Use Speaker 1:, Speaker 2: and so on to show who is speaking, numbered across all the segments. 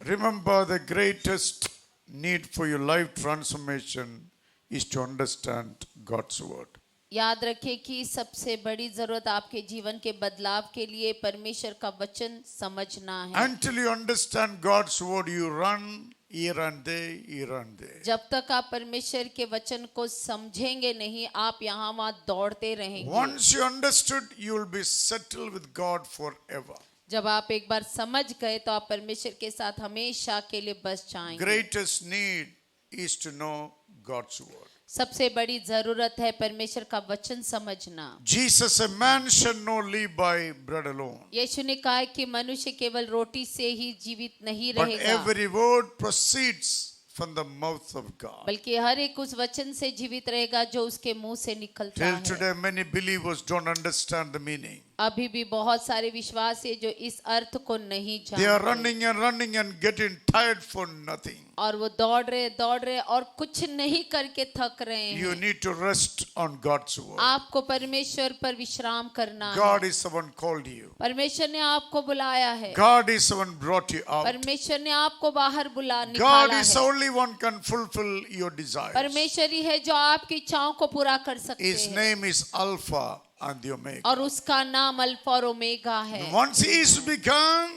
Speaker 1: Remember, the greatest need for your life transformation is to understand God's word.
Speaker 2: याद रखें कि सबसे बड़ी जरूरत आपके जीवन के बदलाव के लिए परमेश्वर का वचन समझना है।
Speaker 1: Until you understand God's word, you run here and there, here and there.
Speaker 2: जब तक आप परमेश्वर के वचन को समझेंगे नहीं, आप यहाँ वहाँ दौड़ते रहेंगे।
Speaker 1: Once you understood, you will be settled with God forever.
Speaker 2: जब आप एक बार समझ गए तो आप परमेश्वर के साथ हमेशा के लिए बस जाएंगे।
Speaker 1: Greatest need is to know God's word.
Speaker 2: सबसे बड़ी जरूरत है परमेश्वर का वचन समझना।
Speaker 1: Jesus, a man shall not live by bread alone,
Speaker 2: यीशु ने कहा है कि मनुष्य केवल रोटी से ही जीवित नहीं
Speaker 1: but
Speaker 2: रहेगा,
Speaker 1: every word proceeds from the mouth of God.
Speaker 2: बल्कि हर एक उस वचन से जीवित रहेगा जो उसके मुंह से निकलता
Speaker 1: Till
Speaker 2: है।
Speaker 1: today, many believers don't understand the meaning.
Speaker 2: अभी भी बहुत सारे विश्वासी है जो इस अर्थ को नहीं
Speaker 1: They are
Speaker 2: जानते
Speaker 1: running and getting tired for nothing.
Speaker 2: और वो दौड़ रहे और कुछ नहीं करके थक रहे
Speaker 1: You
Speaker 2: हैं।
Speaker 1: need to rest on God's word.
Speaker 2: आपको परमेश्वर पर विश्राम करना
Speaker 1: God
Speaker 2: है।
Speaker 1: is the one called you.
Speaker 2: परमेश्वर ने आपको बुलाया है,
Speaker 1: God is the one brought you out.
Speaker 2: परमेश्वर ने आपको बाहर
Speaker 1: God
Speaker 2: निकाला
Speaker 1: is the
Speaker 2: है।
Speaker 1: only one can fulfill your desires.
Speaker 2: परमेश्वर ही है जो आपकी इच्छाओं को पूरा कर सकते
Speaker 1: His
Speaker 2: हैं
Speaker 1: name is Alpha and the Omega.
Speaker 2: और उसका नाम अल्फा और ओमेगा है।
Speaker 1: Once He is begun,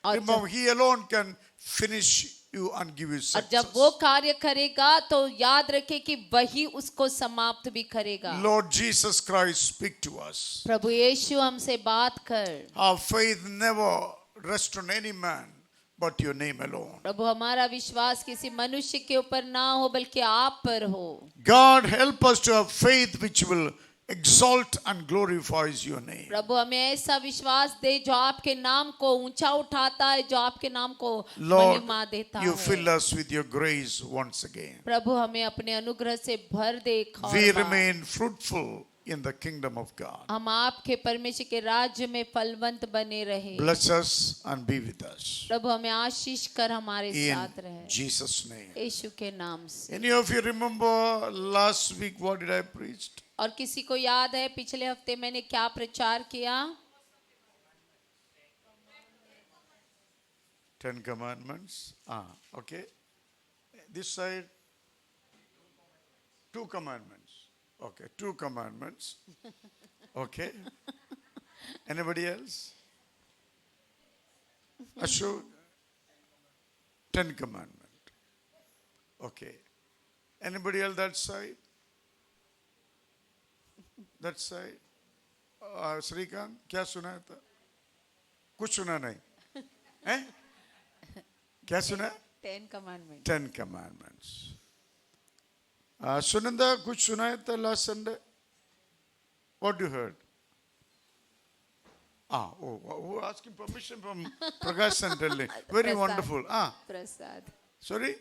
Speaker 2: और
Speaker 1: remember He alone can finish you and give you
Speaker 2: और जब
Speaker 1: success.
Speaker 2: वो कार्य करेगा तो याद रखे कि वही उसको समाप्त भी करेगा।
Speaker 1: Lord Jesus Christ, speak to us.
Speaker 2: प्रभु यीशु हमसे बात कर।
Speaker 1: Our faith never rests on any man but your name alone.
Speaker 2: प्रभु हमारा विश्वास किसी मनुष्य के ऊपर ना हो बल्कि आप पर हो।
Speaker 1: God, help us to have faith which will exalt and glorifies your name.
Speaker 2: प्रभु हमें ऐसा विश्वास दे जो आपके नाम को ऊंचा उठाता है, जो आपके नाम को
Speaker 1: Lord,
Speaker 2: महिमा देता
Speaker 1: you
Speaker 2: है।
Speaker 1: fill us with your grace once again.
Speaker 2: प्रभु हमें अपने अनुग्रह से भर दे एक और
Speaker 1: We
Speaker 2: bar.
Speaker 1: remain fruitful in the kingdom of God.
Speaker 2: हम आपके परमेश्वर के राज्य में फलवंत बने रहे।
Speaker 1: Bless us and be with us.
Speaker 2: प्रभु हमें आशीष कर हमारे
Speaker 1: In
Speaker 2: साथ रहे,
Speaker 1: Jesus' name.
Speaker 2: यीशु के नाम से।
Speaker 1: Any of you remember last week what did I preach?
Speaker 2: और किसी को याद है पिछले हफ्ते मैंने क्या प्रचार किया?
Speaker 1: 10 commandments. Okay. This side, 2 commandments. Okay, 2 commandments. Okay. Anybody else? Ashok, 10 commandment. Okay. Anybody else that side? That side? Shrikant, क्या सुना था? कुछ सुना नहीं? हैं? क्या सुना?
Speaker 2: 10 commandments.
Speaker 1: 10 commandments. Sunanda, कुछ सुनाया था last Sunday? What you heard? Oh, asking permission from Prakash Center. Very
Speaker 2: Prasad.
Speaker 1: wonderful.
Speaker 2: Prasad.
Speaker 1: Sorry?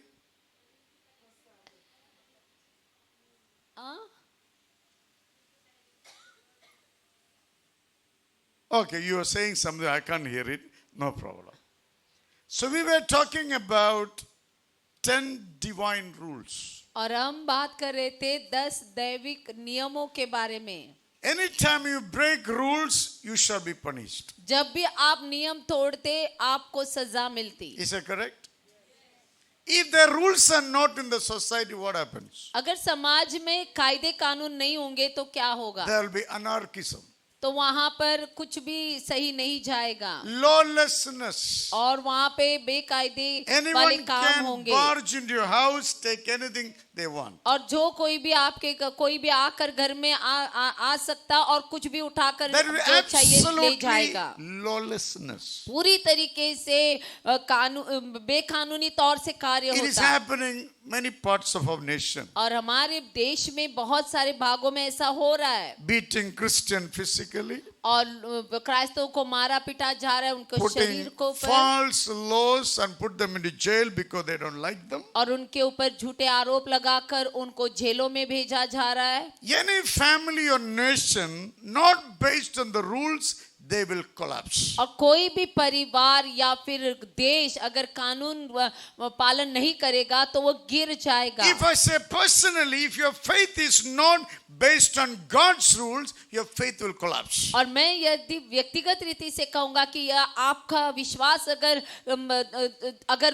Speaker 1: Okay, you are saying something, I can't hear it. No problem. So we were talking about 10 divine rules.
Speaker 2: और हम बात कर रहे थे 10 दैविक नियमों के बारे में।
Speaker 1: Anytime you break rules, you shall be punished.
Speaker 2: जब भी आप नियम तोड़ते आपको सजा मिलती।
Speaker 1: Is that correct? If the rules are not in the society, what happens?
Speaker 2: अगर समाज में कायदे कानून नहीं होंगे तो क्या होगा?
Speaker 1: There will be anarchism,
Speaker 2: तो वहाँ पर कुछ भी सही नहीं जाएगा
Speaker 1: lawlessness.
Speaker 2: और वहाँ पे बेकायदे वाले
Speaker 1: Anyone
Speaker 2: काम
Speaker 1: can
Speaker 2: होंगे
Speaker 1: barge into your house, take anything they want.
Speaker 2: और जो कोई भी आकर घर में आ सकता और कुछ भी उठाकर
Speaker 1: There will be
Speaker 2: जो चाहिए ले
Speaker 1: absolutely
Speaker 2: जाएगा।
Speaker 1: lawlessness.
Speaker 2: पूरी तरीके से बेकानूनी तौर से कार्य
Speaker 1: It is
Speaker 2: होता है
Speaker 1: happening many parts of our nation.
Speaker 2: और हमारे देश में बहुत सारे भागों में ऐसा हो रहा है।
Speaker 1: Beating Christian physically,
Speaker 2: और क्राइस्तों को मारा पिटा जा रहा है, उनको
Speaker 1: putting
Speaker 2: शरीर को ऊपर
Speaker 1: false laws and put them into jail because they don't like them.
Speaker 2: और उनके ऊपर झूठे आरोप लगाकर उनको जेलों में भेजा जा रहा है।
Speaker 1: Any family or nation not based on the rules they will collapse.
Speaker 2: और कोई भी परिवार या फिर देश अगर कानून पालन नहीं करेगा तो वो गिर जाएगा।
Speaker 1: If I say personally, if your faith is not based on God's rules, your faith will collapse.
Speaker 2: और मैं यदि व्यक्तिगत रीति से कहूंगा कि आपका विश्वास अगर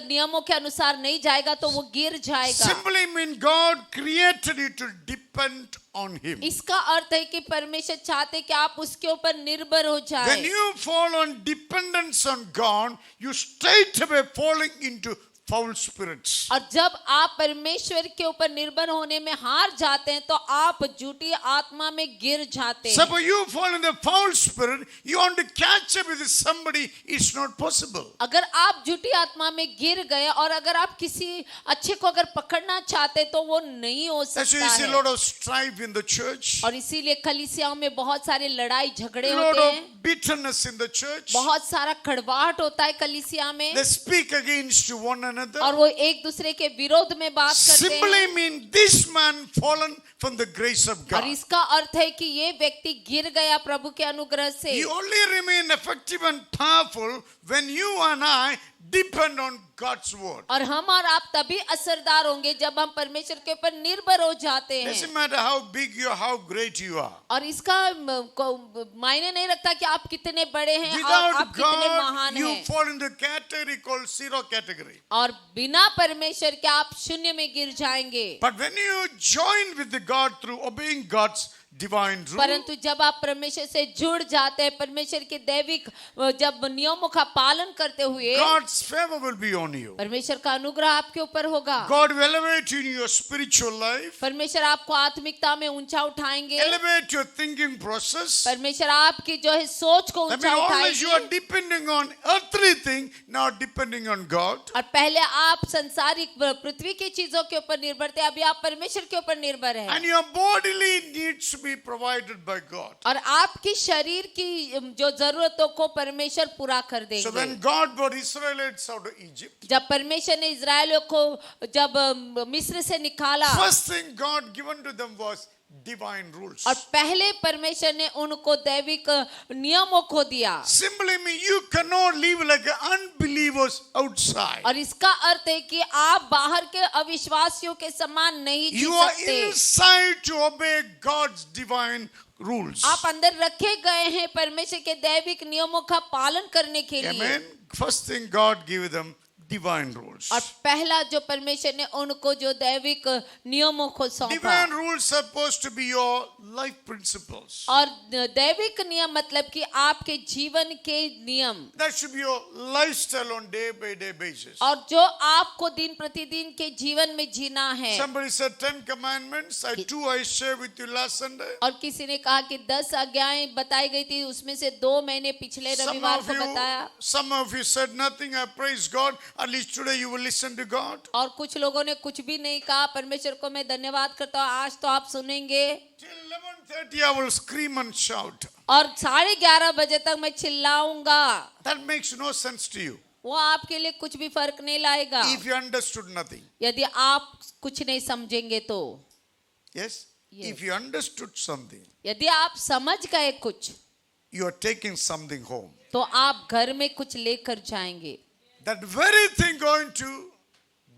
Speaker 2: नियमों के अनुसार नहीं जाएगा तो वो गिर जाएगा।
Speaker 1: Simply mean God created you to depend on Him.
Speaker 2: इसका अर्थ है कि परमेश्वर चाहते कि आप उसके ऊपर निर्भर हो जाए।
Speaker 1: When you fall on dependence on God, you straight away falling into foul spirits.
Speaker 2: और जब आप परमेश्वर के ऊपर निर्भर होने में हार जाते हैं तो आप झूठी आत्मा में गिर जाते हैं।
Speaker 1: Suppose you fall in the foul spirit, you want to catch up with somebody, it's not possible.
Speaker 2: अगर आप झूठी आत्मा में गिर गए और अगर आप किसी अच्छे को अगर पकड़ना चाहते तो वो नहीं हो
Speaker 1: That's why
Speaker 2: सकता
Speaker 1: you see a
Speaker 2: है।
Speaker 1: lot of strife in the church,
Speaker 2: और इसीलिए कलीसियाओं में बहुत सारे लड़ाई झगड़े
Speaker 1: a lot
Speaker 2: होते
Speaker 1: of
Speaker 2: हैं,
Speaker 1: bitterness in the church.
Speaker 2: बहुत सारा कड़वाहट होता है कलीसिया में,
Speaker 1: They speak against one another.
Speaker 2: और वो एक दूसरे के विरोध में बात करते हैं।
Speaker 1: Simply mean this man fallen from the grace of
Speaker 2: और
Speaker 1: God.
Speaker 2: इसका अर्थ है कि ये व्यक्ति गिर गया प्रभु के अनुग्रह से।
Speaker 1: You only remain effective and powerful when you and I depend on God's word.
Speaker 2: और हम और आप तभी असरदार होंगे जब हम परमेश्वर के ऊपर निर्भर हो जाते हैं।
Speaker 1: Doesn't matter how big you are, how great you are.
Speaker 2: और इसका मायने नहीं रखता कि आप कितने बड़े हैं और
Speaker 1: Without
Speaker 2: आप कितने
Speaker 1: God,
Speaker 2: महान
Speaker 1: you
Speaker 2: हैं।
Speaker 1: fall in the category called zero category.
Speaker 2: और बिना परमेश्वर के आप शून्य में गिर जाएंगे।
Speaker 1: But when you join with the God through obeying God's divine rule,
Speaker 2: परंतु जब आप परमेश्वर से जुड़ जाते हैं, परमेश्वर के दैविक जब नियमों का पालन करते हुए,
Speaker 1: God's favor will be on you.
Speaker 2: परमेश्वर का अनुग्रह आपके ऊपर होगा।
Speaker 1: God will elevate you in your spiritual life,
Speaker 2: परमेश्वर आपको आत्मिकता में ऊंचा उठाएंगे।
Speaker 1: elevate your thinking process.
Speaker 2: परमेश्वर आपकी जो है सोच को
Speaker 1: I mean,
Speaker 2: ऊंचा
Speaker 1: always you are
Speaker 2: उठाएगी।
Speaker 1: depending on earthly thing, now depending on God.
Speaker 2: और पहले आप संसारिक पृथ्वी की चीजों के ऊपर निर्भर थे, अभी आप परमेश्वर के ऊपर निर्भर हैं।
Speaker 1: And your bodily needs to be provided by God.
Speaker 2: और आपकी शरीर की जो जरूरतों को परमेश्वर पूरा कर
Speaker 1: So
Speaker 2: देंगे।
Speaker 1: when God brought Israelites out of Egypt,
Speaker 2: जब परमेश्वर ने इजरायलियों को जब मिस्र से निकाला,
Speaker 1: first thing God given to them was divine rules.
Speaker 2: और पहले परमेश्वर ने उनको दैविक नियमों को दिया।
Speaker 1: Simply mean you cannot live like unbelievers outside.
Speaker 2: और इसका अर्थ है कि आप बाहर के अविश्वासियों के समान नहीं जी
Speaker 1: You are
Speaker 2: सकते।
Speaker 1: inside to obey God's divine rules.
Speaker 2: आप अंदर रखे गए हैं परमेश्वर के दैविक नियमों का पालन करने के लिए।
Speaker 1: Amen. First thing God gave them divine rules.
Speaker 2: और पहला जो परमेश्वर ने उनको जो दैविक नियमों को सौंपा,
Speaker 1: Divine rules are supposed to be your life principles.
Speaker 2: और दैविक नियम मतलब कि आपके जीवन के नियम,
Speaker 1: That should be your lifestyle on day by day basis.
Speaker 2: और जो आपको दिन प्रतिदिन के जीवन में जीना है।
Speaker 1: Somebody said 10 commandments. I shared with you last Sunday.
Speaker 2: और किसी ने कहा कि 10 आज्ञाएं बताई गई थी, उसमें से 2 मैंने पिछले रविवार को बताया।
Speaker 1: Some of you said nothing. I praise God. At least today you will listen to God.
Speaker 2: और कुछ लोगों ने कुछ भी नहीं कहा। परमेश्वर को मैं धन्यवाद करता हूँ, आज तो आप सुनेंगे।
Speaker 1: Till 11:30 I will scream and shout.
Speaker 2: और 11:30 बजे तक मैं चिल्लाऊंगा।
Speaker 1: That makes no sense to you.
Speaker 2: वो आपके लिए कुछ भी फर्क नहीं लाएगा
Speaker 1: If you understood nothing.
Speaker 2: यदि आप कुछ नहीं समझेंगे तो।
Speaker 1: Yes?
Speaker 2: Yes.
Speaker 1: If you understood something,
Speaker 2: यदि आप समझ गए कुछ,
Speaker 1: you are taking something home.
Speaker 2: तो आप घर में कुछ लेकर जाएंगे,
Speaker 1: That very thing going to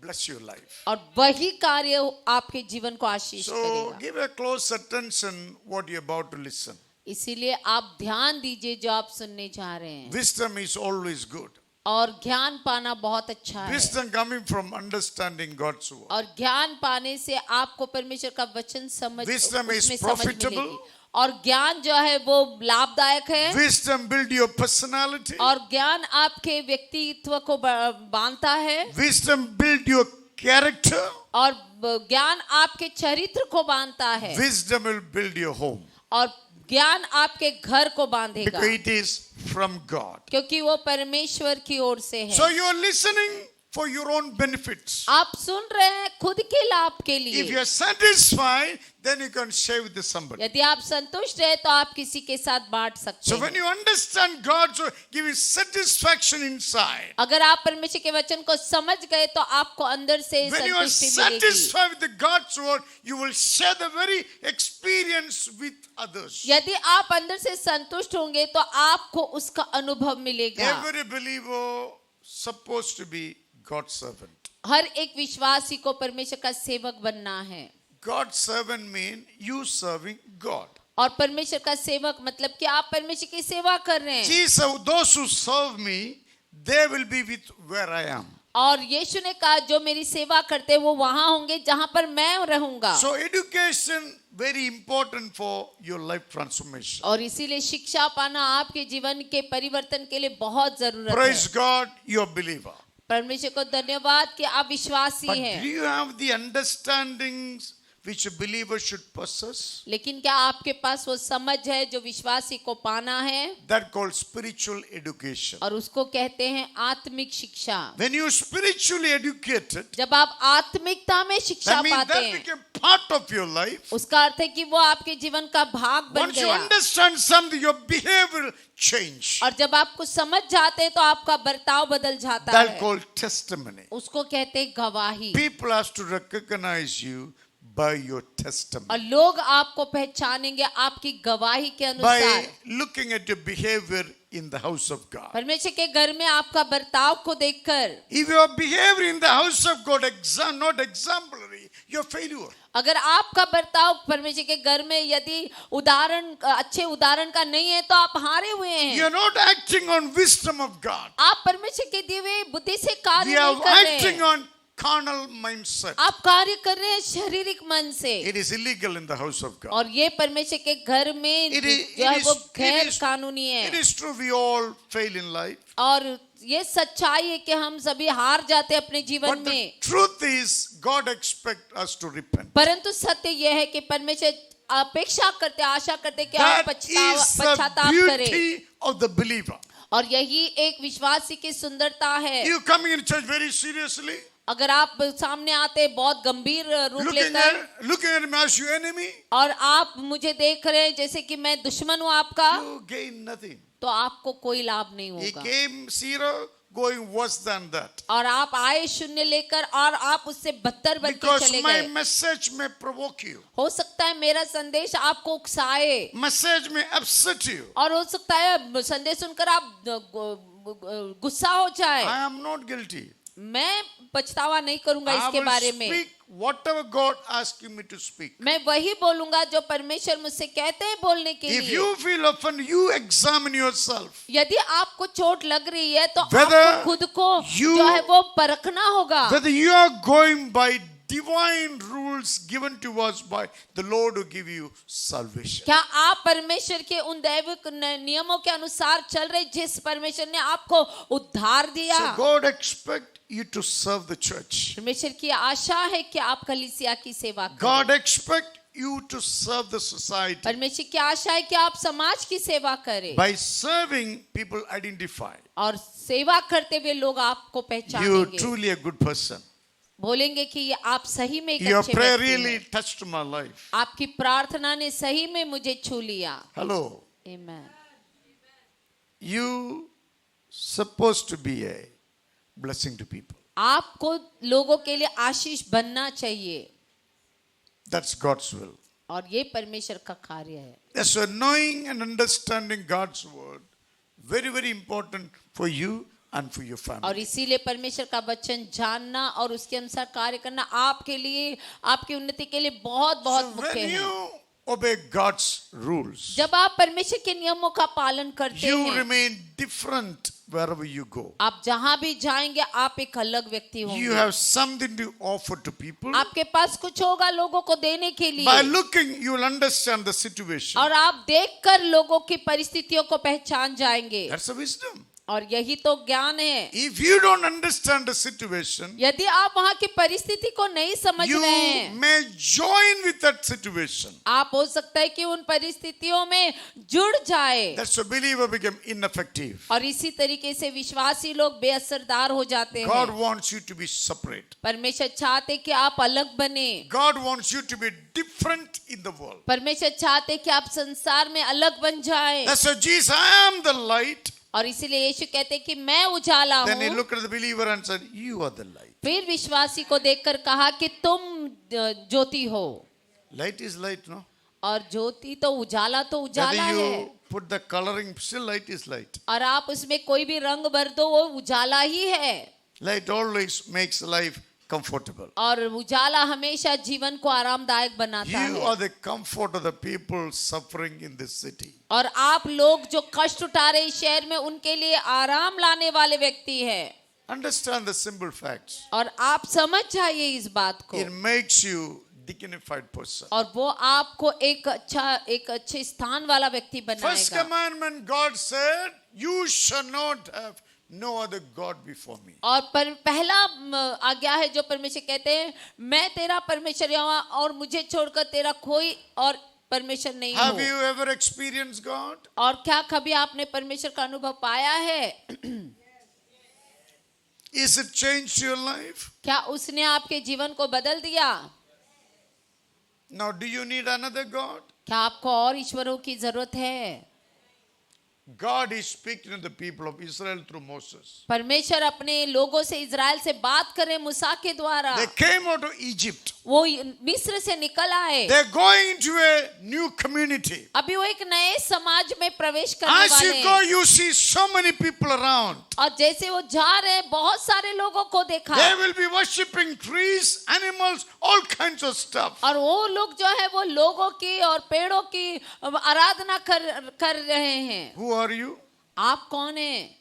Speaker 1: bless your life.
Speaker 2: और वही कार्य आपके जीवन को आशीष
Speaker 1: So
Speaker 2: करेगा।
Speaker 1: give a close attention what you're about to listen.
Speaker 2: इसीलिए आप ध्यान दीजिए जो आप सुनने जा रहे हैं।
Speaker 1: Wisdom is always good.
Speaker 2: और ज्ञान पाना बहुत अच्छा है।
Speaker 1: Wisdom coming from understanding God's word.
Speaker 2: और ज्ञान पाने से आपको परमेश्वर का वचन समझ
Speaker 1: Wisdom is
Speaker 2: उसमें समझ
Speaker 1: profitable.
Speaker 2: मिलेगी। और ज्ञान जो है वो लाभदायक है।
Speaker 1: Wisdom build your personality.
Speaker 2: और ज्ञान आपके व्यक्तित्व को बांधता है।
Speaker 1: Wisdom build your character.
Speaker 2: और ज्ञान आपके चरित्र को बांधता है।
Speaker 1: Wisdom will build your home.
Speaker 2: और ज्ञान आपके घर को बांधेगा,
Speaker 1: Because it is from God.
Speaker 2: क्योंकि वो परमेश्वर की ओर से है।
Speaker 1: So you are listening for your own benefits.
Speaker 2: आप सुन रहे हैं खुद के लाभ के
Speaker 1: If
Speaker 2: लिए।
Speaker 1: you are satisfied, then you can share with somebody.
Speaker 2: यदि आप संतुष्ट हैं तो आप किसी के साथ बांट सकते
Speaker 1: So
Speaker 2: हैं।
Speaker 1: when you understand God's word, give you satisfaction inside.
Speaker 2: अगर आप परमेश्वर के वचन को समझ गए तो आपको अंदर से
Speaker 1: When you are
Speaker 2: संतुष्टि मिलेगी।
Speaker 1: satisfied with the God's word, you will share the very experience with others.
Speaker 2: यदि आप अंदर से संतुष्ट होंगे तो आपको उसका अनुभव मिलेगा।
Speaker 1: Every believer supposed to be God's servant.
Speaker 2: हर एक विश्वासी को परमेश्वर का सेवक बनना है।
Speaker 1: God's servant mean you serving God.
Speaker 2: और परमेश्वर का सेवक मतलब कि आप परमेश्वर की सेवा कर रहे हैं।
Speaker 1: Jesus, those who serve me, they will be with where I am.
Speaker 2: और यीशु ने कहा जो मेरी सेवा करते हैं वो वहां होंगे जहां पर मैं रहूंगा।
Speaker 1: So education very important for your life transformation.
Speaker 2: और इसीलिए शिक्षा पाना आपके जीवन के परिवर्तन के लिए बहुत जरूरत
Speaker 1: Praise
Speaker 2: है।
Speaker 1: God, you are believer.
Speaker 2: परमेश्वर को धन्यवाद कि आप विश्वासी
Speaker 1: But
Speaker 2: हैं।
Speaker 1: do you have the understandings which a believer should possess?
Speaker 2: लेकिन क्या आपके पास वो समझ है जो विश्वासी को पाना है?
Speaker 1: That called spiritual education.
Speaker 2: और उसको कहते हैं आत्मिक शिक्षा।
Speaker 1: When you are spiritually educated,
Speaker 2: जब आप आत्मिकता में शिक्षा
Speaker 1: that means
Speaker 2: पाते
Speaker 1: that
Speaker 2: हैं
Speaker 1: became part of your life.
Speaker 2: उसका अर्थ है कि वो आपके जीवन का भाग बन
Speaker 1: Once you
Speaker 2: गया।
Speaker 1: understand something, your behavior will change.
Speaker 2: और जब आप कुछ समझ जाते हैं तो आपका बर्ताव बदल जाता
Speaker 1: That
Speaker 2: है।
Speaker 1: called testimony.
Speaker 2: उसको कहते हैं गवाही।
Speaker 1: People have to recognize you by your testimony.
Speaker 2: और लोग आपको पहचानेंगे आपकी गवाही के
Speaker 1: By
Speaker 2: अनुसार।
Speaker 1: looking at your behavior in the house of God.
Speaker 2: परमेश्वर के घर में आपका बर्ताव को देखकर
Speaker 1: If your behavior in the house of God not exemplary, you're failure.
Speaker 2: अगर आपका बर्ताव परमेश्वर के घर में यदि अच्छे उदाहरण का नहीं है तो आप हारे हुए हैं।
Speaker 1: You're not acting on wisdom of God.
Speaker 2: आप परमेश्वर के दिए हुए बुद्धि से कार्य
Speaker 1: We
Speaker 2: नहीं
Speaker 1: are
Speaker 2: कर रहे
Speaker 1: acting
Speaker 2: हैं।
Speaker 1: on carnal mindset.
Speaker 2: आप कार्य कर रहे हैं शारीरिक मन से।
Speaker 1: It is illegal in the house of God.
Speaker 2: और ये परमेश्वर के घर में
Speaker 1: It is-
Speaker 2: जो है
Speaker 1: it
Speaker 2: वो
Speaker 1: is-
Speaker 2: गैर
Speaker 1: it is-
Speaker 2: कानूनी
Speaker 1: It
Speaker 2: है।
Speaker 1: is true we all fail in life.
Speaker 2: और ये सच्चाई है कि हम सभी हार जाते हैं अपने जीवन
Speaker 1: But the
Speaker 2: में।
Speaker 1: truth is God expects us to repent.
Speaker 2: परंतु सत्य यह है कि परमेश्वर अपेक्षा करते आशा करते कि आप
Speaker 1: That is
Speaker 2: पश्चाताप
Speaker 1: the
Speaker 2: करें।
Speaker 1: beauty of the believer.
Speaker 2: और यही एक विश्वासी की सुंदरता है।
Speaker 1: You coming in church very seriously,
Speaker 2: अगर आप सामने आते बहुत गंभीर रूप लेकर
Speaker 1: looking at me as your enemy,
Speaker 2: और आप मुझे देख रहे हैं जैसे कि मैं दुश्मन हूं आपका,
Speaker 1: you gain nothing.
Speaker 2: तो आपको कोई लाभ नहीं
Speaker 1: He
Speaker 2: होगा।
Speaker 1: came zero, going worse than that.
Speaker 2: और आप आए शून्य लेकर और आप उससे बदतर बनते
Speaker 1: Because
Speaker 2: चले
Speaker 1: my
Speaker 2: गए।
Speaker 1: message may provoke you.
Speaker 2: हो सकता है मेरा संदेश आपको उकसाए
Speaker 1: Message may upset you.
Speaker 2: और हो सकता है संदेश सुनकर आप गुस्सा हो जाए।
Speaker 1: I am not guilty.
Speaker 2: मैं पछतावा नहीं करूंगा
Speaker 1: I
Speaker 2: इसके
Speaker 1: will
Speaker 2: बारे में।
Speaker 1: speak whatever God asks me to speak.
Speaker 2: मैं वही बोलूंगा जो परमेश्वर मुझसे कहते हैं बोलने के
Speaker 1: If
Speaker 2: लिए।
Speaker 1: you feel offended, you examine yourself.
Speaker 2: यदि आपको चोट लग रही है तो
Speaker 1: Whether
Speaker 2: आपको खुद को
Speaker 1: you-
Speaker 2: जो है वो परखना होगा।
Speaker 1: Whether you are going by divine rules given to us by the Lord who give you salvation.
Speaker 2: क्या आप परमेश्वर के उन दैविक नियमों के अनुसार चल रहे जिस परमेश्वर ने आपको उद्धार दिया?
Speaker 1: So God expects you to serve the church.
Speaker 2: परमेश्वर की आशा है कि आप कलीसिया की सेवा करें।
Speaker 1: God expects you to serve the society.
Speaker 2: परमेश्वर की आशा है कि आप समाज की सेवा करें।
Speaker 1: By serving, people identify.
Speaker 2: और सेवा करते हुए लोग आपको
Speaker 1: You
Speaker 2: पहचानेंगे।
Speaker 1: truly a good person.
Speaker 2: बोलेंगे कि ये आप सही में एक
Speaker 1: Your
Speaker 2: अच्छे
Speaker 1: prayer
Speaker 2: व्यक्ति
Speaker 1: really
Speaker 2: हैं।
Speaker 1: touched my life.
Speaker 2: आपकी प्रार्थना ने सही में मुझे छू लिया।
Speaker 1: Hello.
Speaker 2: Amen.
Speaker 1: You supposed to be a blessing to people.
Speaker 2: आपको लोगों के लिए आशीष बनना चाहिए
Speaker 1: That's God's will.
Speaker 2: और ये परमेश्वर का कार्य है।
Speaker 1: That's why knowing and understanding God's word very, very important for you and for your
Speaker 2: और
Speaker 1: family.
Speaker 2: इसीलिए परमेश्वर का वचन जानना और उसके अनुसार कार्य करना आपके लिए आपकी उन्नति के लिए बहुत बहुत
Speaker 1: So
Speaker 2: मुख्य
Speaker 1: when
Speaker 2: है।
Speaker 1: you obey God's rules,
Speaker 2: जब आप परमेश्वर के नियमों का पालन करते
Speaker 1: you
Speaker 2: हैं,
Speaker 1: remain different wherever you go.
Speaker 2: आप जहां भी जाएंगे आप एक अलग व्यक्ति
Speaker 1: You
Speaker 2: होंगे।
Speaker 1: have something to offer to people.
Speaker 2: आपके पास कुछ होगा लोगों को देने के लिए।
Speaker 1: By looking, you will understand the situation.
Speaker 2: और आप देखकर लोगों की परिस्थितियों को पहचान जाएंगे।
Speaker 1: That's a wisdom.
Speaker 2: और यही तो ज्ञान है।
Speaker 1: If you don't understand the situation,
Speaker 2: यदि आप वहाँ की परिस्थिति को नहीं समझ
Speaker 1: you
Speaker 2: रहे हैं,
Speaker 1: may join with that situation.
Speaker 2: आप हो सकता है कि उन परिस्थितियों में जुड़ जाए
Speaker 1: That's a believer become ineffective.
Speaker 2: और इसी तरीके से विश्वासी लोग बेअसरदार हो जाते
Speaker 1: God
Speaker 2: हैं।
Speaker 1: wants you to be separate.
Speaker 2: परमेश्वर चाहते कि आप अलग बने।
Speaker 1: God wants you to be different in the world.
Speaker 2: परमेश्वर चाहते कि आप संसार में अलग बन जाएं।
Speaker 1: That's why Jesus, I am the light.
Speaker 2: और इसीलिए यीशु कहते हैं कि मैं उजाला
Speaker 1: Then he
Speaker 2: हूँ।
Speaker 1: looked at the believer and said, you are the light.
Speaker 2: फिर विश्वासी को देखकर कहा कि तुम ज्योति हो।
Speaker 1: Light is light, no?
Speaker 2: और ज्योति तो उजाला
Speaker 1: Whether
Speaker 2: है।
Speaker 1: you put the coloring, still light is light.
Speaker 2: और आप उसमें कोई भी रंग भर दो, वो उजाला ही है।
Speaker 1: Light always makes life comfortable.
Speaker 2: और उजाला हमेशा जीवन को आरामदायक बनाता
Speaker 1: You
Speaker 2: है।
Speaker 1: are the comfort of the people suffering in this city.
Speaker 2: और आप लोग जो कष्ट उठा रहे इस शहर में, उनके लिए आराम लाने वाले व्यक्ति हैं।
Speaker 1: Understand the simple facts.
Speaker 2: और आप समझ जाइए इस बात को।
Speaker 1: It makes you dignified person.
Speaker 2: और वो आपको एक अच्छे स्थान वाला व्यक्ति
Speaker 1: First
Speaker 2: बनाएगा।
Speaker 1: commandment, God said, you shall not have no other God before me.
Speaker 2: और पहला आज्ञा है जो परमेश्वर कहते हैं, मैं तेरा परमेश्वर हूँ और मुझे छोड़कर तेरा कोई और परमेश्वर नहीं
Speaker 1: Have
Speaker 2: हो।
Speaker 1: you ever experienced God?
Speaker 2: और क्या कभी आपने परमेश्वर का अनुभव पाया है?
Speaker 1: Is it changed your life?
Speaker 2: क्या उसने आपके जीवन को बदल दिया?
Speaker 1: Now, do you need another God?
Speaker 2: क्या आपको और ईश्वरों की जरूरत है?
Speaker 1: God is speaking to the people of Israel through Moses.
Speaker 2: परमेश्वर अपने लोगों से, इजराइल से बात करें मूसा के द्वारा।
Speaker 1: They came out of Egypt.
Speaker 2: वो मिस्र से निकल आए।
Speaker 1: They're going into a new community.
Speaker 2: अभी वो एक नए समाज में प्रवेश करने
Speaker 1: As
Speaker 2: वाले
Speaker 1: you go,
Speaker 2: हैं।
Speaker 1: you see so many people around.
Speaker 2: और जैसे वो जा रहे हैं, बहुत सारे लोगों को देखा।
Speaker 1: They will be worshipping trees, animals, all kinds of stuff.
Speaker 2: और वो लोग जो है वो लोगों की और पेड़ों की आराधना कर रहे हैं।
Speaker 1: Who are you?
Speaker 2: आप कौन हैं?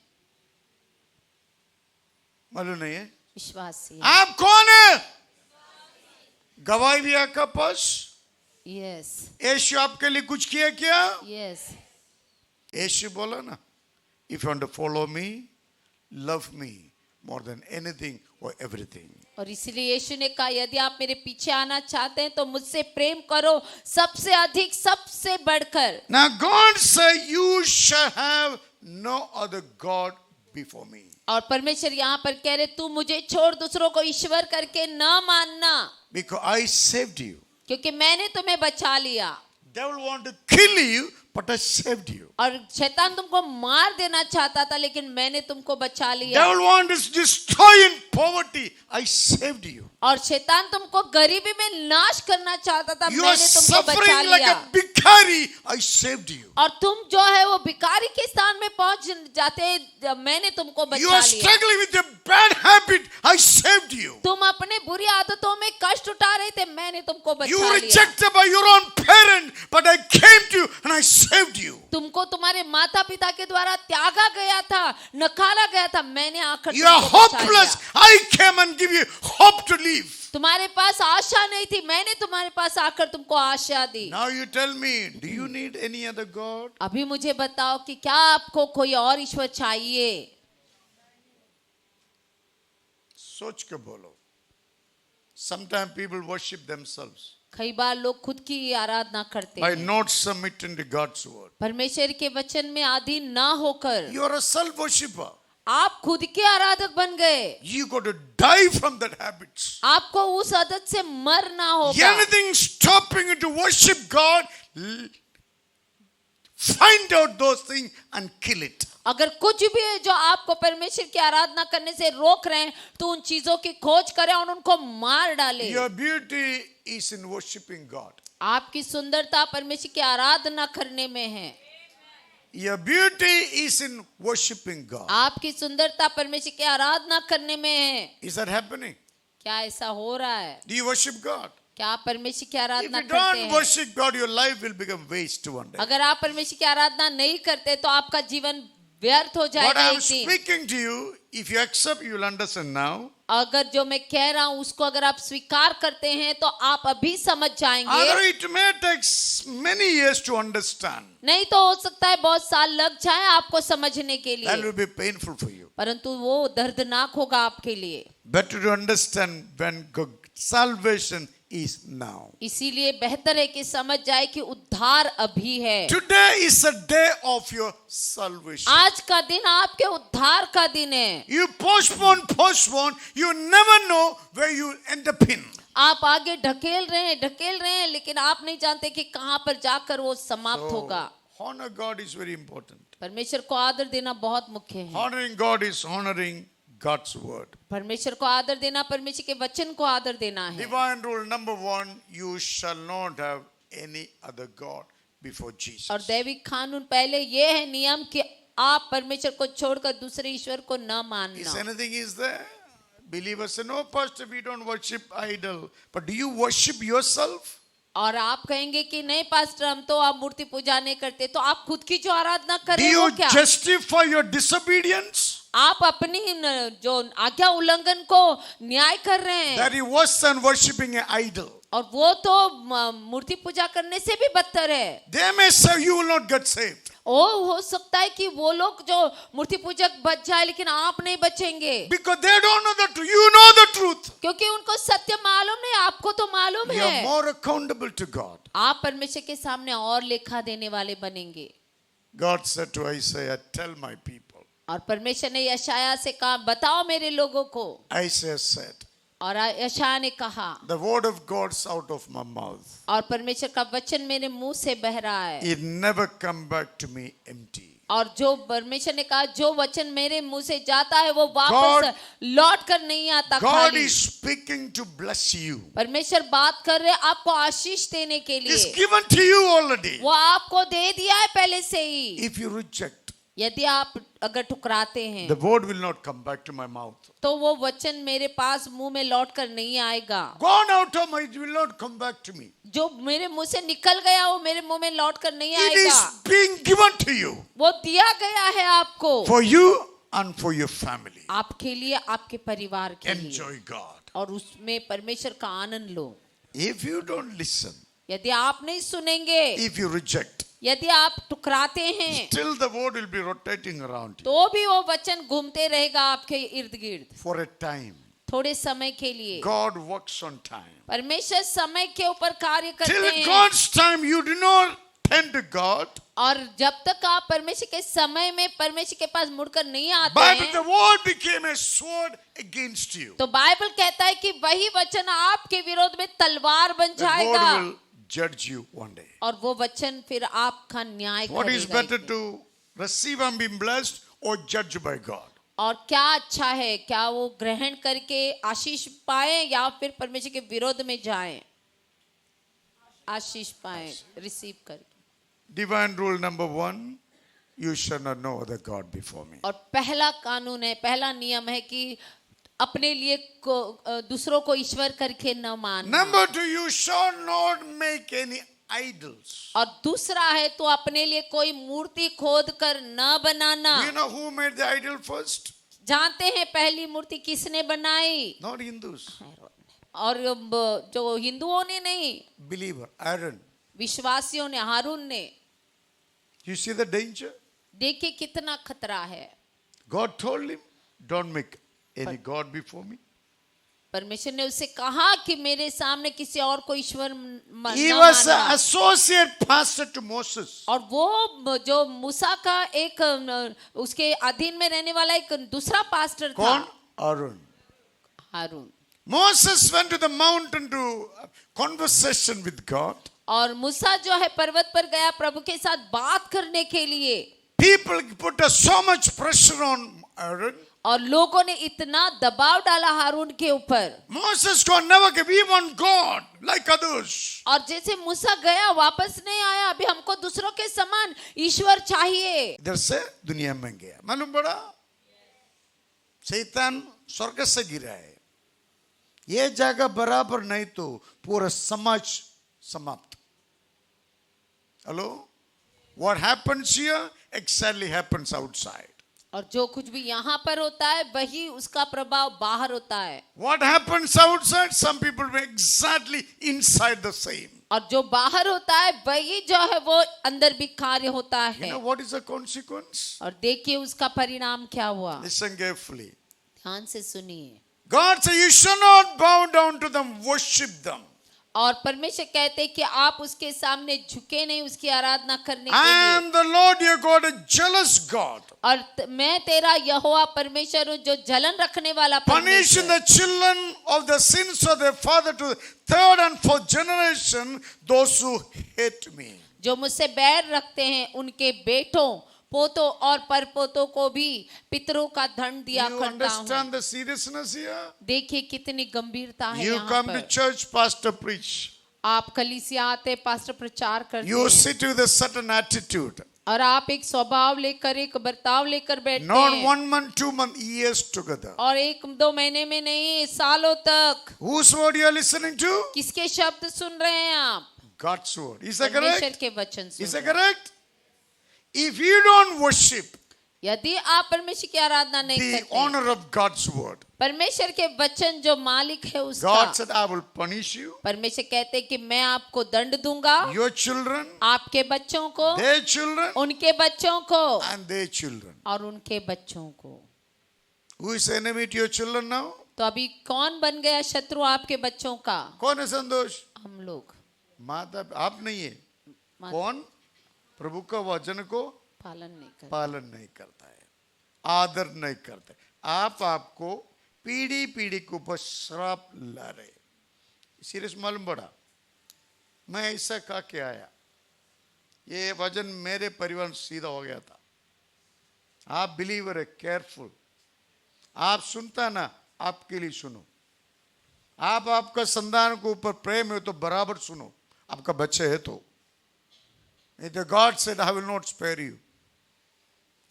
Speaker 1: मालूम नहीं है?
Speaker 2: विश्वासी।
Speaker 1: आप कौन है? गवाही दिया का पास?
Speaker 2: यस
Speaker 1: यीशु आपके लिए कुछ किया क्या?
Speaker 2: यस।
Speaker 1: यीशु बोला ना, if you want to follow me, love me more than anything or everything.
Speaker 2: और इसलिए यीशु ने कहा, यदि आप मेरे पीछे आना चाहते हैं तो मुझसे प्रेम करो, सबसे अधिक, सबसे बढ़कर।
Speaker 1: Now God said, you shall have no other God before me.
Speaker 2: और परमेश्वर यहाँ पर कह रहे, तू मुझे छोड़ दूसरों को ईश्वर करके ना मानना,
Speaker 1: Because I saved you.
Speaker 2: क्योंकि मैंने तुम्हें बचा लिया।
Speaker 1: Devil want to kill you, but I saved you.
Speaker 2: और शैतान तुमको मार देना चाहता था, लेकिन मैंने तुमको बचा लिया।
Speaker 1: Devil want to destroy in poverty. I saved you.
Speaker 2: और शैतान तुमको गरीबी में नाश करना चाहता था,
Speaker 1: You are
Speaker 2: मैंने तुमको बचा
Speaker 1: suffering like
Speaker 2: लिया।
Speaker 1: a bhikhari. I saved you.
Speaker 2: और तुम जो है वो भिखारी के स्थान में पहुंच जाते, मैंने तुमको
Speaker 1: You
Speaker 2: बचा
Speaker 1: are
Speaker 2: लिया।
Speaker 1: struggling with a bad habit. I saved you.
Speaker 2: तुम अपने बुरी आदतों में कष्ट उठा रहे थे, मैंने तुमको
Speaker 1: You
Speaker 2: बचा
Speaker 1: were
Speaker 2: लिया।
Speaker 1: rejected by your own parent, but I came to you and I saved you.
Speaker 2: तुमको तुम्हारे माता पिता के द्वारा त्यागा गया था, नकारा गया था, मैंने आकर
Speaker 1: You are
Speaker 2: तुमको बचा
Speaker 1: hopeless.
Speaker 2: लिया।
Speaker 1: I came and give you hope to live.
Speaker 2: तुम्हारे पास आशा नहीं थी, मैंने तुम्हारे पास आकर तुमको आशा दी।
Speaker 1: Now you tell me, do you need any other God?
Speaker 2: अभी मुझे बताओ कि क्या आपको कोई और ईश्वर चाहिए?
Speaker 1: सोच के बोलो. Sometimes people worship themselves
Speaker 2: कई बार लोग खुद की आराधना करते
Speaker 1: by
Speaker 2: हैं,
Speaker 1: not submitting to God's word.
Speaker 2: परमेश्वर के वचन में अधीन ना होकर।
Speaker 1: You are a self-worshipper.
Speaker 2: आप खुद के आराधक बन गए।
Speaker 1: You got to die from that habits.
Speaker 2: आपको उस आदत से मरना होगा।
Speaker 1: Anything stopping you to worship God, find out those things and kill it.
Speaker 2: अगर कुछ भी है जो आपको परमेश्वर की आराधना करने से रोक रहे हैं, तो उन चीजों की खोज करें और उनको मार डालें।
Speaker 1: Your beauty is in worshiping God.
Speaker 2: आपकी सुंदरता परमेश्वर की आराधना करने में है।
Speaker 1: Your beauty is in worshiping God.
Speaker 2: आपकी सुंदरता परमेश्वर की आराधना करने में है।
Speaker 1: Is that happening?
Speaker 2: क्या ऐसा हो रहा है?
Speaker 1: Do you worship God?
Speaker 2: क्या आप परमेश्वर की
Speaker 1: If
Speaker 2: आराधना
Speaker 1: you
Speaker 2: करते
Speaker 1: don't
Speaker 2: हैं?
Speaker 1: worship God, your life will become waste one day.
Speaker 2: अगर आप परमेश्वर की आराधना नहीं करते तो आपका जीवन व्यर्थ हो
Speaker 1: What
Speaker 2: जाएगा
Speaker 1: I am
Speaker 2: एक दिन।
Speaker 1: speaking to you, if you accept, you will understand now.
Speaker 2: अगर जो मैं कह रहा हूं उसको अगर आप स्वीकार करते हैं तो आप अभी समझ जाएंगे,
Speaker 1: Other it may take many years to understand.
Speaker 2: नहीं तो हो सकता है बहुत साल लग जाए आपको समझने के
Speaker 1: That
Speaker 2: लिए,
Speaker 1: will be painful for you.
Speaker 2: परंतु वो दर्दनाक होगा आपके लिए।
Speaker 1: Better to understand when salvation is now.
Speaker 2: इसीलिए बेहतर है कि समझ जाए कि उद्धार अभी है।
Speaker 1: Today is a day of your salvation.
Speaker 2: आज का दिन आपके उद्धार का दिन है।
Speaker 1: You postpone, you never know where you end up in.
Speaker 2: आप आगे ढकेल रहे हैं लेकिन आप नहीं जानते कि कहां पर जाकर वो समाप्त होगा।
Speaker 1: Honor God is very important.
Speaker 2: परमेश्वर को आदर देना बहुत मुख्य है।
Speaker 1: Honoring God is honoring God's word.
Speaker 2: परमेश्वर को आदर देना परमेश्वर के वचन को आदर देना है।
Speaker 1: Divine rule number 1, you shall not have any other God before Jesus.
Speaker 2: और दैविक कानून पहले ये है नियम कि आप परमेश्वर को छोड़कर दूसरे ईश्वर को न
Speaker 1: Is
Speaker 2: मानना।
Speaker 1: anything is there? Believers say, no, pastor, we don't worship idol. But do you worship yourself?
Speaker 2: और आप कहेंगे कि नहीं पास्टर हम तो आप मूर्ति पूजा नहीं करते, तो आप खुद की जो आराधना कर
Speaker 1: Do
Speaker 2: रहे हो
Speaker 1: you
Speaker 2: क्या?
Speaker 1: justify your disobedience?
Speaker 2: आप अपनी जो आज्ञा उल्लंघन को न्याय कर रहे हैं,
Speaker 1: That is worse than worshipping an idol.
Speaker 2: और वो तो मूर्ति पूजा करने से भी बदतर है।
Speaker 1: They may say you will not get saved.
Speaker 2: हो सकता है कि वो लोग जो मूर्ति पूजक बच जाए लेकिन आप नहीं बचेंगे,
Speaker 1: Because they don't know the truth. You know the truth.
Speaker 2: क्योंकि उनको सत्य मालूम नहीं, आपको तो मालूम
Speaker 1: You are
Speaker 2: है।
Speaker 1: more accountable to God.
Speaker 2: आप परमेश्वर के सामने और लेखा देने वाले बनेंगे।
Speaker 1: God said to Isaiah, tell my people.
Speaker 2: और परमेश्वर ने यशाया से कहा बताओ मेरे लोगों को,
Speaker 1: Isaiah said,
Speaker 2: और यशाया ने कहा
Speaker 1: the word of God's out of my mouth.
Speaker 2: और परमेश्वर का वचन मेरे मुंह से बह रहा है,
Speaker 1: It never come back to me empty.
Speaker 2: और जो परमेश्वर ने कहा जो वचन मेरे मुंह से जाता है वो वापस लौट कर नहीं आता
Speaker 1: God
Speaker 2: खाली।
Speaker 1: is speaking to bless you.
Speaker 2: परमेश्वर बात कर रहे आपको आशीष देने के
Speaker 1: It's
Speaker 2: लिए,
Speaker 1: given to you already.
Speaker 2: वो आपको दे दिया है पहले से ही।
Speaker 1: If you reject,
Speaker 2: यदि आप अगर ठुकराते हैं
Speaker 1: the word will not come back to my mouth.
Speaker 2: तो वो वचन मेरे पास मुंह में लौट कर नहीं आएगा।
Speaker 1: Gone out of my, it will not come back to me.
Speaker 2: जो मेरे मुंह से निकल गया वो मेरे मुंह में लौट कर नहीं
Speaker 1: It
Speaker 2: आएगा।
Speaker 1: is being given to you
Speaker 2: वो दिया गया है आपको,
Speaker 1: for you and for your family.
Speaker 2: आपके लिए आपके परिवार के लिए,
Speaker 1: Enjoy God.
Speaker 2: और उसमें परमेश्वर का आनंद लो।
Speaker 1: If you don't listen,
Speaker 2: यदि आप नहीं सुनेंगे,
Speaker 1: if you reject,
Speaker 2: यदि आप टुकराते हैं,
Speaker 1: still the word will be rotating around you
Speaker 2: तो भी वो वचन घूमते रहेगा आपके इर्द गिर्द
Speaker 1: for a time.
Speaker 2: थोड़े समय के लिए।
Speaker 1: God works on time.
Speaker 2: परमेश्वर समय के ऊपर कार्य करते
Speaker 1: Till
Speaker 2: हैं,
Speaker 1: God's time, you do not tend to God,
Speaker 2: और जब तक आप परमेश्वर के समय में परमेश्वर के पास मुड़कर नहीं आते
Speaker 1: but
Speaker 2: हैं,
Speaker 1: the word became a sword against you.
Speaker 2: तो बाइबल कहता है कि वही वचन आपके विरोध में तलवार बन
Speaker 1: The
Speaker 2: जाएगा,
Speaker 1: word will judge you one day.
Speaker 2: और वो वचन फिर आपका न्याय
Speaker 1: What is
Speaker 2: करेगा।
Speaker 1: better to receive and be blessed or judged by God?
Speaker 2: और क्या अच्छा है, क्या वो ग्रहण करके आशीष पाए या फिर परमेश्वर के विरोध में जाएं? आशीष पाए, रिसीव करके।
Speaker 1: Divine rule number 1, you shall not know other God before me.
Speaker 2: और पहला कानून है, पहला नियम है कि अपने लिए दूसरों को ईश्वर करके न मानना।
Speaker 1: Number 2, you shall not make any idols.
Speaker 2: और दूसरा है तो अपने लिए कोई मूर्ति खोद कर न बनाना।
Speaker 1: Do you know who made the idol first?
Speaker 2: जानते हैं पहली मूर्ति किसने बनाई?
Speaker 1: Not Hindus.
Speaker 2: और जो हिंदुओं ने नहीं,
Speaker 1: Believer, Aaron.
Speaker 2: विश्वासियों ने, हारून ने।
Speaker 1: You see the danger?
Speaker 2: देखिए कितना खतरा है।
Speaker 1: God told him, don't make any God before me.
Speaker 2: परमेश्वर ने उससे कहा कि मेरे सामने किसी और को ईश्वर
Speaker 1: He
Speaker 2: न
Speaker 1: was
Speaker 2: मानना।
Speaker 1: an associate pastor to Moses.
Speaker 2: और वो जो मूसा का एक उसके अधीन में रहने वाला एक दूसरा पास्टर था,
Speaker 1: कौन? Aaron.
Speaker 2: Haroon.
Speaker 1: Moses went to the mountain to conversation with God.
Speaker 2: और मूसा जो है पर्वत पर गया प्रभु के साथ बात करने के लिए।
Speaker 1: People put so much pressure on Aaron.
Speaker 2: और लोगों ने इतना दबाव डाला हारून के ऊपर।
Speaker 1: Moses God never gave. We want God like others.
Speaker 2: और जैसे मूसा गया वापस नहीं आया, अभी हमको दूसरों के समान ईश्वर चाहिए।
Speaker 1: इधर से दुनिया में गया, मालूम पड़ा शैतान स्वर्ग से गिरा है। ये जगह बराबर नहीं तो पूरा समाज समाप्त। Hello, what happens here exactly happens outside.
Speaker 2: और जो कुछ भी यहाँ पर होता है वही उसका प्रभाव बाहर होता है.
Speaker 1: What happens outside? Some people were exactly inside the same.
Speaker 2: और जो बाहर होता है वही जो है वो अंदर भी कार्य होता
Speaker 1: You
Speaker 2: है.
Speaker 1: know what is the consequence?
Speaker 2: और देखिए उसका परिणाम क्या हुआ.
Speaker 1: Listen carefully.
Speaker 2: ध्यान से सुनिए.
Speaker 1: God said, you shall not bow down to them, worship them.
Speaker 2: और परमेश्वर कहते हैं कि आप उसके सामने झुके नहीं, उसकी आराधना करने के
Speaker 1: I
Speaker 2: लिए.
Speaker 1: am the Lord your God, a jealous God.
Speaker 2: और मैं तेरा यहोवा परमेश्वर हूँ जो जलन रखने वाला
Speaker 1: Punishing
Speaker 2: परमेश्वर.
Speaker 1: the children of the sins of their father to the third and fourth generation, those who hate me.
Speaker 2: जो मुझसे बैर रखते हैं उनके बेटों, पोतों और परपोतों को भी पितरों का दंड दिया
Speaker 1: You
Speaker 2: करता हूँ.
Speaker 1: understand the seriousness here?
Speaker 2: देखिए कितनी गंभीरता है
Speaker 1: You
Speaker 2: यहाँ
Speaker 1: come to
Speaker 2: पर.
Speaker 1: church, pastor preach.
Speaker 2: आप कलीसिया आते, पास्टर प्रचार करते
Speaker 1: You
Speaker 2: हैं
Speaker 1: sit with a certain attitude.
Speaker 2: और आप एक स्वभाव लेकर, एक बर्ताव लेकर बैठते
Speaker 1: Not
Speaker 2: हैं.
Speaker 1: 1 month, 2 months, years together.
Speaker 2: और 1-2 महीने में नहीं, सालों तक.
Speaker 1: Whose word you are listening to?
Speaker 2: किसके शब्द सुन रहे हैं आप?
Speaker 1: God's word. Is that
Speaker 2: परमेश्वर
Speaker 1: correct?
Speaker 2: के वचन सुन
Speaker 1: Is
Speaker 2: रहे
Speaker 1: that
Speaker 2: हैं.
Speaker 1: correct? If you don't worship
Speaker 2: यदि आप परमेश्वर की आराधना नहीं
Speaker 1: the
Speaker 2: करते,
Speaker 1: honor of God's word,
Speaker 2: परमेश्वर के वचन जो मालिक है उसका,
Speaker 1: God said, I will punish you,
Speaker 2: परमेश्वर कहते हैं कि मैं आपको दंड दूंगा,
Speaker 1: your children,
Speaker 2: आपके बच्चों को,
Speaker 1: their children,
Speaker 2: उनके बच्चों को
Speaker 1: and their children.
Speaker 2: और उनके बच्चों को.
Speaker 1: Who is enemy to your children now?
Speaker 2: तो अभी कौन बन गया शत्रु आपके बच्चों का?
Speaker 1: कौन है संतोष?
Speaker 2: हम लोग.
Speaker 1: माता आप नहीं है. कौन? प्रभु का वचन को
Speaker 2: पालन नहीं करते.
Speaker 1: पालन नहीं करता है, आदर नहीं करता है. आपको पीढ़ी पीढ़ी के ऊपर श्राप ला रहे. सीरियस मालूम पड़ा. मैं ऐसा कहा के आया, ये वचन मेरे परिवार में सीधा हो गया था. आप बिलीवर है, केयरफुल. आप सुनता ना, आपके लिए सुनो. आपका संतान के ऊपर प्रेम है तो बराबर सुनो. आपका बच्चे है तो. God said, I will not spare you.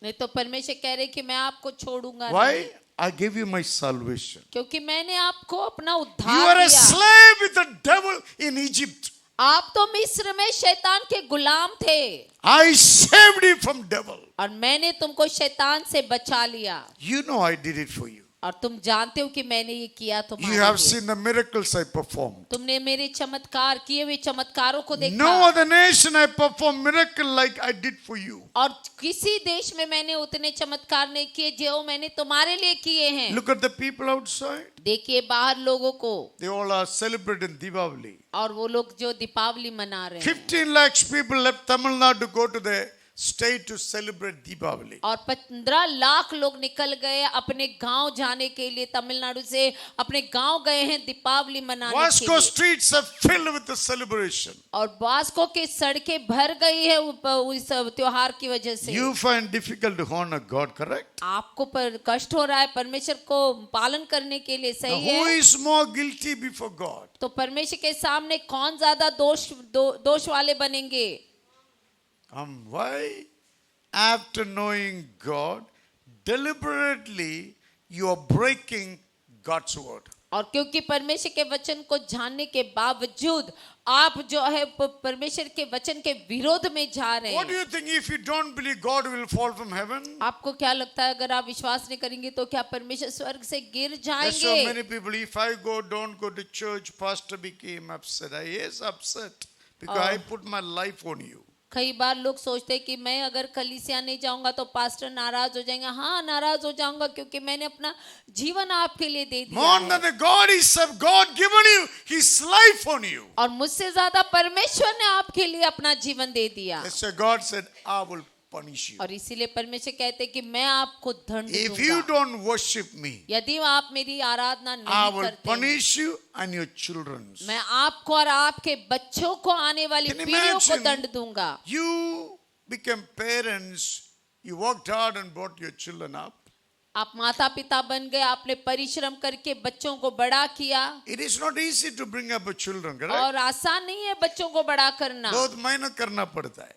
Speaker 2: नहीं तो परमेश्वर कह रहे कि मैं आपको छोड़ूंगा
Speaker 1: Why?
Speaker 2: नहीं,
Speaker 1: I give you my salvation.
Speaker 2: क्योंकि मैंने आपको अपना
Speaker 1: You
Speaker 2: उद्धार
Speaker 1: are a
Speaker 2: दिया.
Speaker 1: slave with the devil in Egypt.
Speaker 2: आप तो मिस्र में शैतान के गुलाम थे
Speaker 1: I saved you from devil.
Speaker 2: और मैंने तुमको शैतान से बचा लिया.
Speaker 1: You know I did it for you.
Speaker 2: और तुम जानते हो कि मैंने ये किया तुम्हारे
Speaker 1: You have
Speaker 2: लिए.
Speaker 1: seen the miracles I performed.
Speaker 2: तुमने मेरे चमत्कार किए हुए चमत्कारों को देखा.
Speaker 1: No other nation I performed miracle like I did for you.
Speaker 2: और किसी देश में मैंने उतने चमत्कार नहीं किए जो मैंने तुम्हारे लिए किए हैं.
Speaker 1: Look at the people outside.
Speaker 2: देखिए बाहर लोगों को,
Speaker 1: They all are celebrating Diwali.
Speaker 2: और वो लोग जो दीपावली मना रहे हैं.
Speaker 1: 15 lakhs people left Tamil Nadu to go to the state to celebrate Diwali.
Speaker 2: और 15 लाख लोग निकल गए अपने गांव जाने के लिए. तमिलनाडु से अपने गांव गए हैं दीपावली मनाने के
Speaker 1: Vasco
Speaker 2: लिए.
Speaker 1: streets are filled with the celebration.
Speaker 2: और वास्को के सड़कें भर गई है उस त्योहार की वजह से.
Speaker 1: You find difficult to honor God, correct?
Speaker 2: आपको पर कष्ट हो रहा है परमेश्वर को पालन करने के लिए.
Speaker 1: Now,
Speaker 2: सही
Speaker 1: who
Speaker 2: है.
Speaker 1: is more guilty before God?
Speaker 2: तो परमेश्वर के सामने कौन ज्यादा दोष वाले बनेंगे?
Speaker 1: Why? After knowing God, deliberately you are breaking God's word.
Speaker 2: और क्योंकि परमेश्वर के वचन को जानने के बावजूद आप जो है परमेश्वर के वचन के विरोध में जा रहे
Speaker 1: What do
Speaker 2: हैं.
Speaker 1: you think if you don't believe God will fall from heaven?
Speaker 2: आपको क्या लगता है अगर आप विश्वास नहीं करेंगे तो क्या परमेश्वर स्वर्ग से गिर
Speaker 1: There's so
Speaker 2: जाएंगे?
Speaker 1: many people, if I don't go to church, pastor became upset. He is upset because I put my life on you.
Speaker 2: कई बार लोग सोचते हैं कि मैं अगर कलीसिया नहीं जाऊंगा तो पास्टर नाराज हो जाएंगे. हाँ, नाराज हो जाऊंगा क्योंकि मैंने अपना जीवन आपके लिए दे दिया
Speaker 1: More
Speaker 2: है.
Speaker 1: than the God is God given you His life on you.
Speaker 2: और मुझसे ज्यादा परमेश्वर ने आपके लिए अपना जीवन दे दिया.
Speaker 1: That's why God said, I will punish you.
Speaker 2: और इसीलिए परमेश्वर कहते हैं कि मैं आपको दंड
Speaker 1: If you
Speaker 2: दूंगा.
Speaker 1: don't worship me,
Speaker 2: यदि आप मेरी आराधना
Speaker 1: I
Speaker 2: नहीं
Speaker 1: will
Speaker 2: करते,
Speaker 1: punish you and your children.
Speaker 2: मैं आपको और आपके बच्चों को आने वाली
Speaker 1: Can you
Speaker 2: पीढ़ियों को
Speaker 1: imagine?
Speaker 2: दंड दूंगा.
Speaker 1: You became parents, you worked hard and brought your children up.
Speaker 2: आप माता पिता बन गए, आपने परिश्रम करके बच्चों को बड़ा किया.
Speaker 1: It is not easy to bring up a children, correct?
Speaker 2: और आसान नहीं है बच्चों को बड़ा करना.
Speaker 1: बहुत मेहनत करना पड़ता है.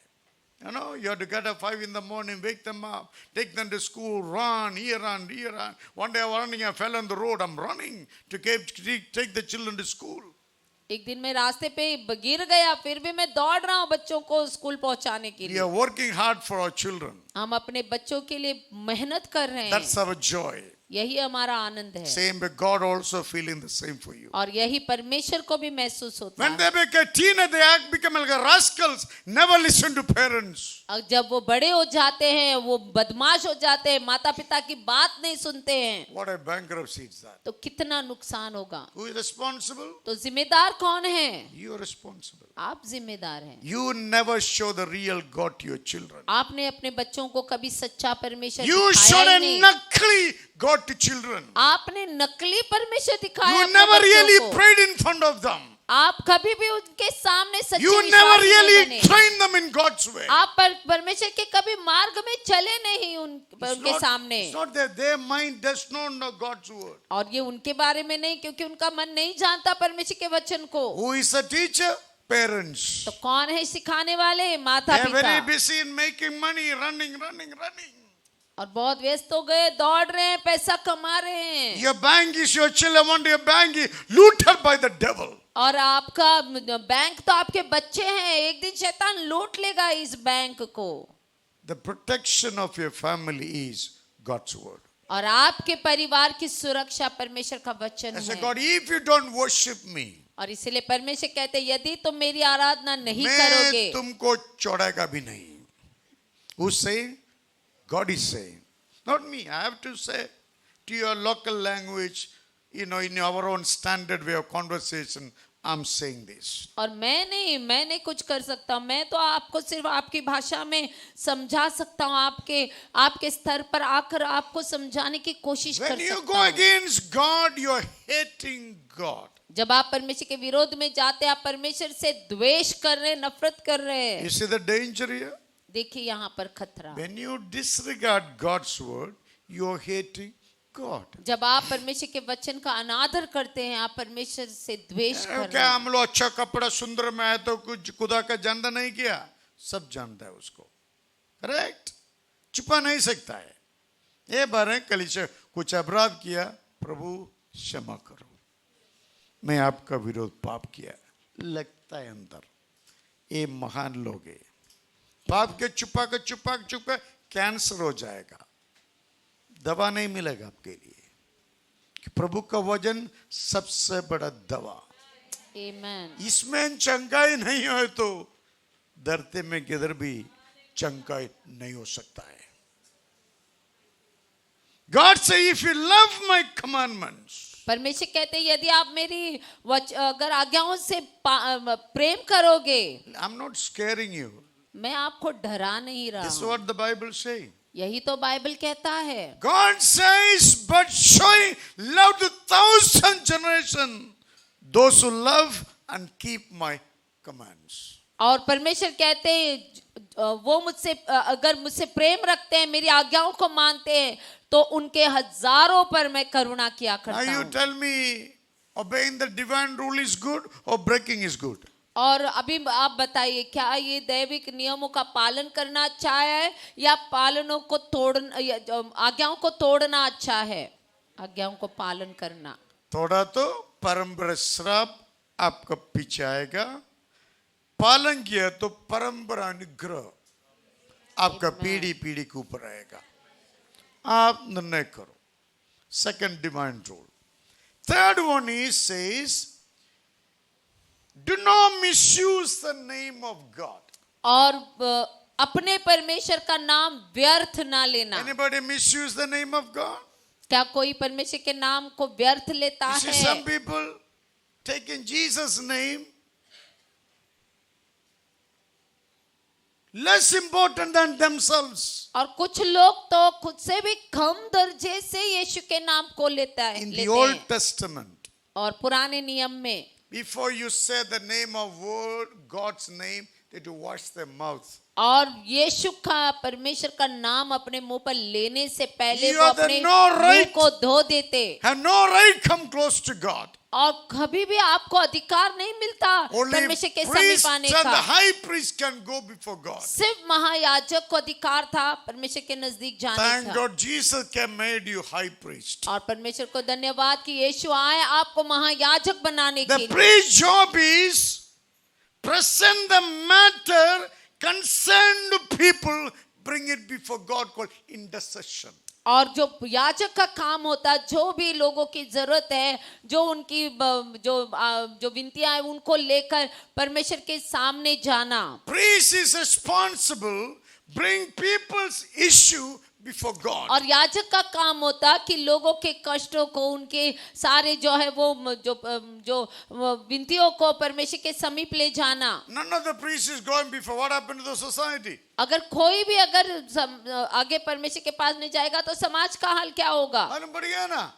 Speaker 1: You know, you have to get up 5 in the morning, wake them up, take them to school, run, here and here and. One day I was running, I fell on the road. I'm running to take the children to school.
Speaker 2: एक दिन मैं रास्ते पे गिर गया, फिर भी मैं दौड़ रहा हूँ बच्चों को स्कूल पहुंचाने के
Speaker 1: We
Speaker 2: लिए।
Speaker 1: are working hard for our children.
Speaker 2: हम अपने बच्चों के लिए मेहनत कर रहे
Speaker 1: That's
Speaker 2: हैं,
Speaker 1: our joy.
Speaker 2: यही हमारा आनंद है।
Speaker 1: Same, but God also feeling the same for you.
Speaker 2: और यही परमेश्वर को भी महसूस होता
Speaker 1: When
Speaker 2: है।
Speaker 1: they become teenage, they act become like rascals. Never listen to parents.
Speaker 2: और जब वो बड़े हो जाते हैं, वो बदमाश हो जाते हैं, माता पिता की बात नहीं सुनते हैं,
Speaker 1: What a bankruptcy is that?
Speaker 2: तो कितना नुकसान होगा।
Speaker 1: Who is responsible?
Speaker 2: तो जिम्मेदार कौन है?
Speaker 1: You are responsible.
Speaker 2: आप जिम्मेदार हैं।
Speaker 1: You never show the real God to your children.
Speaker 2: आपने अपने बच्चों को कभी सच्चा परमेश्वर
Speaker 1: You
Speaker 2: दिखाया
Speaker 1: showed
Speaker 2: ही
Speaker 1: a
Speaker 2: नहीं।
Speaker 1: knuckly God to children.
Speaker 2: आपने नकली परमेश्वर दिखाया
Speaker 1: You
Speaker 2: अपने
Speaker 1: never
Speaker 2: बच्चों
Speaker 1: really
Speaker 2: को।
Speaker 1: prayed in front of them.
Speaker 2: आप कभी भी उनके सामने सच्चे
Speaker 1: You
Speaker 2: विश्वासी
Speaker 1: never
Speaker 2: नहीं
Speaker 1: really
Speaker 2: बने।
Speaker 1: trained them in God's way.
Speaker 2: आप परमेश्वर के कभी मार्ग में चले नहीं उनके सामने।
Speaker 1: It's not that their mind does not know God's word.
Speaker 2: और ये उनके बारे में नहीं, क्योंकि उनका मन नहीं जानता परमेश्वर के वचन को।
Speaker 1: Who is a teacher? Parents.
Speaker 2: तो कौन है सिखाने वाले? माता
Speaker 1: They are very
Speaker 2: पिता।
Speaker 1: busy in making money, running.
Speaker 2: और बहुत व्यस्त हो गए, दौड़ रहे हैं, पैसा कमा रहे हैं।
Speaker 1: Your bank is your children. One day your bank is looted by the devil.
Speaker 2: और आपका बैंक तो आपके बच्चे हैं, एक दिन शैतान लूट लेगा इस बैंक को।
Speaker 1: The protection of your family is God's word.
Speaker 2: और आपके परिवार की सुरक्षा परमेश्वर का वचन
Speaker 1: I say,
Speaker 2: है।
Speaker 1: God, if you don't worship me,
Speaker 2: और इसीलिए परमेश्वर कहते हैं, यदि तुम मेरी आराधना नहीं करोगे,
Speaker 1: मैं तुमको छोड़ेगा भी नहीं. Who's saying? God is saying. Not me. I have to say to your local language, in our own standard way of conversation, I'm saying this.
Speaker 2: और मैं नहीं कुछ कर सकता। मैं तो आपको सिर्फ आपकी भाषा में समझा सकता हूँ, आपके स्तर पर आकर आपको समझाने की कोशिश कर
Speaker 1: When you
Speaker 2: सकता
Speaker 1: go
Speaker 2: हूँ।
Speaker 1: against God, you're hating God.
Speaker 2: जब आप परमेश्वर के विरोध में जाते हैं, आप परमेश्वर से द्वेष कर रहे हैं, नफरत कर रहे हैं।
Speaker 1: You see the danger here?
Speaker 2: देखिए यहाँ पर खतरा।
Speaker 1: When you disregard God's word, you're hating God.
Speaker 2: जब आप परमेश्वर के वचन का अनादर करते हैं, आप परमेश्वर से द्वेष कर रहे
Speaker 1: क्या
Speaker 2: हैं।
Speaker 1: हम लोग अच्छा कपड़ा सुंदर में है तो कुछ खुदा का जानता नहीं किया? सब जानता है उसको, करेक्ट? छुपा नहीं सकता है। ये बार है कलीसिया कुछ अपराध किया, प्रभु क्षमा करो, मैं आपका विरोध पाप किया, लगता है अंदर। ये महान लोग है, पाप के छुपा कैंसर हो जाएगा, दवा नहीं मिलेगा आपके लिए। कि प्रभु का वचन सबसे बड़ा दवा।
Speaker 2: आमीन।
Speaker 1: इसमें चंगाई नहीं हो तो धरती में किधर भी चंगाई नहीं हो सकता है। God say, if you love my commandments,
Speaker 2: परमेश्वर कहते हैं, यदि आप मेरी अगर आज्ञाओं से प्रेम करोगे,
Speaker 1: I'm not scaring you.
Speaker 2: मैं आपको डरा नहीं रहा
Speaker 1: This is
Speaker 2: हूँ।
Speaker 1: what the Bible says.
Speaker 2: यही तो बाइबल कहता है।
Speaker 1: God says, but showing love to 1,000 generation, those who love and keep my commands.
Speaker 2: और परमेश्वर कहते हैं, वो मुझसे अगर मुझसे प्रेम रखते हैं, मेरी आज्ञाओं को मानते हैं, तो उनके हजारों पर मैं करुणा किया
Speaker 1: Now
Speaker 2: करता
Speaker 1: you
Speaker 2: हूँ।
Speaker 1: tell me, obeying the divine rule is good or breaking is good?
Speaker 2: और अभी आप बताइए, क्या ये दैविक नियमों का पालन करना अच्छा है या पालनों को आज्ञाओं को तोड़ना अच्छा है? आज्ञाओं को पालन करना।
Speaker 1: थोड़ा तो परंपरा श्राप आपका पीछे आएगा, पालन किया तो परंपरा अनुग्रह आपका पीढ़ी के ऊपर आएगा। आप निर्णय करो। Second divine rule. Third one is says, do not misuse the name of God.
Speaker 2: और अपने परमेश्वर का नाम व्यर्थ ना लेना।
Speaker 1: Anybody misuse the name of God?
Speaker 2: क्या कोई परमेश्वर के नाम को व्यर्थ लेता
Speaker 1: You see
Speaker 2: है?
Speaker 1: some people taking Jesus' name less important than themselves.
Speaker 2: और कुछ लोग तो खुद से भी कम दर्जे से यीशु के नाम को लेते
Speaker 1: In the
Speaker 2: हैं।
Speaker 1: Old Testament,
Speaker 2: और पुराने नियम में
Speaker 1: before you say the name of word, God's name, that you wash their mouth
Speaker 2: और यीशु का परमेश्वर का नाम अपने मुंह पर लेने से पहले
Speaker 1: You
Speaker 2: वो
Speaker 1: have
Speaker 2: अपने
Speaker 1: no
Speaker 2: मुंह
Speaker 1: right.
Speaker 2: को धो देते
Speaker 1: Have no right come close to God.
Speaker 2: और कभी भी आपको अधिकार नहीं मिलता
Speaker 1: Only
Speaker 2: परमेश्वर के
Speaker 1: priests
Speaker 2: समीप आने
Speaker 1: and the
Speaker 2: का।
Speaker 1: high priest can go before God.
Speaker 2: सिर्फ महायाजक को अधिकार था परमेश्वर के नजदीक जाने
Speaker 1: Thank
Speaker 2: का।
Speaker 1: God Jesus came made you high priest.
Speaker 2: और परमेश्वर को धन्यवाद कि यीशु आए आपको महायाजक बनाने के
Speaker 1: The
Speaker 2: लिए।
Speaker 1: priest's job is present the matter concerned to people, bring it before God, called intercession.
Speaker 2: और जो याजक का काम होता है, जो भी लोगों की जरूरत है, जो उनकी जो विनतियां हैं उनको लेकर परमेश्वर के सामने जाना।
Speaker 1: Priest is responsible, bring people's issue before God.
Speaker 2: और याजक का काम होता कि लोगों के कष्टों को, उनके सारे जो है वो जो विनतियों को परमेश्वर के समीप ले जाना।
Speaker 1: None of the priests is going before. What happened to the society?
Speaker 2: अगर कोई भी अगर आगे परमेश्वर के पास नहीं जाएगा तो समाज का हाल क्या होगा?
Speaker 1: मालूम पड़ गया ना?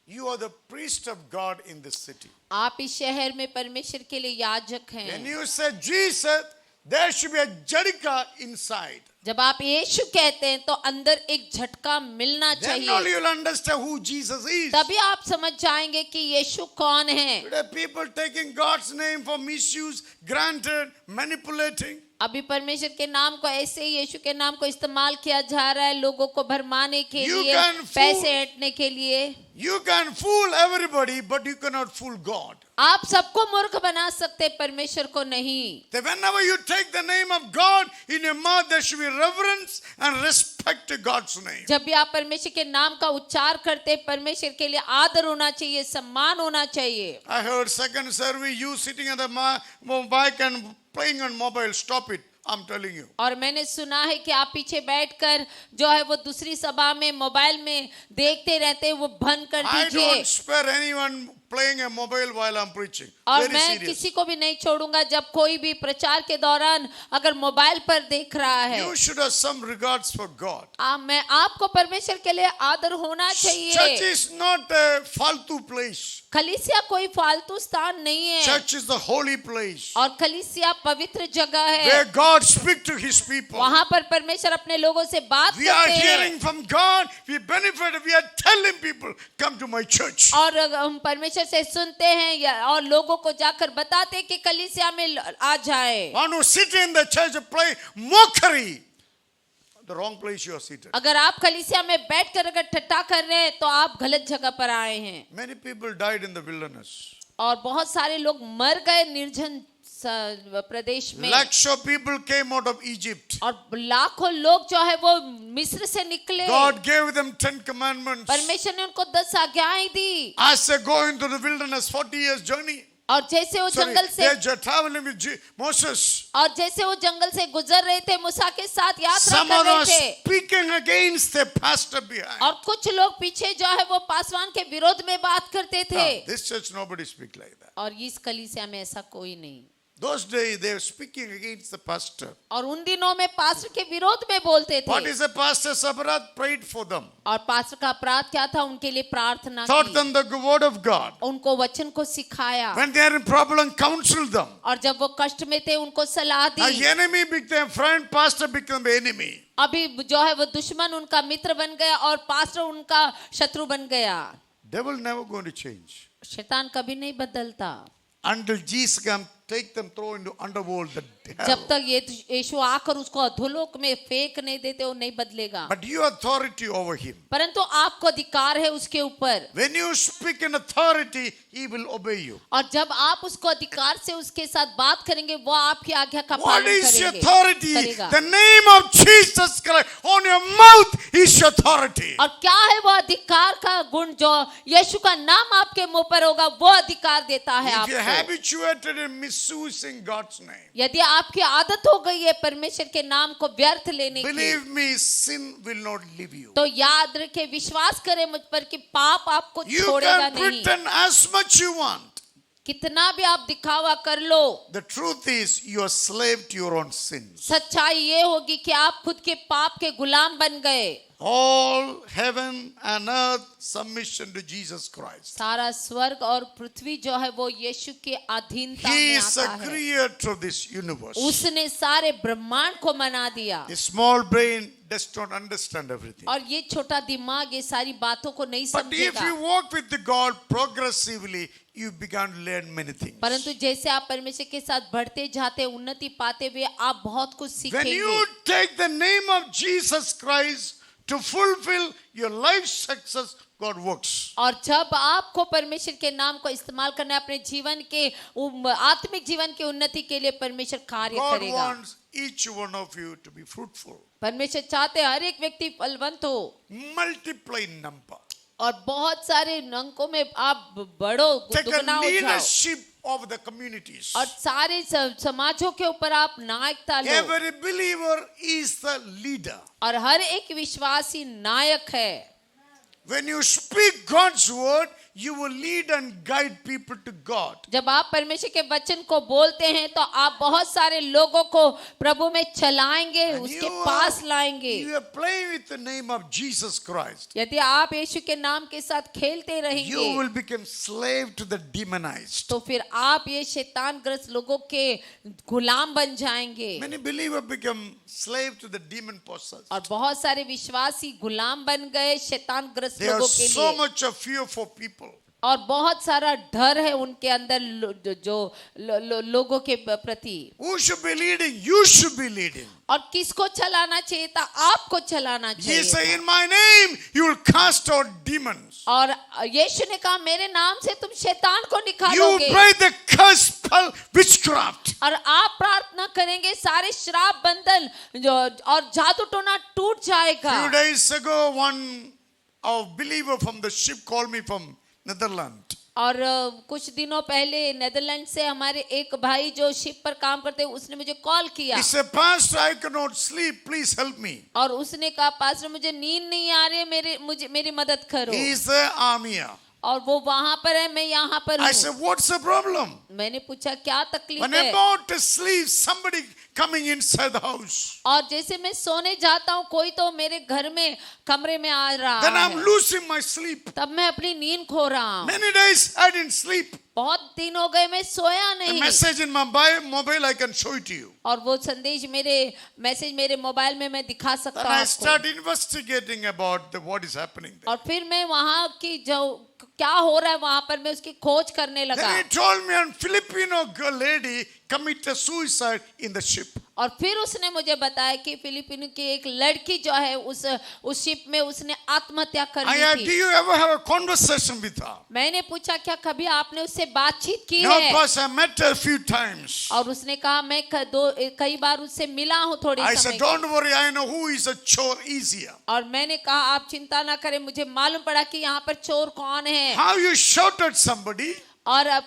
Speaker 1: You are the priest of God in this city.
Speaker 2: आप इस शहर में परमेश्वर के लिए याजक हैं।
Speaker 1: When you say Jesus, there should be a jadika inside.
Speaker 2: जब आप यीशु कहते हैं तो अंदर एक झटका मिलना
Speaker 1: Then only
Speaker 2: चाहिए,
Speaker 1: you'll understand who Jesus is.
Speaker 2: तभी आप समझ जाएंगे कि यीशु कौन है।
Speaker 1: Today people taking God's name for misuse, granted, manipulating.
Speaker 2: अभी परमेश्वर के नाम को ऐसे ही यीशु के नाम को इस्तेमाल किया जा रहा है लोगों को भरमाने के
Speaker 1: You
Speaker 2: लिए,
Speaker 1: can fool-
Speaker 2: पैसे ऐंठने के लिए।
Speaker 1: You can fool everybody, but you cannot fool God.
Speaker 2: आप सबको मूर्ख बना सकते, परमेश्वर को नहीं।
Speaker 1: That whenever you take the name of God in your mouth, there should be reverence and respect to God's name.
Speaker 2: जब भी आप परमेश्वर के नाम का उच्चार करते, परमेश्वर के लिए आदर होना चाहिए, सम्मान होना चाहिए।
Speaker 1: I heard second service, you sitting at the bike and playing on mobile. Stop it. I'm telling you.
Speaker 2: और मैंने सुना है कि आप पीछे बैठकर जो है वो दूसरी सभा में मोबाइल में देखते रहते, वो बंद कर
Speaker 1: I
Speaker 2: दीजिए।
Speaker 1: don't spare anyone playing a mobile while I'm preaching.
Speaker 2: और
Speaker 1: Very
Speaker 2: मैं
Speaker 1: serious.
Speaker 2: किसी को भी नहीं छोड़ूंगा जब कोई भी प्रचार के दौरान अगर मोबाइल पर देख रहा है।
Speaker 1: You should have some regards for God.
Speaker 2: मैं आपको परमेश्वर के लिए आदर होना
Speaker 1: Church
Speaker 2: चाहिए।
Speaker 1: is not a faltu place.
Speaker 2: कलीसिया कोई फालतू स्थान नहीं है,
Speaker 1: Church is the holy place
Speaker 2: और कलीसिया पवित्र जगह है।
Speaker 1: where God speaks to His people.
Speaker 2: वहां पर परमेश्वर अपने लोगों से बात
Speaker 1: We are
Speaker 2: करते
Speaker 1: hearing
Speaker 2: हैं,
Speaker 1: from God. We benefit. We are telling people, come to my church.
Speaker 2: और हम परमेश्वर से सुनते हैं और लोगों को जाकर बताते हैं कि कलीसिया में आ जाए।
Speaker 1: One who sit in the church and play mockery. The wrong place you are seated.
Speaker 2: अगर आप कलीसिया में बैठकर अगर ठट्टा कर रहे हैं तो आप गलत जगह पर आए हैं।
Speaker 1: Many people died in the wilderness.
Speaker 2: और बहुत सारे लोग मर गए निर्जन प्रदेश में,
Speaker 1: Lakhs of people came out of Egypt.
Speaker 2: और लाखों लोग जो है वो मिस्र से निकले।
Speaker 1: God gave them 10 commandments.
Speaker 2: परमेश्वर ने उनको 10 आज्ञाएं दी,
Speaker 1: As they go into the wilderness, 40 years journey.
Speaker 2: और जैसे वो
Speaker 1: Sorry,
Speaker 2: जंगल से
Speaker 1: they're traveling with Moses.
Speaker 2: और जैसे वो जंगल से गुजर रहे थे, मूसा के साथ यात्रा
Speaker 1: Some
Speaker 2: कर
Speaker 1: of
Speaker 2: रहे
Speaker 1: us
Speaker 2: थे,
Speaker 1: speaking against the pastor behind.
Speaker 2: और कुछ लोग पीछे जो है वो पासवान के विरोध में बात करते थे।
Speaker 1: No, this church nobody speak like that.
Speaker 2: और इस कलीसिया में ऐसा कोई नहीं।
Speaker 1: Those days they were speaking against the pastor.
Speaker 2: और उन दिनों में पास्टर के विरोध में बोलते
Speaker 1: What
Speaker 2: थे,
Speaker 1: is the pastor's अपराध? Prayed for them.
Speaker 2: और पास्टर का अपराध क्या था? उनके लिए प्रार्थना
Speaker 1: Taught
Speaker 2: की,
Speaker 1: them the word of God.
Speaker 2: उनको वचन को सिखाया,
Speaker 1: When they are in problem, counsel them.
Speaker 2: और जब वो कष्ट में थे उनको सलाह
Speaker 1: A
Speaker 2: the.
Speaker 1: enemy became friend, pastor became enemy.
Speaker 2: अभी जो है वो दुश्मन उनका मित्र बन गया और पास्टर उनका शत्रु बन गया।
Speaker 1: Devil never going to change.
Speaker 2: शैतान कभी नहीं बदलता।
Speaker 1: Until Jesus come, take them, throw into underworld, the
Speaker 2: जब
Speaker 1: hell.
Speaker 2: तक ये यीशु आकर उसको अधोलोक में फेंक नहीं देते, वो नहीं बदलेगा।
Speaker 1: But you authority over him.
Speaker 2: परंतु आपको अधिकार है उसके ऊपर,
Speaker 1: When you speak in authority, he will obey you.
Speaker 2: और जब आप उसको अधिकार से उसके साथ बात करेंगे, वो आपकी आज्ञा का
Speaker 1: What
Speaker 2: पालन
Speaker 1: is your
Speaker 2: करेंगे,
Speaker 1: authority?
Speaker 2: करेगा।
Speaker 1: The name of Jesus Christ on your mouth is your authority.
Speaker 2: और क्या है वो अधिकार का गुण जो यीशु का नाम आपके मुंह पर होगा, वो अधिकार देता है
Speaker 1: If you're
Speaker 2: आपको।
Speaker 1: habituated in misusing God's name,
Speaker 2: यदि आपकी आदत हो गई है परमेश्वर के नाम को व्यर्थ लेने की,
Speaker 1: believe me, sin will not leave you.
Speaker 2: तो याद रखे, विश्वास करें मुझ पर कि पाप आपको
Speaker 1: You
Speaker 2: छोड़ेगा
Speaker 1: can
Speaker 2: नहीं।
Speaker 1: pretend as much you want.
Speaker 2: कितना भी आप दिखावा कर लो,
Speaker 1: The truth is, you are slave to your own sins.
Speaker 2: सच्चाई ये होगी कि आप खुद के पाप के गुलाम बन गए।
Speaker 1: All heaven and earth submission to Jesus Christ.
Speaker 2: सारा स्वर्ग और पृथ्वी जो है वो यीशु के अधीनता
Speaker 1: He
Speaker 2: में
Speaker 1: is
Speaker 2: आता
Speaker 1: the
Speaker 2: है।
Speaker 1: creator of this universe.
Speaker 2: उसने सारे ब्रह्मांड को बना दिया
Speaker 1: The small brain does not understand everything.
Speaker 2: और ये छोटा दिमाग ये सारी बातों को नहीं
Speaker 1: But if
Speaker 2: समझेगा।
Speaker 1: you walk with the God progressively, you begin to learn many things.
Speaker 2: परंतु जैसे आप परमेश्वर के साथ बढ़ते जाते उन्नति पाते हुए आप बहुत कुछ
Speaker 1: When
Speaker 2: सीखेंगे।
Speaker 1: you take the name of Jesus Christ to fulfill your life success, God works.
Speaker 2: और जब आपको परमेश्वर के नाम को इस्तेमाल करना है अपने जीवन के आत्मिक जीवन की उन्नति के लिए परमेश्वर कार्य
Speaker 1: God
Speaker 2: करेगा।
Speaker 1: wants each one of you to be fruitful,
Speaker 2: परमेश्वर चाहते हैं हर एक व्यक्ति फलवंत हो
Speaker 1: multiply in number.
Speaker 2: और बहुत सारे अंकों में आप बढ़ो,
Speaker 1: Take
Speaker 2: दुगना
Speaker 1: a
Speaker 2: हो जाओ
Speaker 1: leadership of the communities.
Speaker 2: और सारे समाजों के ऊपर आप नायकता लो।
Speaker 1: Every believer is the leader.
Speaker 2: और हर एक विश्वासी नायक है।
Speaker 1: When you speak God's word, you will lead and guide people to God.
Speaker 2: जब आप परमेश्वर के वचन को बोलते हैं तो आप बहुत सारे लोगों को प्रभु में चलाएंगे,
Speaker 1: And
Speaker 2: उसके पास लाएंगे।
Speaker 1: you are playing with the name of Jesus Christ.
Speaker 2: यदि आप यीशु के नाम के साथ खेलते
Speaker 1: You
Speaker 2: रहेंगे
Speaker 1: will become slave to the demonized.
Speaker 2: तो फिर आप ये शैतानग्रस्त लोगों के गुलाम बन जाएंगे।
Speaker 1: Many believers become slave to the demon possessed.
Speaker 2: और बहुत सारे विश्वासी गुलाम बन गए शैतानग्रस्त
Speaker 1: There
Speaker 2: लोगों
Speaker 1: is
Speaker 2: के
Speaker 1: so
Speaker 2: लिए
Speaker 1: much of fear for people.
Speaker 2: और बहुत सारा डर है उनके अंदर लोगों के प्रति।
Speaker 1: Who should be leading? You should be leading.
Speaker 2: और किसको चलाना चाहिए था? आपको चलाना
Speaker 1: He
Speaker 2: चाहिए
Speaker 1: said,
Speaker 2: था।
Speaker 1: in my name, you will cast out demons.
Speaker 2: और यीशु ने कहा मेरे नाम से तुम शैतान को
Speaker 1: You
Speaker 2: निकालोगे
Speaker 1: break the curse, spell, witchcraft.
Speaker 2: और आप प्रार्थना करेंगे सारे श्राप बंधन जो और जादू टोना टूट जाएगा।
Speaker 1: Few days ago, one believer from the ship called me from Netherlands.
Speaker 2: और कुछ दिनों पहले नेदरलैंड से हमारे एक भाई जो शिप पर काम करते हैं उसने मुझे कॉल किया
Speaker 1: He said, Pastor, I cannot sleep. Please help me.
Speaker 2: और उसने कहा पास्टर मुझे नींद नहीं आ रही है मेरी मदद करो।
Speaker 1: He is the army.
Speaker 2: और वो वहां पर है मैं यहाँ पर
Speaker 1: I
Speaker 2: हूँ।
Speaker 1: said, what's the problem?
Speaker 2: मैंने पूछा क्या तकलीफ
Speaker 1: When
Speaker 2: है?
Speaker 1: about to sleep, somebody coming inside the house.
Speaker 2: और जैसे मैं सोने जाता हूँ कोई तो मेरे घर में कमरे में आ रहा
Speaker 1: Then I'm
Speaker 2: है
Speaker 1: losing my sleep.
Speaker 2: तब मैं अपनी नींद खो रहा हूँ।
Speaker 1: Many days I didn't sleep.
Speaker 2: बहुत दिन हो गए मैं सोया
Speaker 1: The
Speaker 2: नहीं।
Speaker 1: message in my mobile, I can show it to you.
Speaker 2: और वो संदेश मेरे मोबाइल में मैं दिखा सकता
Speaker 1: Then
Speaker 2: हूँ
Speaker 1: I
Speaker 2: आपको।
Speaker 1: start investigating about what is happening there.
Speaker 2: और फिर मैं वहाँ की जो क्या हो रहा है वहां पर मैं उसकी खोज करने लगा।
Speaker 1: Then he told me a Filipino girl lady committed suicide in the ship.
Speaker 2: और फिर उसने मुझे बताया कि फिलिपिनो की एक लड़की जो है उस शिप में उसने आत्महत्या कर
Speaker 1: I
Speaker 2: ली
Speaker 1: asked,
Speaker 2: थी।
Speaker 1: do you ever have a conversation with her?
Speaker 2: मैंने पूछा क्या कभी आपने उससे बातचीत की
Speaker 1: No,
Speaker 2: है?
Speaker 1: because I met her a few times.
Speaker 2: और उसने कहा मैं कई बार उससे मिला हूँ थोड़े
Speaker 1: I
Speaker 2: समय
Speaker 1: said,
Speaker 2: के।
Speaker 1: don't worry, I know who is a chore easier.
Speaker 2: और मैंने कहा आप चिंता ना करें मुझे मालूम पड़ा कि यहाँ पर चोर कौन है।
Speaker 1: How you shout at somebody,
Speaker 2: और अब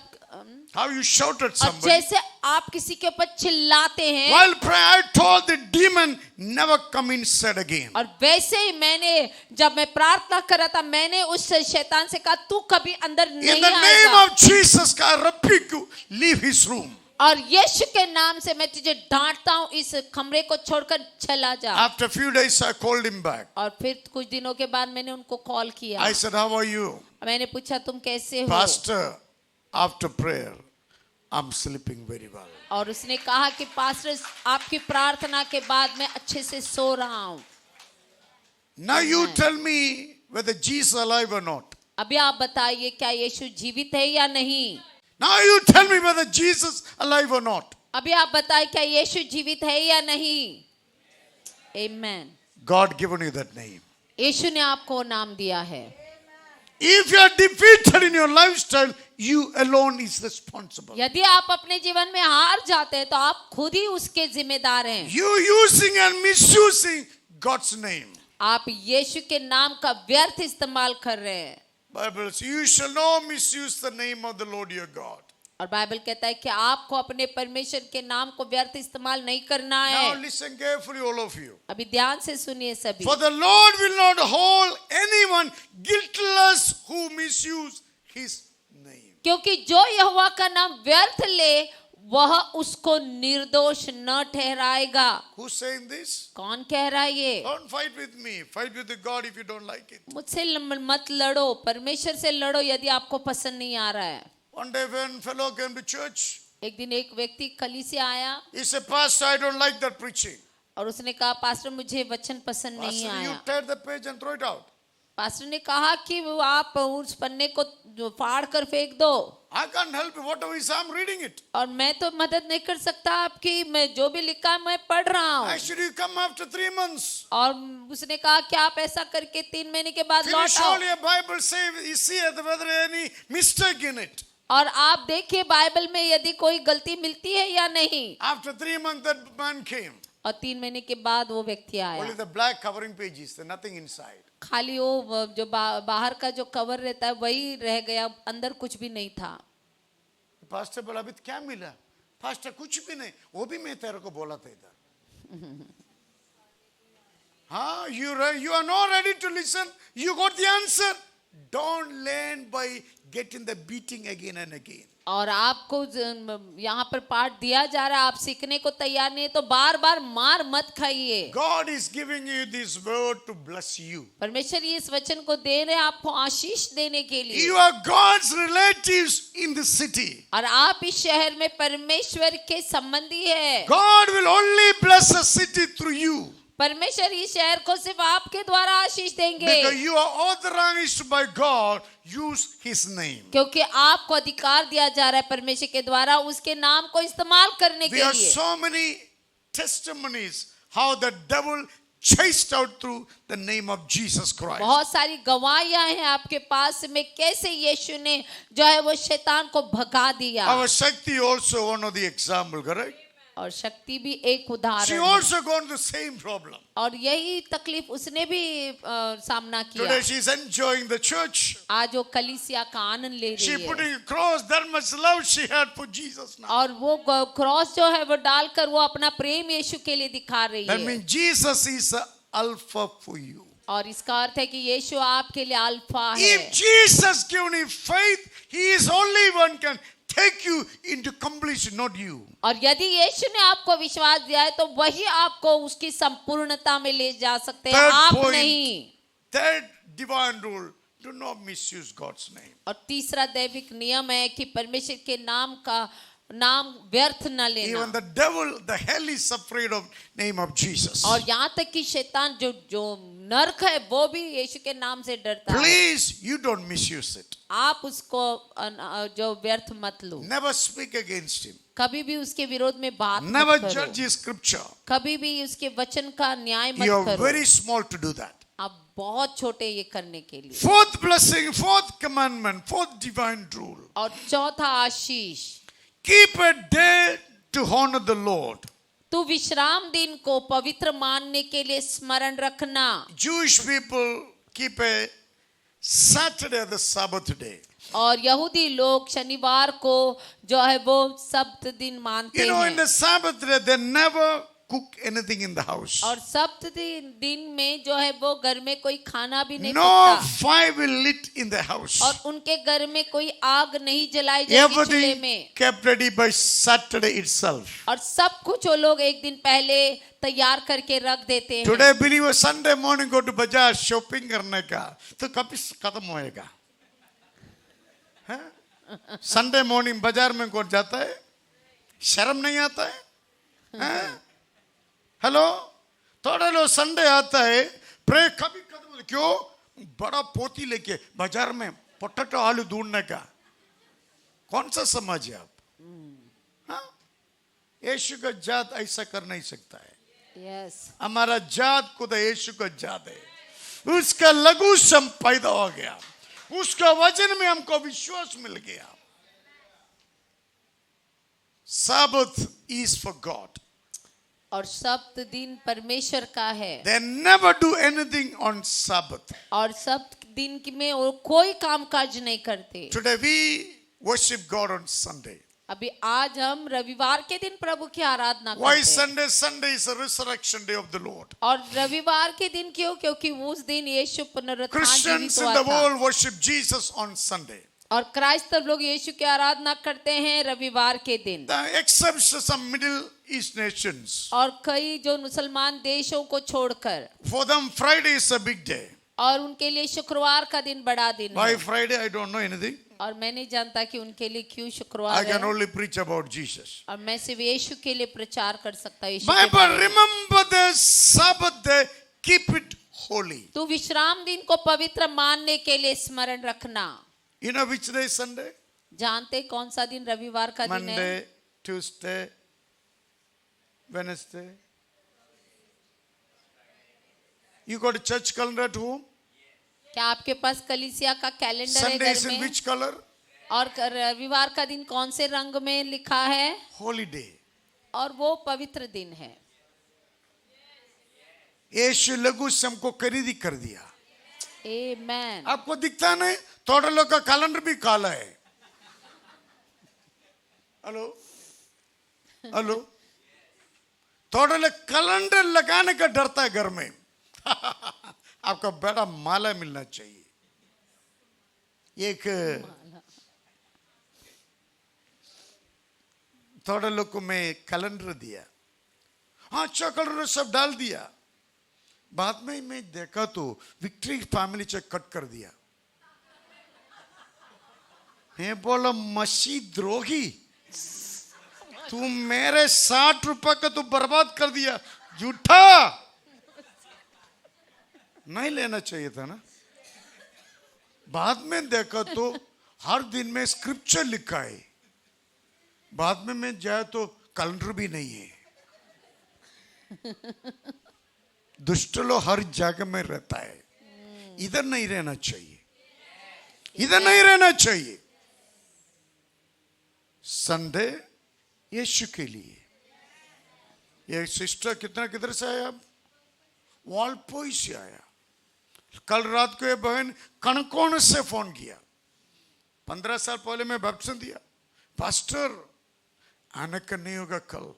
Speaker 1: how you shout at
Speaker 2: और
Speaker 1: somebody.
Speaker 2: जैसे आप किसी के ऊपर चिल्लाते हैं
Speaker 1: While praying, I told the demon, never come inside again.
Speaker 2: और वैसे ही जब मैं प्रार्थना कर रहा था मैंने उस शैतान से कहा तू कभी अंदर
Speaker 1: In
Speaker 2: नहीं
Speaker 1: the name
Speaker 2: आएगा।
Speaker 1: of Jesus, I rebuke you, leave his room.
Speaker 2: और यीशु के नाम से मैं तुझे डांटता हूँ इस कमरे को छोड़कर चला जा।
Speaker 1: After a few days, I called him back.
Speaker 2: और फिर कुछ दिनों के बाद मैंने उनको कॉल किया।
Speaker 1: I said, how are you?
Speaker 2: मैंने पूछा तुम कैसे हो?
Speaker 1: Pastor, after prayer, I'm sleeping very well.
Speaker 2: और उसने कहा कि पास्टर आपकी प्रार्थना के बाद मैं अच्छे से सो रहा हूँ।
Speaker 1: Now you tell me whether Jesus is alive or not.
Speaker 2: अभी आप बताइए क्या यीशु जीवित है या नहीं?
Speaker 1: Now you tell me whether Jesus is alive or not.
Speaker 2: अभी आप बताइए क्या यीशु जीवित है या नहीं? Amen.
Speaker 1: God given you that name.
Speaker 2: यीशु ने आपको नाम दिया है।
Speaker 1: If you are defeated in your lifestyle, you alone is responsible.
Speaker 2: यदि आप अपने जीवन में हार जाते हैं तो आप खुद ही उसके जिम्मेदार हैं।
Speaker 1: You using and misusing God's name.
Speaker 2: आप यीशु के नाम का व्यर्थ इस्तेमाल कर रहे हैं।
Speaker 1: Bible says, you shall not misuse the name of the Lord your God.
Speaker 2: और बाइबल कहता है कि आपको अपने परमेश्वर के नाम को व्यर्थ इस्तेमाल नहीं करना
Speaker 1: Now
Speaker 2: है।
Speaker 1: listen carefully, all of you.
Speaker 2: अभी ध्यान से सुनिए सभी।
Speaker 1: For the Lord will not hold anyone guiltless who misuse his name.
Speaker 2: क्योंकि जो यहोवा का नाम व्यर्थ ले वह उसको निर्दोष न ठहराएगा।
Speaker 1: Who's saying this?
Speaker 2: कौन कह रहा है ये?
Speaker 1: Don't fight with me. Fight with the God if you don't like it.
Speaker 2: मुझसे मत लड़ो, परमेश्वर से लड़ो यदि आपको पसंद नहीं आ रहा है।
Speaker 1: One day when fellow came to church,
Speaker 2: एक दिन एक व्यक्ति कलीसिया आया
Speaker 1: he said, Pastor, I don't like that preaching.
Speaker 2: और उसने कहा, पास्टर मुझे वचन पसंद नहीं
Speaker 1: Pastor, you
Speaker 2: आया।
Speaker 1: tear the page and throw it out.
Speaker 2: Pastor ने कहा कि वो आप उस पन्ने को जो फाड़ कर फेंक दो।
Speaker 1: I can't help you. Whatever is, I'm reading it.
Speaker 2: और मैं तो मदद नहीं कर सकता आपकी, मैं जो भी लिखा है मैं पढ़ रहा हूँ।
Speaker 1: Actually, you come after 3 months.
Speaker 2: और उसने कहा कि आप ऐसा करके 3 महीने के बाद लौट
Speaker 1: Finish
Speaker 2: आओ
Speaker 1: all your Bible, say, you see whether any mistake in it.
Speaker 2: और आप देखिए बाइबल में यदि कोई गलती मिलती है या नहीं।
Speaker 1: After 3 months, that man came.
Speaker 2: और 3 महीने के बाद वो व्यक्ति
Speaker 1: Only
Speaker 2: आया।
Speaker 1: the black covering pages, there's nothing inside.
Speaker 2: खाली वो जो बाहर का जो कवर रहता है वही रह गया, अंदर कुछ भी नहीं था।
Speaker 1: पास्टर बोला, अभी क्या मिला? पास्टर कुछ भी नहीं, वो भी मैं तेरे को बोला था इधर। हाँ, you are not ready to listen. You got the answer. Don't learn by getting the beating again and again.
Speaker 2: और आपको यहाँ पर पाठ दिया जा रहा है, आप सीखने को तैयार नहीं है तो बार बार मार मत खाइए।
Speaker 1: God is giving you this word to bless you.
Speaker 2: परमेश्वर ये इस वचन को दे रहे हैं आपको आशीष देने के लिए।
Speaker 1: You are God's relatives in the city.
Speaker 2: और आप इस शहर में परमेश्वर के संबंधी है।
Speaker 1: God will only bless a city through you.
Speaker 2: परमेश्वर इस शहर को सिर्फ आपके द्वारा आशीष देंगे
Speaker 1: Because you are authorized by God, use His name.
Speaker 2: क्योंकि आपको अधिकार दिया जा रहा है परमेश्वर के द्वारा उसके नाम को इस्तेमाल करने
Speaker 1: There
Speaker 2: के
Speaker 1: are
Speaker 2: लिए।
Speaker 1: so many testimonies how the devil chased out through the name of Jesus Christ.
Speaker 2: बहुत सारी गवाहियां हैं आपके पास में कैसे यीशु ने जो है वो शैतान को भगा दिया।
Speaker 1: Our Shakti also one of the example, correct?
Speaker 2: और शक्ति भी एक
Speaker 1: She
Speaker 2: उदाहरण है।
Speaker 1: also gone the same problem.
Speaker 2: और यही तकलीफ उसने भी सामना किया।
Speaker 1: Today she is enjoying the church.
Speaker 2: आज वो कलीसिया का आनंद ले
Speaker 1: She
Speaker 2: रही है
Speaker 1: putting a cross, that much love she had for Jesus now.
Speaker 2: और वो क्रॉस जो है वो डालकर वो अपना प्रेम यीशु के लिए दिखा रही
Speaker 1: That
Speaker 2: है।
Speaker 1: means Jesus is the alpha for you.
Speaker 2: और इसका अर्थ है कि यीशु आपके लिए अल्फा है।
Speaker 1: If Jesus given you faith, He is only one can take you into completion, not you.
Speaker 2: और यदि यीशु ने आपको विश्वास दिया है तो वही आपको उसकी संपूर्णता में ले जा सकते हैं, आप नहीं।
Speaker 1: Third divine rule, do not misuse God's name.
Speaker 2: और तीसरा दैविक नियम है कि परमेश्वर के नाम का नाम व्यर्थ न लेना।
Speaker 1: Even the devil, the hell is afraid of name of Jesus.
Speaker 2: और यहाँ तक कि शैतान जो नरक है वो भी यीशु के नाम से डरता है।
Speaker 1: Please, you don't misuse it.
Speaker 2: आप उसको जो व्यर्थ मत लो।
Speaker 1: Never speak against him.
Speaker 2: कभी भी उसके विरोध में बात मत
Speaker 1: Never
Speaker 2: करो।
Speaker 1: judge his scripture.
Speaker 2: कभी भी उसके वचन का न्याय मत
Speaker 1: You are
Speaker 2: करो।
Speaker 1: very small to do that.
Speaker 2: आप बहुत छोटे ये करने के लिए।
Speaker 1: Fourth blessing, fourth commandment, fourth divine rule.
Speaker 2: और चौथा आशीष,
Speaker 1: Keep a day to honor the Lord.
Speaker 2: तू विश्राम दिन को पवित्र मानने के लिए स्मरण रखना।
Speaker 1: Jewish people keep a Saturday the Sabbath day.
Speaker 2: और यहूदी लोग शनिवार को जो है वो सब्त दिन मानते
Speaker 1: You know, in
Speaker 2: हैं।
Speaker 1: the Sabbath day, they never cook anything in the house.
Speaker 2: और सब्त दिन में जो है वो घर में कोई खाना भी नहीं
Speaker 1: No
Speaker 2: पकता
Speaker 1: fire will lit in the house.
Speaker 2: और उनके घर में कोई आग नहीं जलाई जाएगी चूल्हे
Speaker 1: Everything
Speaker 2: में।
Speaker 1: kept ready by Saturday itself.
Speaker 2: और सब कुछ वो लोग एक दिन पहले तैयार करके रख देते हैं।
Speaker 1: Today believer Sunday morning go to बाजार shopping करने का तो कभी खत्म होएगा। संडे मॉर्निंग बाजार में कौन जाता है? शर्म नहीं आता है? हेलो, थोड़ा लो संडे आता है प्रे कभी खत्म, क्यों? बड़ा पोती लेके बाजार में पोटैटो आलू ढूंढने का। कौन सा समाज है आप? हाँ, यीशु का जात ऐसा कर नहीं सकता है।
Speaker 2: यस,
Speaker 1: हमारा जात खुद यीशु का जात है। उसका लघु सम पैदा हो गया, उसका वचन में हमको विश्वास मिल गया। Sabbath is for God.
Speaker 2: और सप्त दिन परमेश्वर का है।
Speaker 1: They never do anything on Sabbath.
Speaker 2: और सप्त दिन में वो कोई काम काज नहीं करते।
Speaker 1: Today we worship God on Sunday.
Speaker 2: अभी आज हम रविवार के दिन प्रभु की आराधना
Speaker 1: Why
Speaker 2: करते हैं।
Speaker 1: Sunday? Sunday is a resurrection day of the Lord.
Speaker 2: और रविवार के दिन क्यों? क्योंकि उस दिन यीशु पुनरुत्थान
Speaker 1: Christians
Speaker 2: जीवित
Speaker 1: in
Speaker 2: हुआ
Speaker 1: the
Speaker 2: था।
Speaker 1: world worship Jesus on Sunday.
Speaker 2: और क्राइस्तव लोग यीशु की आराधना करते हैं रविवार के दिन,
Speaker 1: except some Middle East nations.
Speaker 2: और कई जो मुसलमान देशों को छोड़कर,
Speaker 1: For them, Friday is a big day.
Speaker 2: और उनके लिए शुक्रवार का दिन बड़ा दिन
Speaker 1: Why
Speaker 2: है।
Speaker 1: Friday? I don't know anything.
Speaker 2: और मैं नहीं जानता कि उनके लिए क्यों
Speaker 1: I
Speaker 2: शुक्रवार
Speaker 1: can
Speaker 2: है,
Speaker 1: only preach about Jesus.
Speaker 2: और मैं सिर्फ यीशु के लिए प्रचार कर सकता हूँ। यीशु के
Speaker 1: Bible,
Speaker 2: बारे में।
Speaker 1: remember the Sabbath day, keep it holy.
Speaker 2: तू विश्राम दिन को पवित्र मानने के लिए स्मरण रखना।
Speaker 1: You know which day is Sunday?
Speaker 2: जानते कौन सा दिन रविवार का दिन है?
Speaker 1: Monday, Tuesday, Wednesday. You got a church calendar at home?
Speaker 2: क्या आपके पास कलीसिया का कैलेंडर है
Speaker 1: Sunday is
Speaker 2: घर
Speaker 1: in
Speaker 2: में?
Speaker 1: which color?
Speaker 2: और रविवार का दिन कौन से रंग में लिखा है?
Speaker 1: Holy day.
Speaker 2: और वो पवित्र दिन है।
Speaker 1: यीशु लघु श्रम को खरीदी कर दिया।
Speaker 2: आमेन।
Speaker 1: आपको दिखता नहीं? थोड़े लोग का कैलेंडर भी काला है। हेलो हेलो, थोड़े लोग कैलेंडर लगाने का डरता है घर में। आपका बड़ा माला मिलना चाहिए। एक थोड़े लोग को मैं कैलेंडर दिया, हाँ अच्छा कैलेंडर सब डाल दिया। बाद में मैं देखा तो विक्ट्री फैमिली चेक कट कर दिया। मैं बोला मसीह द्रोही, तू मेरे 60 रुपए का तो बर्बाद कर दिया, झूठा। नहीं लेना चाहिए था ना। बाद में देखा तो हर दिन में स्क्रिप्चर लिखा है। बाद में मैं जाए तो कैलेंडर भी नहीं है। दुष्ट लोग हर जगह में रहता है। इधर नहीं रहना चाहिए, इधर नहीं रहना चाहिए। संडे यीशु के लिए। ये सिस्टर किधर से आया? वालपोई से आया। कल रात को ये बहन कणकोण से फोन किया। 15 साल पहले मैं बपतिस्मा दिया। पास्टर आने का नहीं होगा कल,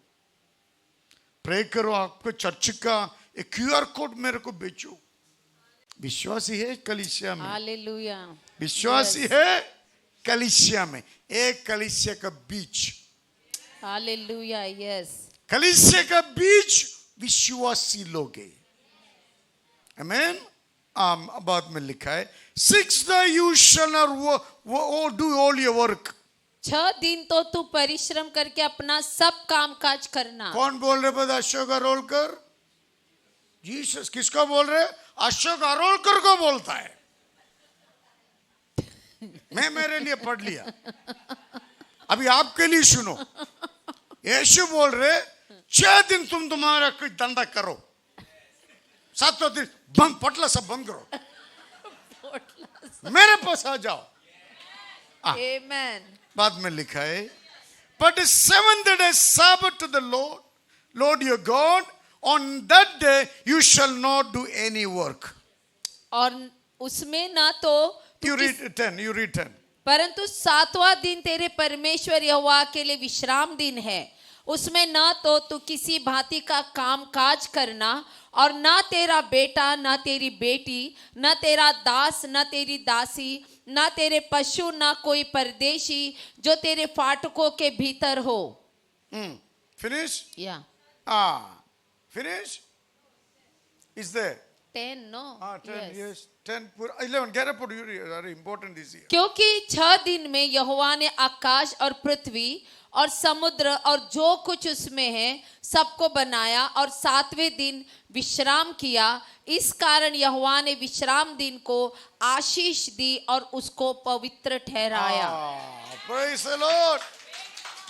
Speaker 1: प्रे करो आपको चर्च का एक QR कोड मेरे को बेचो। विश्वासी है कलीसिया में,
Speaker 2: हालेलुया।
Speaker 1: विश्वासी है कलीसिया में। एक कलीसिया का बीच,
Speaker 2: हालेलुया। यस,
Speaker 1: कलीसिया का बीच विश्वासी लोग हैं। आमीन। बाद में लिखा है 6 days you shall not do all your work.
Speaker 2: 6 दिन तो तू परिश्रम करके अपना सब काम काज करना।
Speaker 1: कौन बोल रहे बता? अशोक अरोलकर। जीसस किसको बोल रहे? अशोक अरोलकर को बोलता है। मैं मेरे लिए पढ़ लिया, अभी आपके लिए सुनो। यीशु बोल रहे 6 दिन तुम तुम्हारा कुछ धंधा करो, 7वां दिन बंद, पटला सब बंद करो, मेरे पास आ जाओ।
Speaker 2: आमेन।
Speaker 1: बाद में लिखा है but the 7th day Sabbath to the Lord your God, on that day you shall not do any work.
Speaker 2: और उसमें ना तो
Speaker 1: You read 10.
Speaker 2: परंतु 7वां दिन तेरे परमेश्वर यहोवा के लिए विश्राम दिन है। उसमें ना तो तू किसी भांति का काम काज करना, और ना तेरा बेटा, ना तेरी बेटी, ना तेरा दास, ना तेरी दासी, ना तेरे पशु, ना कोई परदेशी जो तेरे फाटकों के भीतर हो।
Speaker 1: Finish?
Speaker 2: या
Speaker 1: Finish? Is there?
Speaker 2: 10 no?
Speaker 1: 10,
Speaker 2: Yes.
Speaker 1: yes. 10, 11, get up, very important is here.
Speaker 2: क्योंकि 6 दिन में यहोवा ने आकाश और पृथ्वी और समुद्र और जो कुछ उसमें है सबको बनाया, और 7वें दिन विश्राम किया। इस कारण यहोवा ने विश्राम दिन को आशीष दी और उसको पवित्र ठहराया।
Speaker 1: Praise the Lord.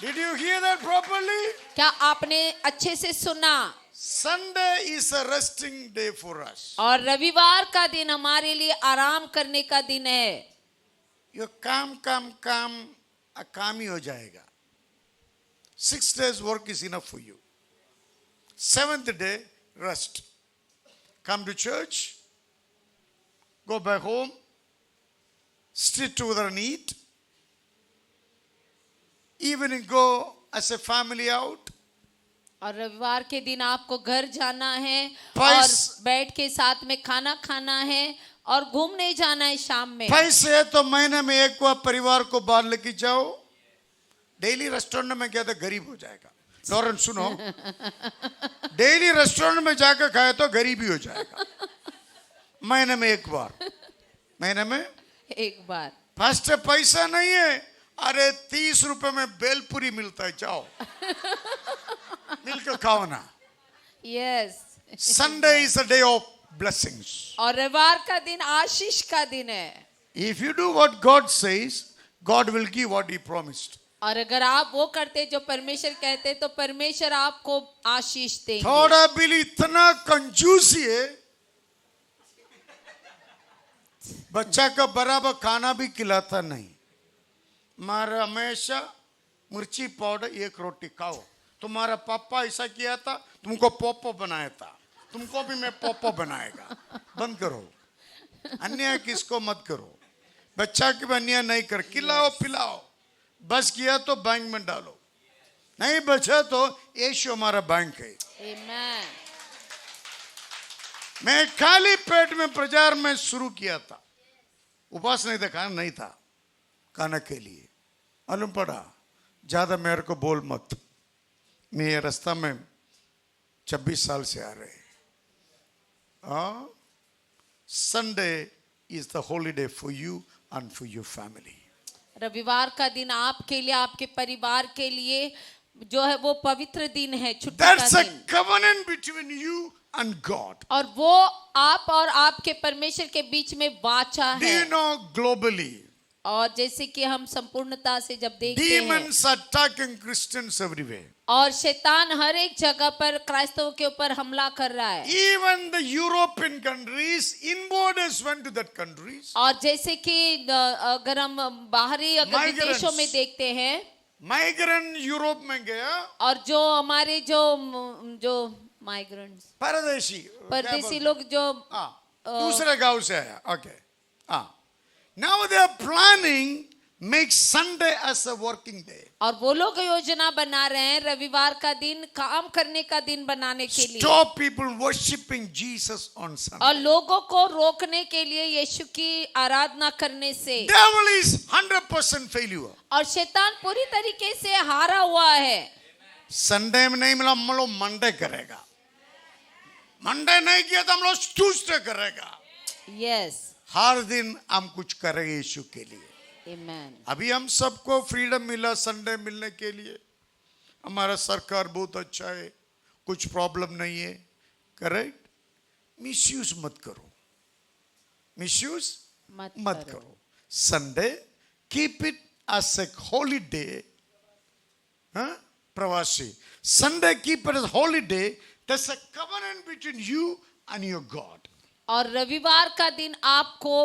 Speaker 1: Did you hear that properly?
Speaker 2: क्या आपने अच्छे से सुना?
Speaker 1: Sunday is a resting day for us.
Speaker 2: और रविवार का दिन हमारे लिए आराम करने का दिन है।
Speaker 1: ये काम ही हो जाएगा। 6 days work is enough for you. 7th day rest. Come to church, go back home, sit together and eat. Evening go as a family out.
Speaker 2: और रविवार के दिन आपको घर जाना है और
Speaker 1: Twice.
Speaker 2: बैठ के साथ में खाना खाना है और घूमने जाना है शाम में।
Speaker 1: पैसे है तो महीने में एक बार परिवार को बाहर लेके जाओ। डेली रेस्टोरेंट में गया तो गरीब हो जाएगा। लॉरेंस सुनो, डेली रेस्टोरेंट में जाकर खाए तो गरीबी हो जाएगा। महीने में एक बार, महीने में
Speaker 2: एक बार।
Speaker 1: फर्स्ट पैसा नहीं है, अरे 30 रुपए में बेलपुरी मिलता है, जाओ मिलकर खाओ ना।
Speaker 2: Yes.
Speaker 1: Sunday is a day of blessings.
Speaker 2: और रविवार का दिन आशीष का दिन है।
Speaker 1: If you do what God says, God will give what He promised.
Speaker 2: और अगर आप वो करते जो परमेश्वर कहते तो परमेश्वर आपको आशीष देंगे।
Speaker 1: थोड़ा बिल इतना कंजूसी है, बच्चा का बराबर खाना भी खिलाता नहीं। मारा हमेशा मिर्ची पाउडर 1 रोटी खाओ। तुम्हारा पापा ऐसा किया था, तुमको पोपो बनाया था, तुमको भी मैं पोपो बनाएगा। बंद करो, अन्याय किसको मत करो। बच्चा के भी अन्याय नहीं कर, खिलाओ पिलाओ। बस किया तो बैंक में डालो, नहीं बचा तो यीशु हमारा बैंक है।
Speaker 2: आमेन।
Speaker 1: मैं खाली पेट में प्रचार में शुरू किया था, उपवास नहीं था, खाना नहीं था, खाने के लिए मालूम पड़ा। ज्यादा मेरे को बोल मत, मैं ये रास्ता में 26 साल से आ रहे। Sunday is the holiday for you and for your family.
Speaker 2: रविवार का दिन आपके लिए, आपके परिवार के लिए जो है वो पवित्र दिन है, छुट्टी
Speaker 1: That's
Speaker 2: का
Speaker 1: a
Speaker 2: दिन।
Speaker 1: covenant between you and God.
Speaker 2: और वो आप और आपके परमेश्वर के बीच में वाचा
Speaker 1: Do
Speaker 2: है।
Speaker 1: you know globally?
Speaker 2: और जैसे कि हम संपूर्णता से जब देखते हैं,
Speaker 1: Demons are attacking Christians everywhere.
Speaker 2: और शैतान हर एक जगह पर क्राइस्तवों के ऊपर हमला कर रहा है।
Speaker 1: Even the European countries, invaders went to that countries.
Speaker 2: और जैसे कि अगर हम बाहरी अगर
Speaker 1: Migrants.
Speaker 2: विदेशों में देखते हैं,
Speaker 1: Migrant यूरोप में गया,
Speaker 2: और जो हमारे जो माइग्रेंट्स
Speaker 1: परदेशी
Speaker 2: परदेशी लोग जो
Speaker 1: दूसरे गांव से आया। Okay, now they are planning make Sunday as a working day.
Speaker 2: और वो लोग योजना बना रहे हैं रविवार का दिन काम करने का दिन बनाने के लिए,
Speaker 1: Stop people worshiping Jesus on Sunday.
Speaker 2: और लोगों को रोकने के लिए यीशु की आराधना करने से।
Speaker 1: Devil is 100% failure.
Speaker 2: और शैतान पूरी तरीके से हारा हुआ है।
Speaker 1: संडे में नहीं मिला, हम लोग मंडे करेगा। मंडे नहीं किया तो हम लोग ट्यूसडे करेगा।
Speaker 2: यस।
Speaker 1: हर दिन हम कुछ करेंगे यीशु के लिए।
Speaker 2: आमेन।
Speaker 1: अभी हम सबको फ्रीडम मिला संडे मिलने के लिए, हमारा सरकार बहुत अच्छा है, कुछ प्रॉब्लम नहीं है, करेक्ट। मिसयूज मत करो, मिसयूज मत करो। Sunday keep it as a holiday. प्रवासी, Sunday keep it as holiday. That's a covenant between you and your God.
Speaker 2: और रविवार का दिन आपको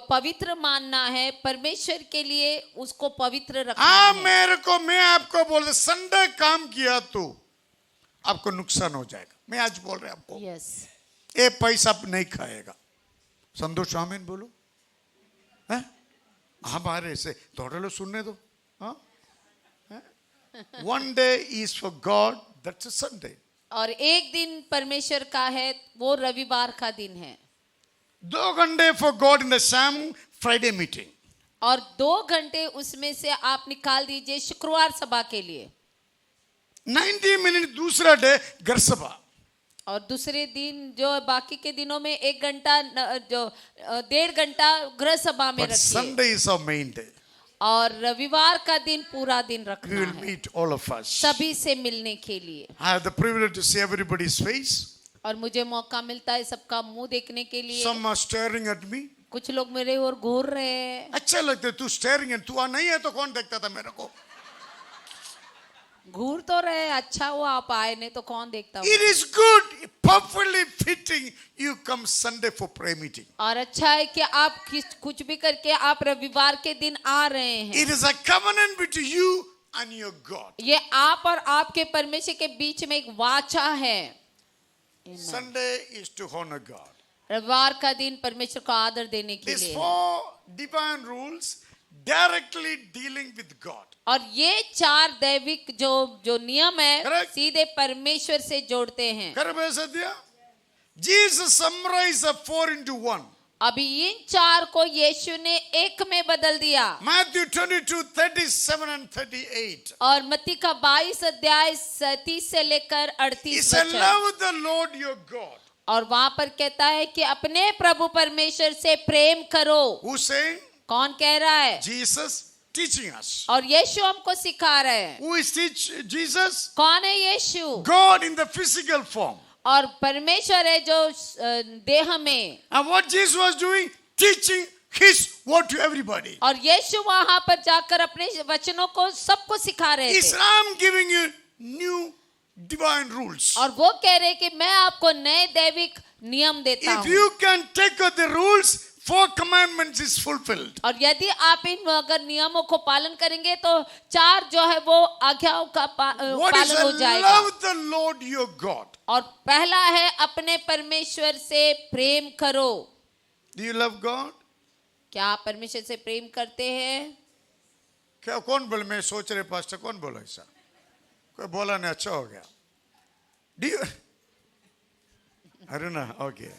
Speaker 2: पवित्र मानना है, परमेश्वर के लिए उसको पवित्र रखना है।
Speaker 1: मैं आपको बोल रहा, संडे काम किया तो आपको नुकसान हो जाएगा। मैं आज बोल रहा आपको,
Speaker 2: यस।
Speaker 1: ये पैसा आप नहीं खाएगा। संतोष आमीन बोलो। हमारे से थोड़ा लो सुनने दो। One day is for God, that's a Sunday.
Speaker 2: और एक दिन परमेश्वर का है, वो रविवार का दिन है।
Speaker 1: 2 घंटे फॉर गॉड इन द शाम फ्राइडे मीटिंग।
Speaker 2: और 2 घंटे उसमें से आप निकाल दीजिए शुक्रवार सभा के लिए।
Speaker 1: 90 मिनट दूसरा डे घर सभा।
Speaker 2: और दूसरे दिन जो बाकी के दिनों में 1 घंटा जो 1.5 घंटा गृह सभा में रखिए।
Speaker 1: Sunday is our main day.
Speaker 2: और रविवार का दिन पूरा दिन
Speaker 1: We
Speaker 2: रखना
Speaker 1: will
Speaker 2: है
Speaker 1: meet all of us.
Speaker 2: सभी से मिलने के लिए।
Speaker 1: I have the privilege to see everybody's face.
Speaker 2: और मुझे मौका मिलता है सबका मुंह देखने के लिए।
Speaker 1: Some are staring at me.
Speaker 2: कुछ लोग मेरे ओर घूर रहे हैं।
Speaker 1: अच्छा लगता है, तू staring है, तू नहीं है तो कौन देखता था मेरे को।
Speaker 2: घूर तो रहे, अच्छा हुआ आप आए, नहीं तो कौन देखता
Speaker 1: It is good, perfectly fitting you come Sunday for prayer meeting.
Speaker 2: और अच्छा है कि आप कुछ भी करके आप रविवार के दिन आ रहे हैं।
Speaker 1: It is a covenant between you and your God.
Speaker 2: ये आप और आपके परमेश्वर के बीच में एक वाचा है।
Speaker 1: Sunday is to honor God.
Speaker 2: रविवार का दिन परमेश्वर को आदर देने के
Speaker 1: These
Speaker 2: लिए।
Speaker 1: 4 divine rules directly dealing with God.
Speaker 2: और ये 4 दैविक जो नियम है
Speaker 1: Correct.
Speaker 2: सीधे परमेश्वर से जोड़ते हैं।
Speaker 1: कर भाई Satya, Jesus summarized the 4 into 1.
Speaker 2: अभी इन चार को यीशु ने एक में बदल दिया।
Speaker 1: Matthew 22:37 and 38.
Speaker 2: और मत्ती का 22 अध्याय 37 से लेकर 38
Speaker 1: He said,
Speaker 2: वचन।
Speaker 1: love the Lord your God.
Speaker 2: और वहां पर कहता है कि अपने प्रभु परमेश्वर से प्रेम करो।
Speaker 1: Who's saying?
Speaker 2: कौन कह रहा है?
Speaker 1: Jesus teaching us.
Speaker 2: और यीशु हमको सिखा रहे हैं।
Speaker 1: Who is Jesus?
Speaker 2: कौन है यीशु?
Speaker 1: God in the physical form.
Speaker 2: और परमेश्वर है जो देह में।
Speaker 1: And what Jesus was doing? Teaching his word to everybody.
Speaker 2: और यीशु वहां पर जाकर अपने वचनों को सबको सिखा रहे थे।
Speaker 1: I'm giving you new divine rules.
Speaker 2: और वो कह रहे कि मैं आपको नए दैविक नियम देता
Speaker 1: If
Speaker 2: हूँ।
Speaker 1: you can take out the rules, 4 commandments is fulfilled.
Speaker 2: और यदि आप इन अगर नियमों को पालन करेंगे तो 4 जो है वो आज्ञाओं का
Speaker 1: What is
Speaker 2: पालन हो
Speaker 1: the
Speaker 2: जाएगा।
Speaker 1: love the Lord your God?
Speaker 2: और पहला है अपने परमेश्वर से प्रेम करो।
Speaker 1: Do you love God?
Speaker 2: क्या आप परमेश्वर से प्रेम करते हैं?
Speaker 1: क्या कौन बोले? मैं सोच रहे पास्टर कौन बोला ऐसा? कोई बोला नहीं, अच्छा हो गया। Do you? Aruna, okay.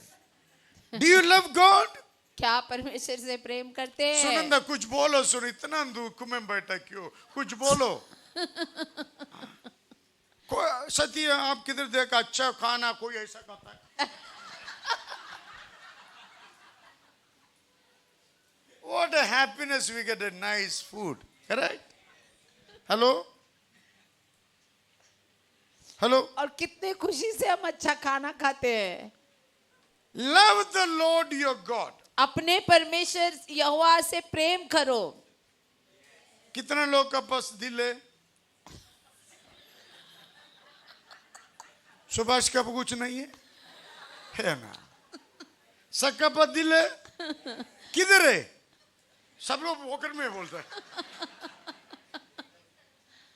Speaker 1: Do you love God?
Speaker 2: क्या आप परमेश्वर से प्रेम करते हैं?
Speaker 1: सुनंदा कुछ बोलो, सुन इतना दुख में बैठा क्यों? कुछ बोलो। सती आप किधर देखा अच्छा खाना कोई ऐसा खाता है? What a happiness we get a nice food, correct? Hello? Hello?
Speaker 2: और कितने खुशी से हम अच्छा खाना खाते हैं।
Speaker 1: Love the Lord your God.
Speaker 2: अपने परमेश्वर यहोवा से प्रेम करो।
Speaker 1: कितना लोग का पास दिल है? सुभाष का कुछ नहीं है? है ना? सबका पास दिल है? किधर है? सब लोग वोकर में बोलता है।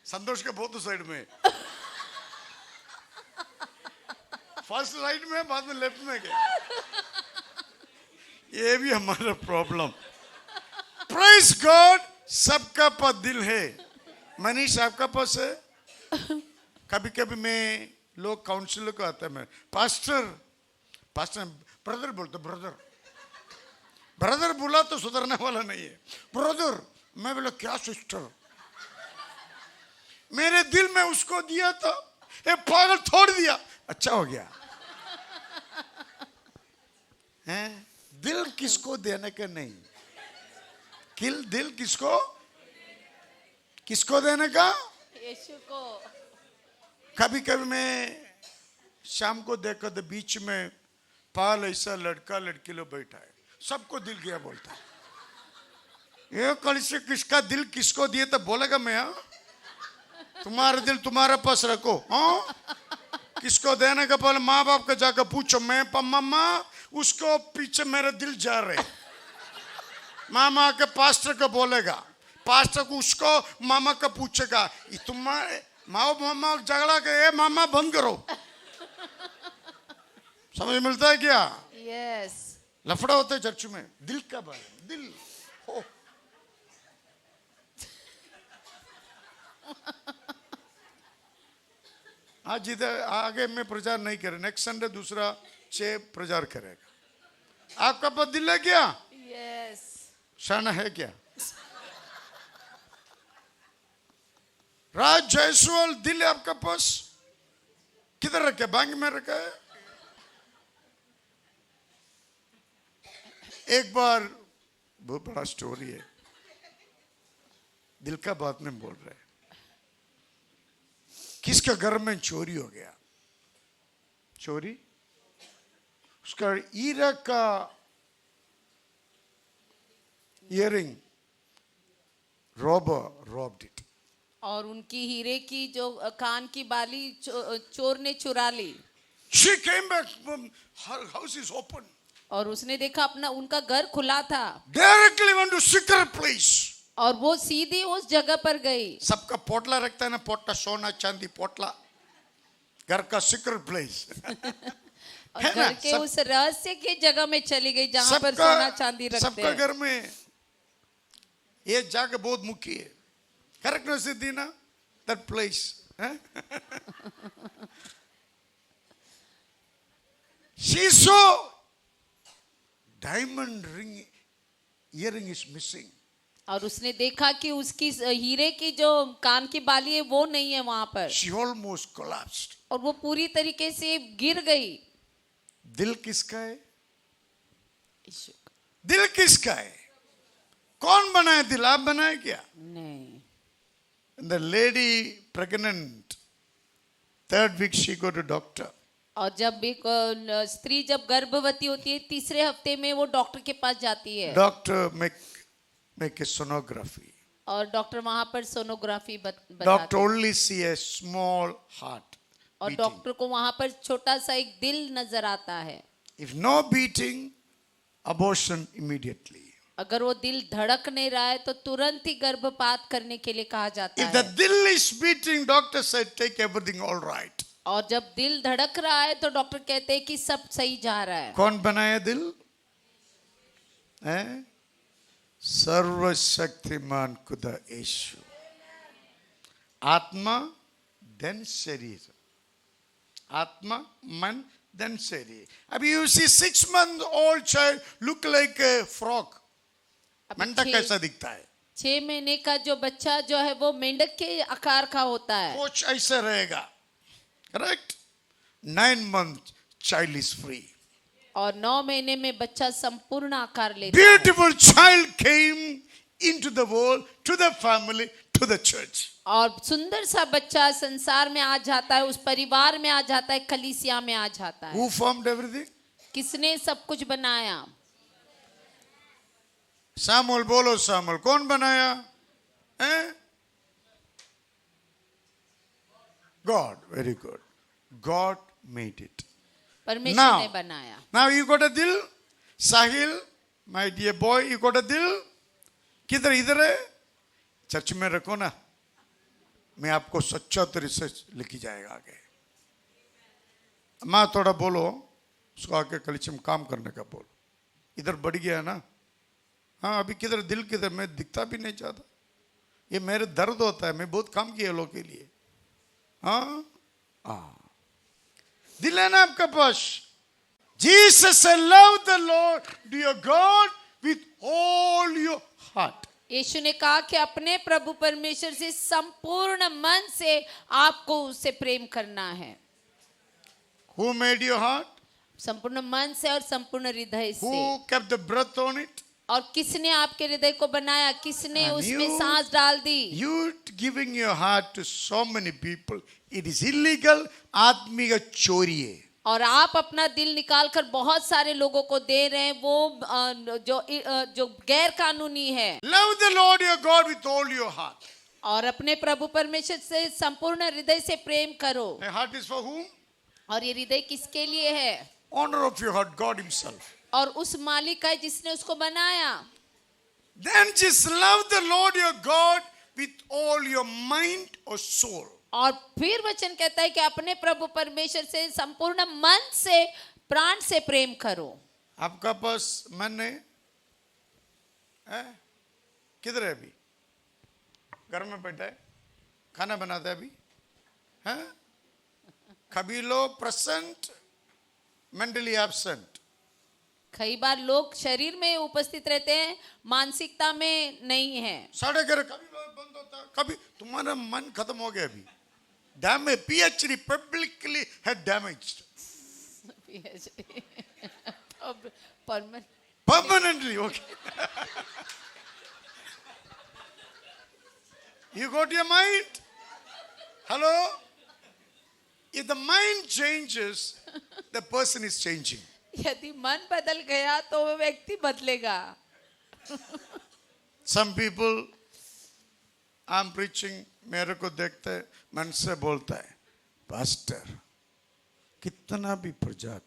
Speaker 1: संतोष का बहुत साइड में, फर्स्ट राइट में, बाद में लेफ्ट में गया। ये भी हमारा प्रॉब्लम। प्रेज गॉड, सबका पास दिल है। मनीष आपका पास है? कभी कभी मैं लोग काउंसिलर को आता है, मैं पास्टर ब्रदर बोलते, ब्रदर बोला तो सुधरने वाला नहीं है। ब्रदर, मैं बोला क्या सिस्टर? मेरे दिल में उसको दिया था, ये पागल छोड़ दिया, अच्छा हो गया। हैं? दिल किसको देने का नहीं, दिल किसको देने का?
Speaker 2: यीशु को।
Speaker 1: कभी कभी मैं शाम को देखा तो बीच में पाल ऐसा लड़का लड़की लोग बैठा है, सबको दिल गया बोलता है। ये कल से किसका दिल किसको दिए तो बोलेगा मैं, हाँ तुम्हारा दिल तुम्हारे पास रखो, हाँ किसको देने का पहले माँ बाप का जाकर पूछो। मैं मम्मा उसको पीछे मेरा दिल जा रहे, मामा के पास्टर को बोलेगा, पास्टर को उसको मामा का पूछेगा, तुम्हारे मामा झगड़ा के मामा बंद करो। समझ मिलता है क्या?
Speaker 2: यस।
Speaker 1: लफड़ा होता है चर्च में दिल का बारे, दिल हो। आज इधर आगे में प्रचार नहीं करे, नेक्स्ट संडे दूसरा 6 प्रचार करेगा। आपका पास दिल है क्या?
Speaker 2: यस।
Speaker 1: शाना है क्या? राज जायसवाल दिल है आपका पास? किधर रखे? बैंक में रखा है? एक बार बहुत बड़ा स्टोरी है, दिल का बात नहीं बोल रहे। किसका घर में चोरी हो गया, चोरी, उसका हीरा का इयरिंग robbed it.
Speaker 2: और उनकी हीरे की जो कान की बाली चोर ने चुरा ली।
Speaker 1: She came back, her house is open.
Speaker 2: और उसने देखा अपना उनका घर खुला था।
Speaker 1: Directly went to secret place.
Speaker 2: और वो सीधी उस जगह पर गई।
Speaker 1: सबका पोटला रखता है ना, पोटला सोना चांदी पोटला, घर का सीक्रेट प्लेस।
Speaker 2: और घर के उस रहस्य की जगह में चली गई जहां पर सोना चांदी रखते हैं।
Speaker 1: सबका घर में ये जगह बहुत मुख्य है। करेक्ट ना सिद्धीना? That place. She saw diamond ring earring is missing.
Speaker 2: और उसने देखा कि उसकी हीरे की जो कान की बाली है वो नहीं है वहां पर,
Speaker 1: She almost collapsed.
Speaker 2: और वो पूरी तरीके से गिर गई।
Speaker 1: दिल किसका है? दिल किसका है? कौन बनाया दिल? आप बनाए क्या?
Speaker 2: नहीं।
Speaker 1: The lady pregnant, third week she go to doctor.
Speaker 2: और जब एक स्त्री जब गर्भवती होती है तीसरे हफ्ते में वो डॉक्टर के पास जाती है,
Speaker 1: Doctor make a sonography.
Speaker 2: और डॉक्टर वहां पर सोनोग्राफी
Speaker 1: Doctor
Speaker 2: बताते हैं,
Speaker 1: only see a small heart
Speaker 2: और
Speaker 1: beating.
Speaker 2: डॉक्टर को वहां पर छोटा सा एक दिल नजर आता है।
Speaker 1: If no beating, abortion immediately.
Speaker 2: अगर वो दिल धड़क नहीं रहा है तो तुरंत ही गर्भपात करने के लिए कहा जाता
Speaker 1: If the
Speaker 2: है।
Speaker 1: dill is beating, doctor said take everything all right.
Speaker 2: और जब दिल धड़क रहा है तो डॉक्टर कहते हैं कि सब सही जा रहा है।
Speaker 1: कौन बनाया दिल? सर्वशक्तिमान खुदा यीशु। आत्मा then शरीर, आत्मा मन then शरीर। अभी you see 6-month-old child look like a frog. मेंढक कैसा दिखता है?
Speaker 2: 6 महीने का जो बच्चा जो है वो मेंढक के आकार का होता है,
Speaker 1: कुछ ऐसा रहेगा, correct? 9 months child is free.
Speaker 2: और 9 महीने में बच्चा संपूर्ण आकार लेता है।
Speaker 1: Beautiful child came into the world, to the family, to the church.
Speaker 2: और सुंदर सा बच्चा संसार में आ जाता है, उस परिवार में आ जाता है, कलीसिया में आ जाता है।
Speaker 1: Who formed everything?
Speaker 2: किसने सब कुछ बनाया?
Speaker 1: सामुएल बोलो, सामुएल कौन बनाया? God, very good. God made it.
Speaker 2: परमेश्वर
Speaker 1: Now-
Speaker 2: ने बनाया।
Speaker 1: Now you got a दिल, साहिल, my dear boy, you got a दिल? किधर? इधर है? चर्च में रखो ना, मैं आपको सच्चा तरीके से लिखी जाएगा आगे। माँ थोड़ा बोलो, उसको आके कलीसिया में काम करने का बोलो। इधर बढ़ गया है ना? हाँ, अभी किधर दिल किधर? मैं दिखता भी नहीं चाहता, ये मेरे दर्द होता है, मैं बहुत काम किया लोगों के लिए। हाँ हाँ, दिल है ना आपका पास? Jesus said, love the Lord your God with all your heart.
Speaker 2: यीशु ने कहा कि अपने प्रभु परमेश्वर से संपूर्ण मन से आपको उससे प्रेम करना है।
Speaker 1: Who made your heart?
Speaker 2: संपूर्ण मन से और संपूर्ण हृदय से।
Speaker 1: Who kept the breath on it?
Speaker 2: और किसने आपके हृदय को बनाया? किसने
Speaker 1: And
Speaker 2: उसमें
Speaker 1: you-
Speaker 2: सांस डाल दी?
Speaker 1: You giving your heart to so many people, it is illegal. आत्मिक चोरी है।
Speaker 2: और आप अपना दिल निकाल कर बहुत सारे लोगों को दे रहे हैं, वो जो गैर कानूनी है।
Speaker 1: Love the Lord your God with all your heart.
Speaker 2: और अपने प्रभु परमेश्वर से संपूर्ण हृदय से प्रेम करो।
Speaker 1: The heart is for whom?
Speaker 2: और ये हृदय किसके लिए है?
Speaker 1: Honor of your heart, God Himself.
Speaker 2: और उस मालिक का है जिसने उसको बनाया।
Speaker 1: Then just love the Lord your God with all your mind or soul.
Speaker 2: और फिर वचन कहता है कि अपने प्रभु परमेश्वर से संपूर्ण मन से प्राण से प्रेम करो।
Speaker 1: आपका पास मन है? किधर है अभी? घर में बैठा है, खाना बनाता है अभी? हैं? कभी लोग प्रेजेंट, मेंटली एब्सेंट।
Speaker 2: कई बार लोग शरीर में उपस्थित रहते हैं, मानसिकता में नहीं है।
Speaker 1: साढ़े घर कभी बंद होता है, कभी तुम्हारा मन खत्म हो गया। अभी डैमेज, PhD पब्लिकली है damaged permanently. Okay. You got your mind? Hello? If the mind changes, the person is changing.
Speaker 2: यदि मन बदल गया तो वो व्यक्ति बदलेगा।
Speaker 1: Some people, I'm preaching, मेरे को देखते हैं, मन से बोलता है, पास्टर कितना भी प्रजा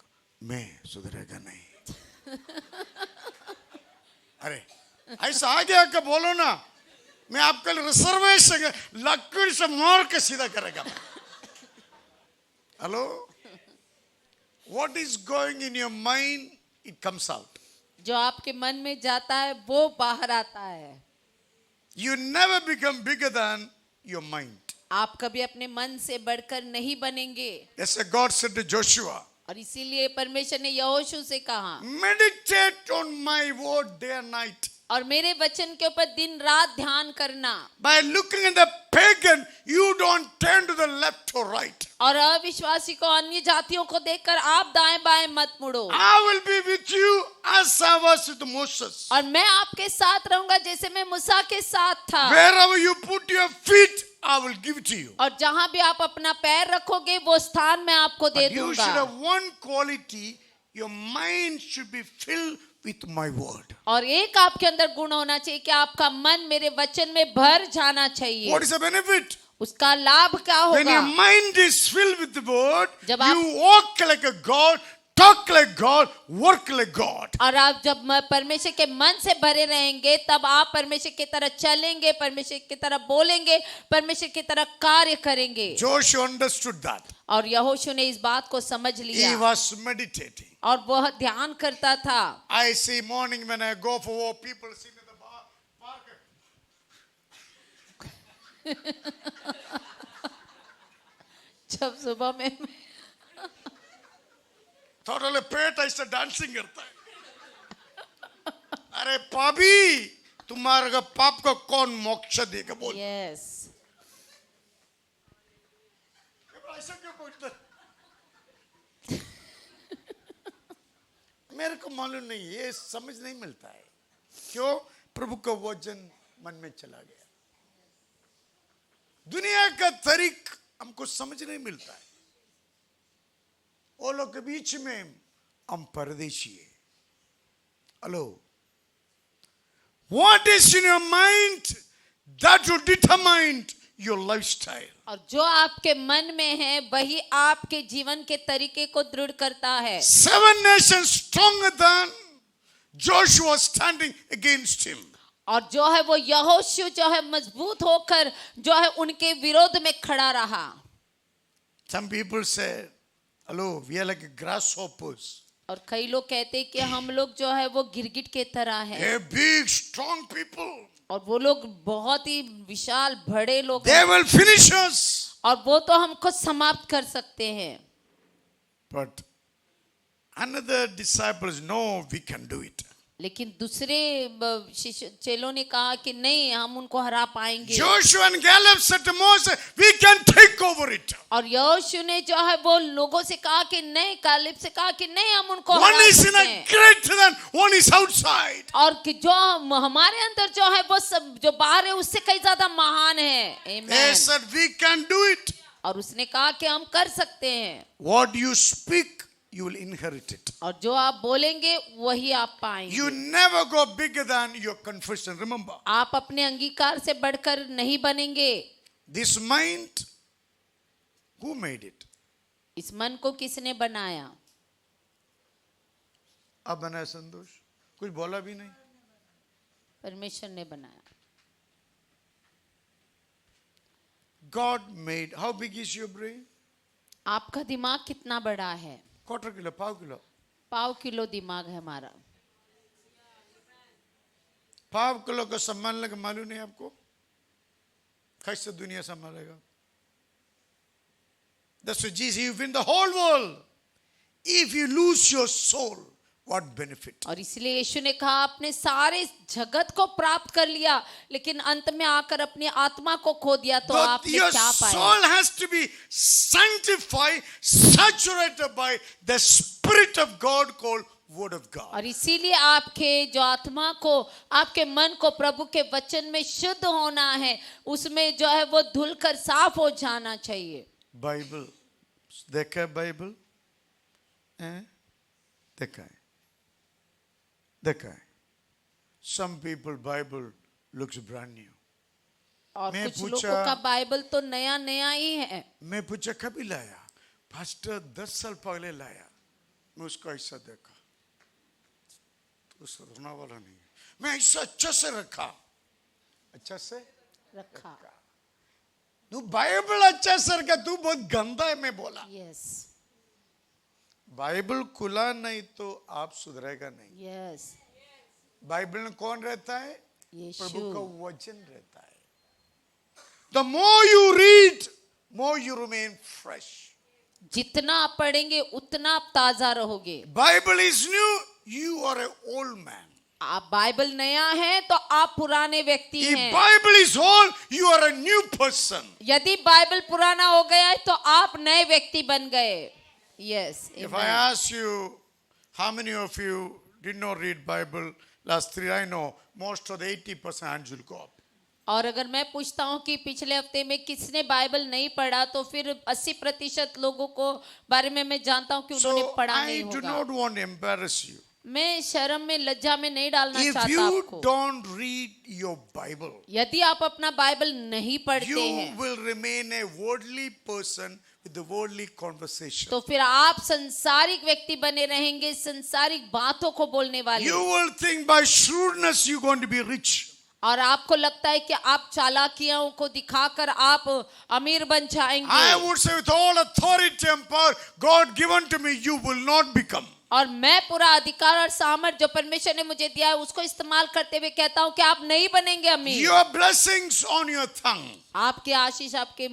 Speaker 1: मैं सुधरेगा नहीं। अरे ऐसा आगे आकर बोलो ना, मैं आपके लिए रिजर्वेशन लकड़ी से मार के सीधा करेगा। Hello? What is going in your mind, it comes out.
Speaker 2: जो आपके मन में जाता है वो बाहर आता है।
Speaker 1: You never become bigger than your mind.
Speaker 2: आप कभी अपने मन से बढ़कर नहीं बनेंगे।
Speaker 1: That's why God said to Joshua,
Speaker 2: और इसीलिए परमेश्वर ने यहोशू से कहा,
Speaker 1: meditate on my word day and night.
Speaker 2: और मेरे वचन के ऊपर दिन रात ध्यान करना।
Speaker 1: By looking at the pagan, you don't turn to the left or right.
Speaker 2: और अविश्वासी को, अन्य जातियों को देखकर आप दाएं बाएं मत मुड़ो।
Speaker 1: I will be with you as I was with Moses.
Speaker 2: और मैं आपके साथ रहूंगा जैसे मैं मूसा के साथ था।
Speaker 1: Wherever you put your feet, I will give to you.
Speaker 2: और जहां भी आप अपना पैर रखोगे वो स्थान मैं आपको दे
Speaker 1: But you should
Speaker 2: दूंगा।
Speaker 1: have one quality, your mind should be filled with my word.
Speaker 2: और एक आपके अंदर गुण होना चाहिए कि आपका मन मेरे वचन में भर जाना चाहिए।
Speaker 1: What is the benefit?
Speaker 2: उसका लाभ क्या
Speaker 1: When your
Speaker 2: होगा?
Speaker 1: mind is filled with the word,
Speaker 2: जब आप-
Speaker 1: you walk like a God, talk like God, work like God.
Speaker 2: और आप जब परमेश्वर के मन से भरे रहेंगे तब आप परमेश्वर की तरह चलेंगे, परमेश्वर की तरह बोलेंगे, परमेश्वर की तरह कार्य करेंगे।
Speaker 1: Joshua understood that.
Speaker 2: और यहोशू ने इस बात को समझ
Speaker 1: He
Speaker 2: लिया
Speaker 1: was meditating.
Speaker 2: और वह ध्यान करता था।
Speaker 1: I see morning when I go for walk, people sit in the park.
Speaker 2: जब सुबह में
Speaker 1: थोड़ा पेट ऐसा डांसिंग करता है। अरे पापी, तुम्हारा पाप को कौन मोक्ष देगा बोल।
Speaker 2: यस,
Speaker 1: ऐसा क्यों पूछते? मेरे को मालूम नहीं, ये समझ नहीं मिलता है। क्यों? प्रभु का वचन मन में चला गया। दुनिया का तरीक हमको समझ नहीं मिलता है। वो लोग के बीच में हम परदेशी है। Hello, what is in your mind that will determine your lifestyle.
Speaker 2: और जो आपके मन में है वही आपके जीवन के तरीके को दृढ़ करता है।
Speaker 1: 7 nations stronger than Joshua standing against him.
Speaker 2: और जो है वो यहोशू जो है मजबूत होकर जो है उनके विरोध में खड़ा रहा।
Speaker 1: Some people say, hello, we are like grasshoppers.
Speaker 2: और कई लोग कहते हैं कि हम लोग जो है वो गिरगिट के तरह हैं।
Speaker 1: They're big, strong people.
Speaker 2: और वो लोग बहुत ही विशाल बड़े लोग
Speaker 1: They
Speaker 2: हैं।
Speaker 1: will finish us.
Speaker 2: और वो तो हमको समाप्त कर सकते हैं।
Speaker 1: But another disciples know we can do it.
Speaker 2: लेकिन दूसरे शिष्य चेलों ने कहा कि नहीं, हम उनको हरा पाएंगे।
Speaker 1: Joshua and Caleb said to Moses, we can take over it.
Speaker 2: और यहोशू ने जो है वो लोगों से कहा कि नहीं, कालेब से कहा कि नहीं, हम उनको
Speaker 1: One
Speaker 2: हरा
Speaker 1: is in
Speaker 2: सकते
Speaker 1: a
Speaker 2: हैं।
Speaker 1: greater than, one is outside.
Speaker 2: और कि जो हमारे अंदर जो है वो सब जो बाहर है उससे कई ज्यादा महान है।
Speaker 1: They
Speaker 2: Amen।
Speaker 1: said, we can do it.
Speaker 2: और उसने कहा कि हम कर सकते हैं।
Speaker 1: What you speak, you will inherit it.
Speaker 2: और जो आप बोलेंगे वही आप पाएंगे।
Speaker 1: You never go bigger than your confession. Remember,
Speaker 2: आप अपने अंगीकार से बढ़कर नहीं बनेंगे।
Speaker 1: this mind, who made it?
Speaker 2: इस मन को किसने बनाया?
Speaker 1: अब बनाया संतोष, कुछ बोला भी नहीं।
Speaker 2: परमेश्वर ने बनाया।
Speaker 1: God made. How big is your brain?
Speaker 2: आपका दिमाग कितना बड़ा है?
Speaker 1: क्वार्टर किलो, पाव किलो।
Speaker 2: पाव किलो दिमाग है हमारा।
Speaker 1: पाव किलो का संभालने का मालूम नहीं आपको? कैसे दुनिया संभालेगा? That's what Jesus, you win the whole world. If you lose your soul, what benefit?
Speaker 2: और इसलिए यीशु ने कहा आपने सारे जगत को प्राप्त कर लिया लेकिन अंत में आकर अपनी आत्मा को खो दिया तो
Speaker 1: But
Speaker 2: आपने
Speaker 1: your
Speaker 2: क्या
Speaker 1: soul
Speaker 2: पाया?
Speaker 1: has to be sanctified, saturated by the Spirit of God called Word of God.
Speaker 2: और इसीलिए आपके जो आत्मा को, आपके मन को प्रभु के वचन में शुद्ध होना है, उसमें जो है वो धुलकर साफ हो जाना चाहिए।
Speaker 1: बाइबल देखा है? बाइबल देखा है? देखा है? Some people Bible looks brand new.
Speaker 2: और
Speaker 1: मैं
Speaker 2: कुछ
Speaker 1: पूछा-
Speaker 2: लोगों का बाइबल तो नया नया ही है।
Speaker 1: मैं पूछा कभी लाया? पास्टर 10 साल पहले लाया। मैं उसको ऐसा देखा तो उसको रोना वाला नहीं है। मैं ऐसा अच्छा से रखा, अच्छा से
Speaker 2: रखा।
Speaker 1: तू बाइबल अच्छा से रखा, तू बहुत गंदा है। मैं बोला
Speaker 2: यस
Speaker 1: बाइबल खुला नहीं तो आप सुधरेगा नहीं।
Speaker 2: यस।
Speaker 1: बाइबल में कौन रहता है?
Speaker 2: यीशु।
Speaker 1: प्रभु का वचन रहता है। The more you read, more you remain fresh.
Speaker 2: जितना आप पढ़ेंगे उतना आप ताजा रहोगे।
Speaker 1: Bible is new, you are an old man.
Speaker 2: आप बाइबल नया है तो आप पुराने व्यक्ति
Speaker 1: If
Speaker 2: हैं।
Speaker 1: Bible is old, you are a new person.
Speaker 2: यदि बाइबल पुराना हो गया है तो आप नए व्यक्ति बन गए। Yes.
Speaker 1: If I ask you, how many of you did not read Bible last 3, I know most of the 80% hands will go up.
Speaker 2: और अगर मैं पूछता हूँ कि पिछले हफ्ते में किसने बाइबल नहीं पढ़ा तो फिर 80% लोगों को बारे में मैं जानता हूँ कि उन्होंने
Speaker 1: So
Speaker 2: पढ़ा
Speaker 1: I
Speaker 2: नहीं
Speaker 1: do
Speaker 2: होगा।
Speaker 1: not want to embarrass you.
Speaker 2: मैं शर्म में लज्जा में नहीं डालना
Speaker 1: If
Speaker 2: चाहता
Speaker 1: you
Speaker 2: आपको।
Speaker 1: don't read your Bible,
Speaker 2: यदि आप अपना बाइबल नहीं पढ़ते
Speaker 1: you
Speaker 2: हैं
Speaker 1: will remain a worldly person with the worldly conversation.
Speaker 2: तो फिर आप संसारिक व्यक्ति बने रहेंगे, संसारिक बातों को बोलने वाले।
Speaker 1: You will think by shrewdness you're going to be rich.
Speaker 2: और आपको लगता है कि आप चालाकियों को दिखाकर आप अमीर बन जाएंगे।
Speaker 1: I would say with all authority and power God given to me, you will not become.
Speaker 2: और मैं पूरा अधिकार और सामर्थ जो परमेश्वर ने मुझे दिया है उसको इस्तेमाल करते हुए कहता हूँ कि आप नहीं बनेंगे अमीर।
Speaker 1: Your blessings on your tongue.
Speaker 2: आपके आशीष आपके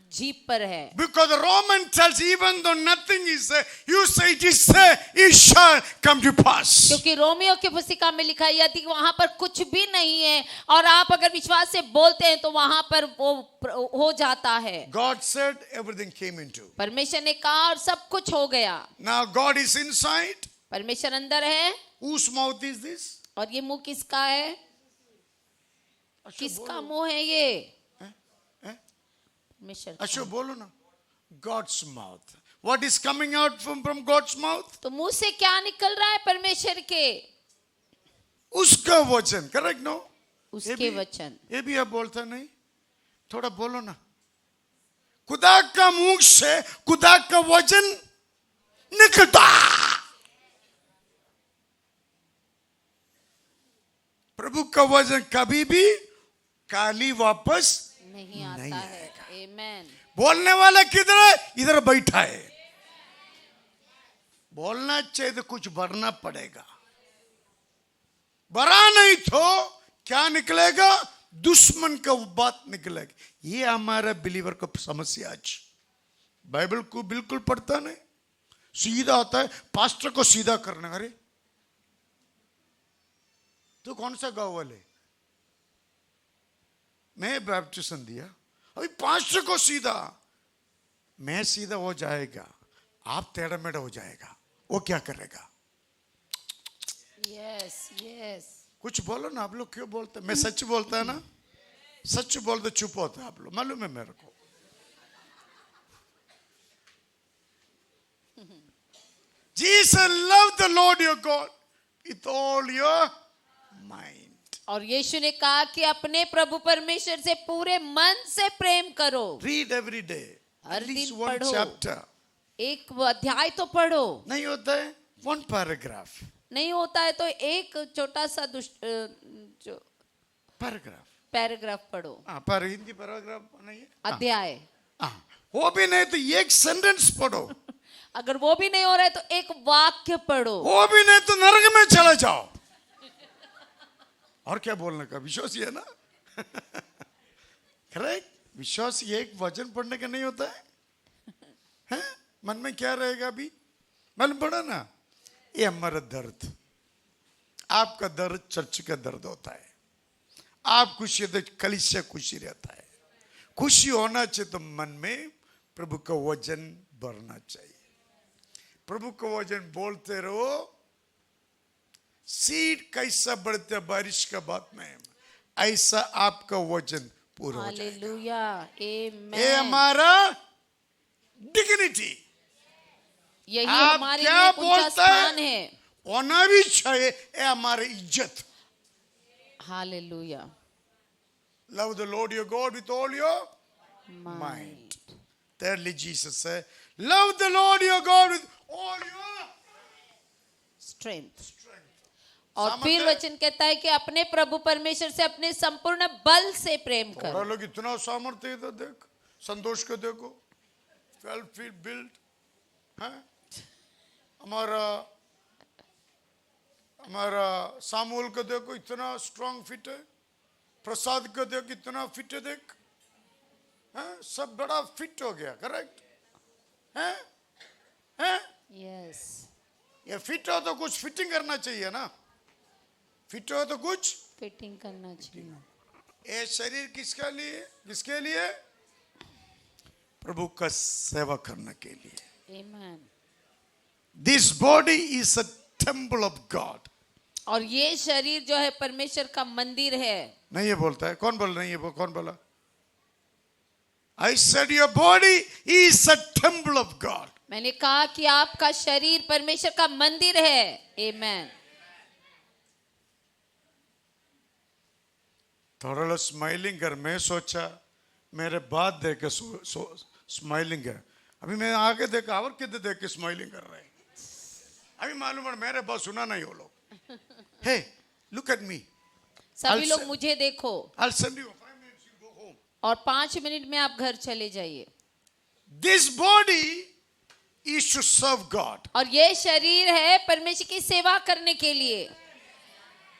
Speaker 2: जीभ पर है।
Speaker 1: Because the Roman tells even though nothing is there, you say it is there, it shall come to pass.
Speaker 2: क्योंकि रोमियो के पुस्तिका में लिखा है यदि वहां पर कुछ भी नहीं है और आप अगर विश्वास से बोलते हैं तो वहां पर वो हो जाता है।
Speaker 1: God said everything came into.
Speaker 2: परमेश्वर ने कहा और सब कुछ हो गया।
Speaker 1: Now God is inside.
Speaker 2: परमेश्वर अंदर है।
Speaker 1: Whose mouth is this?
Speaker 2: और ये मुंह किसका है? किसका मुंह है ये? परमेश्वर का।
Speaker 1: Asho bolo na. God's mouth. What is coming out from God's mouth?
Speaker 2: तो मुंह से क्या निकल रहा है परमेश्वर के?
Speaker 1: उसका वचन. Correct no?
Speaker 2: उसके वचन।
Speaker 1: ये भी आप बोलते नहीं? थोड़ा बोलो ना। खुदा का मुंह से खुदा का वचन निकलता। प्रभु का वचन कभी भी खाली वापस
Speaker 2: नहीं आता है। आमेन।
Speaker 1: बोलने वाला किधर है? इधर बैठा है। बोलना चाहिए तो कुछ भरना पड़ेगा। भरा नहीं तो क्या निकलेगा? दुश्मन का बात निकलेगा। ये हमारा बिलीवर का समस्या आज। बाइबल को बिल्कुल पढ़ता नहीं, सीधा आता है पास्टर को सीधा करना। अरे तो कौन सा गांव वाले? मैं बैप्टिज्म दिया, अभी पास्टर को सीधा। मैं सीधा हो जाएगा, आप टेढ़ा मेढ़ा हो जाएगा। वो क्या करेगा?
Speaker 2: Yes yes.
Speaker 1: कुछ बोलो ना। आप लोग क्यों बोलते? मैं सच बोलता है ना। सच बोलते चुप होता है आप लोग, मालूम है मेरे को। Jesus love the Lord your God with all your mind.
Speaker 2: और यीशु ने कहा कि अपने प्रभु परमेश्वर से पूरे मन से प्रेम करो।
Speaker 1: Read every day.
Speaker 2: Her
Speaker 1: At least
Speaker 2: दिन
Speaker 1: one
Speaker 2: पढ़ो।
Speaker 1: chapter.
Speaker 2: एक अध्याय तो पढ़ो।
Speaker 1: नहीं होता है one paragraph.
Speaker 2: नहीं होता है तो एक छोटा सा जो
Speaker 1: Paragraph.
Speaker 2: पैराग्राफ पढ़ो।
Speaker 1: पर हिंदी पैराग्राफ नहीं है?
Speaker 2: अध्याय।
Speaker 1: वो भी नहीं तो एक सेंटेंस पढ़ो।
Speaker 2: अगर वो भी नहीं हो रहा है तो एक वाक्य पढ़ो।
Speaker 1: वो भी नहीं तो नरक में चले जाओ। और क्या बोलने का? विश्वास ही है ना। करेक्ट। विश्वास ये एक वचन पढ़ने का नहीं होता है, हैं? मन में क्या रहेगा अभी? मन पड़ा ना। ये हमारा दर्द, आपका दर्द चर्च का दर्द होता है। आप खुशी तो कलीसिया खुशी रहता है। खुशी होना चाहिए तो मन में प्रभु का वचन भरना चाहिए। प्रभु का वचन बोलते रहो। सीड कैसा बढ़ता है बारिश का बात में, ऐसा आपका वचन पूरा हो जाएगा।
Speaker 2: हालेलुया। आमेन।
Speaker 1: ये हमारा डिग्निटी।
Speaker 2: यही
Speaker 1: आप
Speaker 2: हमारे
Speaker 1: क्या
Speaker 2: लिए ऊंचा
Speaker 1: बोलते
Speaker 2: स्थान
Speaker 1: हैं?
Speaker 2: है।
Speaker 1: होना भी चाहिए। ये हमारी इज्जत।
Speaker 2: Hallelujah.
Speaker 1: Love the Lord your God with all your
Speaker 2: mind.
Speaker 1: mind. Thirdly, Jesus said, love the Lord your God with all your
Speaker 2: strength.
Speaker 1: strength.
Speaker 2: और फिर
Speaker 1: सामर्थ्य।
Speaker 2: वचन कहता है कि अपने प्रभु परमेश्वर से अपने संपूर्ण बल से प्रेम
Speaker 1: थोड़ा
Speaker 2: करो।
Speaker 1: लोग इतना सामर्थ्य है तो देख, संतोष को देखो, वेल फील बिल्ड है। हमारा सामूल को देखो, इतना स्ट्रांग फिट है। प्रसाद को देखो, इतना फिट है। देख हैं, सब बड़ा फिट हो गया। करेक्ट है। हैं?
Speaker 2: यस,
Speaker 1: ये फिट हो तो कुछ फिटिंग करना चाहिए ना, फिट हो तो कुछ।
Speaker 2: फिटिंग करना चाहिए।
Speaker 1: ये शरीर किसके लिए, किसके लिए? प्रभु का सेवा करने के लिए।
Speaker 2: Amen.
Speaker 1: This body is a temple of God.
Speaker 2: और ये शरीर जो है परमेश्वर का मंदिर है।
Speaker 1: नहीं ये बोलता है, कौन बोल रही है? वो कौन बोला? I said your body is a temple of God.
Speaker 2: मैंने कहा कि आपका शरीर परमेश्वर का मंदिर है। आमेन।
Speaker 1: थोड़ा स्माइलिंग कर। मैं सोचा मेरे बात देख के स्माइलिंग है। अभी मैं आगे देखा और कितने देख के स्माइलिंग कर रहे हैं। अभी मालूम है मेरे बात सुना नहीं वो लोग। Hey look at me.
Speaker 2: सभी लोग मुझे देखो।
Speaker 1: I'll send you 5 minutes, you go home.
Speaker 2: और 5 मिनट में आप घर चले जाइए।
Speaker 1: This body is to serve God.
Speaker 2: और ये शरीर है परमेश्वर की सेवा करने के लिए।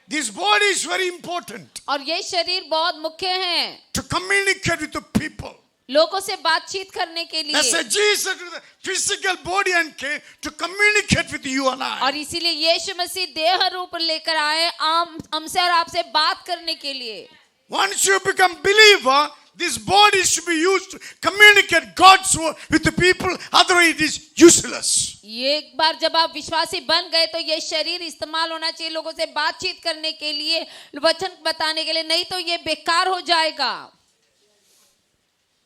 Speaker 1: This body is very important
Speaker 2: और ये शरीर बहुत मुख्य है
Speaker 1: to communicate with the people.
Speaker 2: लोगों से बातचीत करने के लिए।
Speaker 1: That's why Jesus to the physical body and came to communicate with you and I.
Speaker 2: और इसीलिए यीशु मसीह देह रूप लेकर आए हमसे और आपसे बात करने के लिए।
Speaker 1: Once you become believer, this body should be used to communicate God's word with the people. Otherwise, it is useless.
Speaker 2: ये एक बार जब आप विश्वासी बन गए तो ये शरीर इस्तेमाल होना चाहिए लोगों से बातचीत करने के लिए, वचन बताने के लिए, नहीं तो ये बेकार हो जाएगा।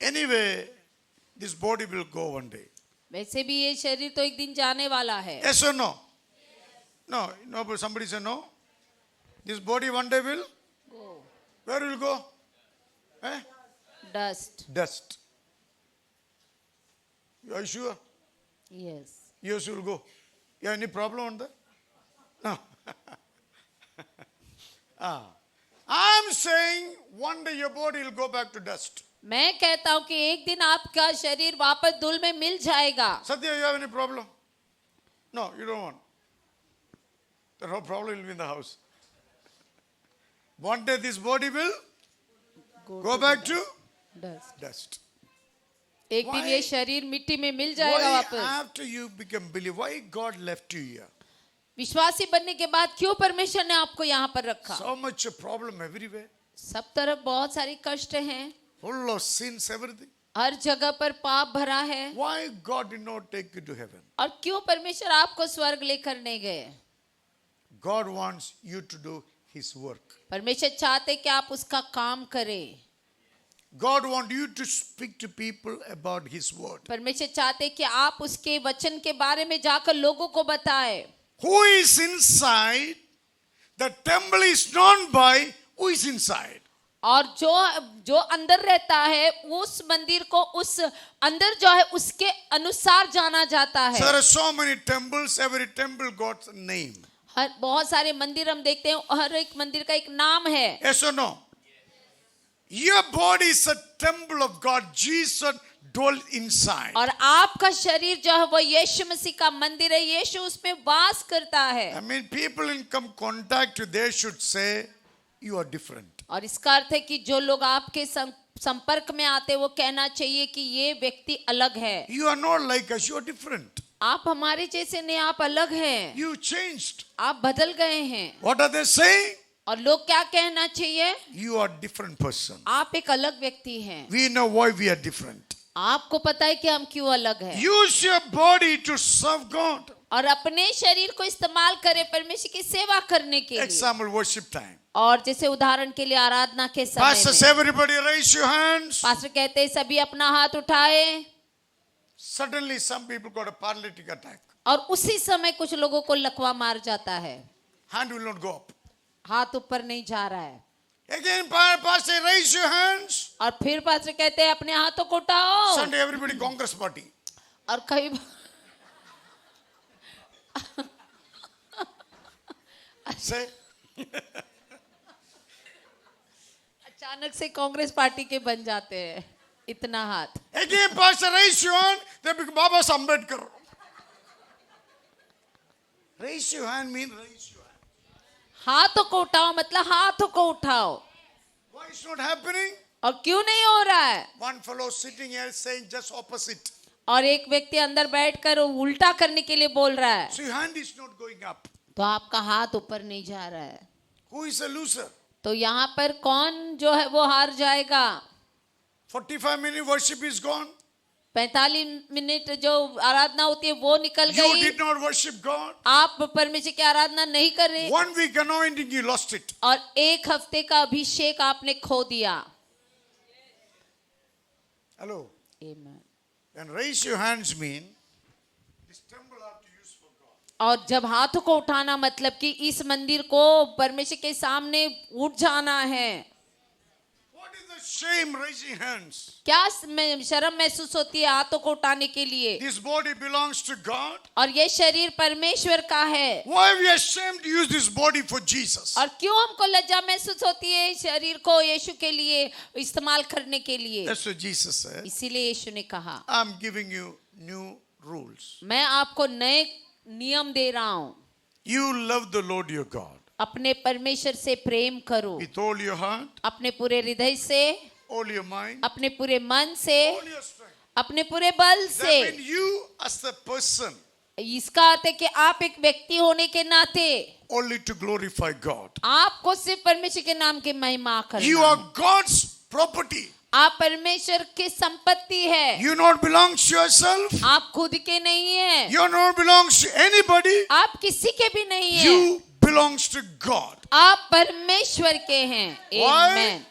Speaker 1: Anyway, this body will go one day.
Speaker 2: वैसे भी ये शरीर तो एक दिन जाने वाला है।
Speaker 1: Yes or no? No, no. But somebody say no. This body one day will. Where will go? Eh?
Speaker 2: Dust.
Speaker 1: Dust. You are sure?
Speaker 2: Yes.
Speaker 1: Yes, you will go. You have any problem on that? No. I'm saying one day your body will go back to dust.
Speaker 2: मैं कहता हूँ कि एक दिन आपका शरीर वापस धूल में मिल जाएगा।
Speaker 1: Satya, you have any problem? No, you don't want. The problem will be in the house. One day this body will go back to
Speaker 2: dust.
Speaker 1: dust.
Speaker 2: एक दिन
Speaker 1: Why?
Speaker 2: ये शरीर मिट्टी में मिल जाएगा
Speaker 1: Why
Speaker 2: वापस।
Speaker 1: after you become believer, why God left you here?
Speaker 2: विश्वासी बनने के बाद क्यों परमेश्वर ने आपको यहाँ पर रखा?
Speaker 1: So much a problem everywhere.
Speaker 2: सब तरफ बहुत सारी कष्ट हैं,
Speaker 1: Full of sins, everything.
Speaker 2: हर जगह पर पाप भरा है।
Speaker 1: Why God did not take you to heaven?
Speaker 2: और क्यों परमेश्वर आपको स्वर्ग लेकर नहीं गए?
Speaker 1: God wants you to do His work.
Speaker 2: परमेश्वर चाहते कि आप उसका काम करें।
Speaker 1: God wants you to speak to people about His word.
Speaker 2: परमेश्वर चाहते कि आप उसके वचन के बारे में जाकर लोगों को बताएं।
Speaker 1: Who is inside? The temple is known by who is inside.
Speaker 2: और जो अंदर रहता है उस मंदिर को उस अंदर जो है उसके अनुसार जाना जाता
Speaker 1: So there
Speaker 2: है।
Speaker 1: are so many temples. Every temple got a name.
Speaker 2: हर बहुत सारे मंदिर हम देखते हैं, हर एक मंदिर का एक नाम है।
Speaker 1: Yes or no? Your body is a temple of God. Jesus dwelt inside.
Speaker 2: और आपका शरीर जो है वो यीशु मसीह का मंदिर है, यीशु उसमें वास करता है।
Speaker 1: I mean, people in come contact with, they should say, you are different.
Speaker 2: और इसका अर्थ है कि जो लोग आपके संपर्क में आते हैं वो कहना चाहिए कि ये व्यक्ति अलग है।
Speaker 1: You are not like us. You are different.
Speaker 2: आप हमारे जैसे नहीं, आप अलग हैं,
Speaker 1: You changed.
Speaker 2: आप बदल गए हैं।
Speaker 1: What are they saying?
Speaker 2: और लोग क्या कहना चाहिए?
Speaker 1: You are different person.
Speaker 2: आप एक अलग व्यक्ति हैं।
Speaker 1: We know why we are different.
Speaker 2: आपको पता है कि हम क्यों अलग हैं।
Speaker 1: Use your body to serve God.
Speaker 2: और अपने शरीर को इस्तेमाल करें परमेश्वर की सेवा करने के लिए।
Speaker 1: Example, worship time.
Speaker 2: और जैसे उदाहरण के लिए आराधना के समय
Speaker 1: Pastor,
Speaker 2: में
Speaker 1: everybody raise your hands.
Speaker 2: Pastor कहते हैं सभी अपना हाथ उठाए।
Speaker 1: Suddenly some people got a paralytic attack.
Speaker 2: और उसी समय कुछ लोगों को लकवा मार जाता है,
Speaker 1: Hand will not go up.
Speaker 2: हाथ ऊपर नहीं जा रहा है।
Speaker 1: Again, Pastor, raise your hands.
Speaker 2: और फिर पास्टर कहते हैं अपने हाथों को उठाओ।
Speaker 1: Sunday, everybody Congress party.
Speaker 2: और कई
Speaker 1: Say,
Speaker 2: अचानक से कांग्रेस पार्टी के बन जाते हैं इतना हाथ।
Speaker 1: again, Pastor, raise your hand. They become Baba Ambedkar. Raise your hand means raise your hand.
Speaker 2: हाथों को उठाओ मतलब हाथों को उठाओ।
Speaker 1: Why it's not happening?
Speaker 2: और क्यों नहीं हो रहा है?
Speaker 1: One fellow sitting here saying just opposite.
Speaker 2: और एक व्यक्ति अंदर बैठकर वो उल्टा करने के लिए बोल रहा है,
Speaker 1: So your hand is not going up.
Speaker 2: तो आपका हाथ ऊपर नहीं जा रहा है।
Speaker 1: Who is a loser?
Speaker 2: तो यहाँ पर कौन जो है वो हार जाएगा?
Speaker 1: 45-minute worship is gone.
Speaker 2: 45 minute जो आराधना होती है वो निकल
Speaker 1: You
Speaker 2: गई,
Speaker 1: did not worship God.
Speaker 2: आप परमेश्वर की आराधना नहीं कर रहे,
Speaker 1: 1 week anointing, you lost it.
Speaker 2: और एक हफ्ते का अभिषेक आपने खो दिया।
Speaker 1: Hello.
Speaker 2: Amen.
Speaker 1: And raise your hands mean this temple have to use for God.
Speaker 2: और जब हाथों को उठाना मतलब कि इस मंदिर को परमेश्वर के सामने उठ जाना है।
Speaker 1: What is the shame raising hands?
Speaker 2: क्या शर्म महसूस होती है हाथों को उठाने के लिए?
Speaker 1: This body belongs to God.
Speaker 2: और ये शरीर परमेश्वर का है।
Speaker 1: Why are we ashamed to use this body for Jesus?
Speaker 2: और क्यों हमको लज्जा महसूस होती है इस शरीर को यीशु के लिए इस्तेमाल करने के लिए?
Speaker 1: That's what Jesus said.
Speaker 2: इसीलिए यीशु ने कहा,
Speaker 1: I'm giving you new rules.
Speaker 2: मैं आपको नए नियम दे रहा हूँ।
Speaker 1: You love the Lord your God
Speaker 2: अपने परमेश्वर से प्रेम करो,
Speaker 1: with all your heart,
Speaker 2: अपने पूरे हृदय से,
Speaker 1: all your mind,
Speaker 2: अपने पूरे मन से,
Speaker 1: all your strength.
Speaker 2: अपने पूरे बल
Speaker 1: That
Speaker 2: से।
Speaker 1: means you as the person
Speaker 2: इसका अर्थ है कि आप एक व्यक्ति होने के नाते
Speaker 1: only to glorify God.
Speaker 2: आपको सिर्फ परमेश्वर के नाम की महिमा
Speaker 1: You
Speaker 2: करना
Speaker 1: are
Speaker 2: है।
Speaker 1: God's property.
Speaker 2: आप परमेश्वर की संपत्ति है।
Speaker 1: You not belongs to yourself.
Speaker 2: आप खुद के नहीं है,
Speaker 1: You not belongs to anybody.
Speaker 2: आप किसी के भी नहीं है,
Speaker 1: You belongs to God.
Speaker 2: आप परमेश्वर के हैं।
Speaker 1: Why?
Speaker 2: Amen.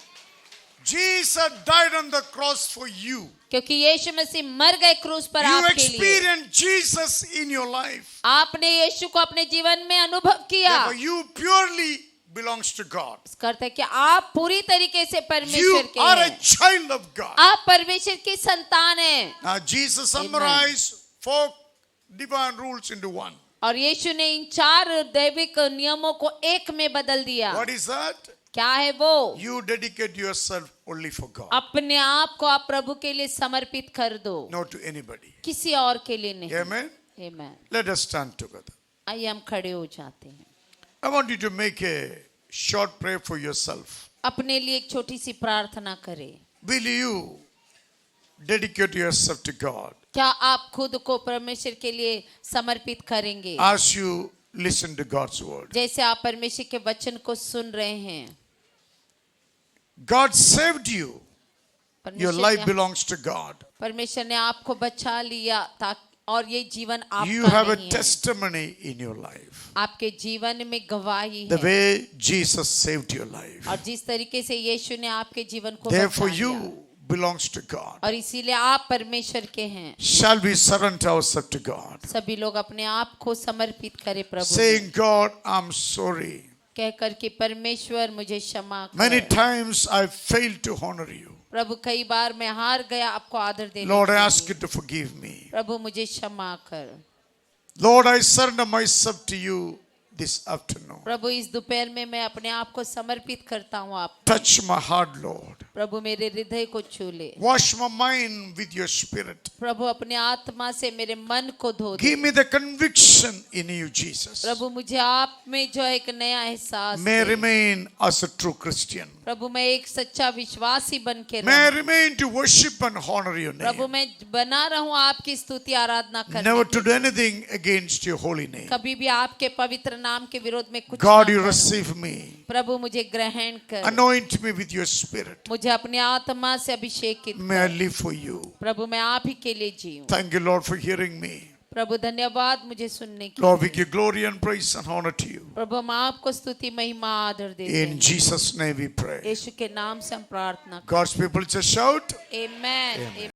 Speaker 1: Jesus died on the cross for you.
Speaker 2: क्योंकि यीशु मसीह मर गए क्रूस पर
Speaker 1: You
Speaker 2: आपके लिए।
Speaker 1: experienced Jesus in your life.
Speaker 2: आपने यीशु को अपने जीवन में अनुभव किया।
Speaker 1: Therefore, you purely belongs to God.
Speaker 2: इसका अर्थ है कि आप पूरी तरीके से
Speaker 1: You
Speaker 2: परमेश्वर के
Speaker 1: are a
Speaker 2: हैं।
Speaker 1: child of God.
Speaker 2: आप परमेश्वर की संतान हैं।
Speaker 1: Now, Jesus summarized 4 divine rules into one.
Speaker 2: और यीशु ने इन 4 दैविक नियमों को एक में बदल दिया।
Speaker 1: What is that?
Speaker 2: क्या है वो?
Speaker 1: You dedicate yourself only for God,
Speaker 2: अपने आप को आप प्रभु के लिए समर्पित कर दो,
Speaker 1: not to anybody.
Speaker 2: किसी और के लिए नहीं।
Speaker 1: Amen.
Speaker 2: Amen.
Speaker 1: Let us stand together.
Speaker 2: आइए हम खड़े हो जाते हैं।
Speaker 1: I want you to make a short prayer for yourself.
Speaker 2: अपने लिए एक छोटी सी प्रार्थना करें।
Speaker 1: Will you dedicate yourself to God
Speaker 2: क्या आप खुद को परमेश्वर के लिए समर्पित करेंगे?
Speaker 1: as you listen to God's word?
Speaker 2: जैसे आप परमेश्वर के वचन को सुन रहे हैं।
Speaker 1: God saved you. Your life
Speaker 2: परमेश्वर ने,
Speaker 1: belongs to God.
Speaker 2: परमेश्वर ने आपको बचा लिया ताकि और ये जीवन
Speaker 1: You
Speaker 2: आपका
Speaker 1: have a
Speaker 2: नहीं है।
Speaker 1: testimony in your life.
Speaker 2: आपके जीवन में गवाही
Speaker 1: The
Speaker 2: है।
Speaker 1: way Jesus saved your life.
Speaker 2: और जिस तरीके से यीशु ने आपके जीवन को
Speaker 1: Therefore,
Speaker 2: बचा लिया,
Speaker 1: you belongs to God.
Speaker 2: और इसीलिए आप परमेश्वर के हैं।
Speaker 1: Shall we surrender ourselves to God?
Speaker 2: सभी लोग अपने आप को समर्पित करें प्रभु में,
Speaker 1: Saying, God, I'm sorry.
Speaker 2: कहकर कि परमेश्वर मुझे क्षमा
Speaker 1: Many
Speaker 2: कर।
Speaker 1: times I failed to honor you.
Speaker 2: प्रभु कई बार मैं हार गया आपको आदर देने
Speaker 1: Lord, I
Speaker 2: के
Speaker 1: ask you
Speaker 2: लिए।
Speaker 1: to forgive me.
Speaker 2: प्रभु मुझे क्षमा कर।
Speaker 1: Lord, I surrender myself to you this afternoon.
Speaker 2: प्रभु इस दोपहर में मैं अपने आप को समर्पित करता हूँ आप।
Speaker 1: Touch my heart, Lord.
Speaker 2: प्रभु मेरे हृदय को छू ले।
Speaker 1: Wash my mind with your spirit.
Speaker 2: प्रभु अपने आत्मा से मेरे मन को धो दे।
Speaker 1: Give me the conviction in you, Jesus.
Speaker 2: प्रभु मुझे आप में जो एक नया एहसास
Speaker 1: May I
Speaker 2: they.
Speaker 1: remain as a true Christian.
Speaker 2: प्रभु मैं एक सच्चा विश्वासी बन के
Speaker 1: May I
Speaker 2: रहूं।
Speaker 1: remain to worship and honor your
Speaker 2: Prabhu
Speaker 1: name.
Speaker 2: मैं बना रहूं आपकी स्तुति आराधना करने
Speaker 1: Never
Speaker 2: की।
Speaker 1: to do anything against your holy name.
Speaker 2: कभी भी आपके पवित्र नाम के विरोध में कुछ
Speaker 1: God,
Speaker 2: ना
Speaker 1: you
Speaker 2: करूं।
Speaker 1: receive me.
Speaker 2: प्रभु मुझे ग्रहण कर,
Speaker 1: Anoint me with your spirit.
Speaker 2: मुझे अपने आत्मा से अभिषेकित
Speaker 1: May I
Speaker 2: कर।
Speaker 1: live for you.
Speaker 2: प्रभु मैं आप ही के लिए जीऊं।
Speaker 1: Thank you, Lord, for hearing me.
Speaker 2: प्रभु धन्यवाद मुझे सुनने के
Speaker 1: Lord, we
Speaker 2: लिए।
Speaker 1: give glory and praise and honor to you.
Speaker 2: प्रभु हम आपको स्तुति महिमा आदर देते
Speaker 1: In
Speaker 2: हैं।
Speaker 1: Jesus' name we pray.
Speaker 2: यीशु के नाम से हम प्रार्थना
Speaker 1: God's people just shout.
Speaker 2: करते हैं। Amen.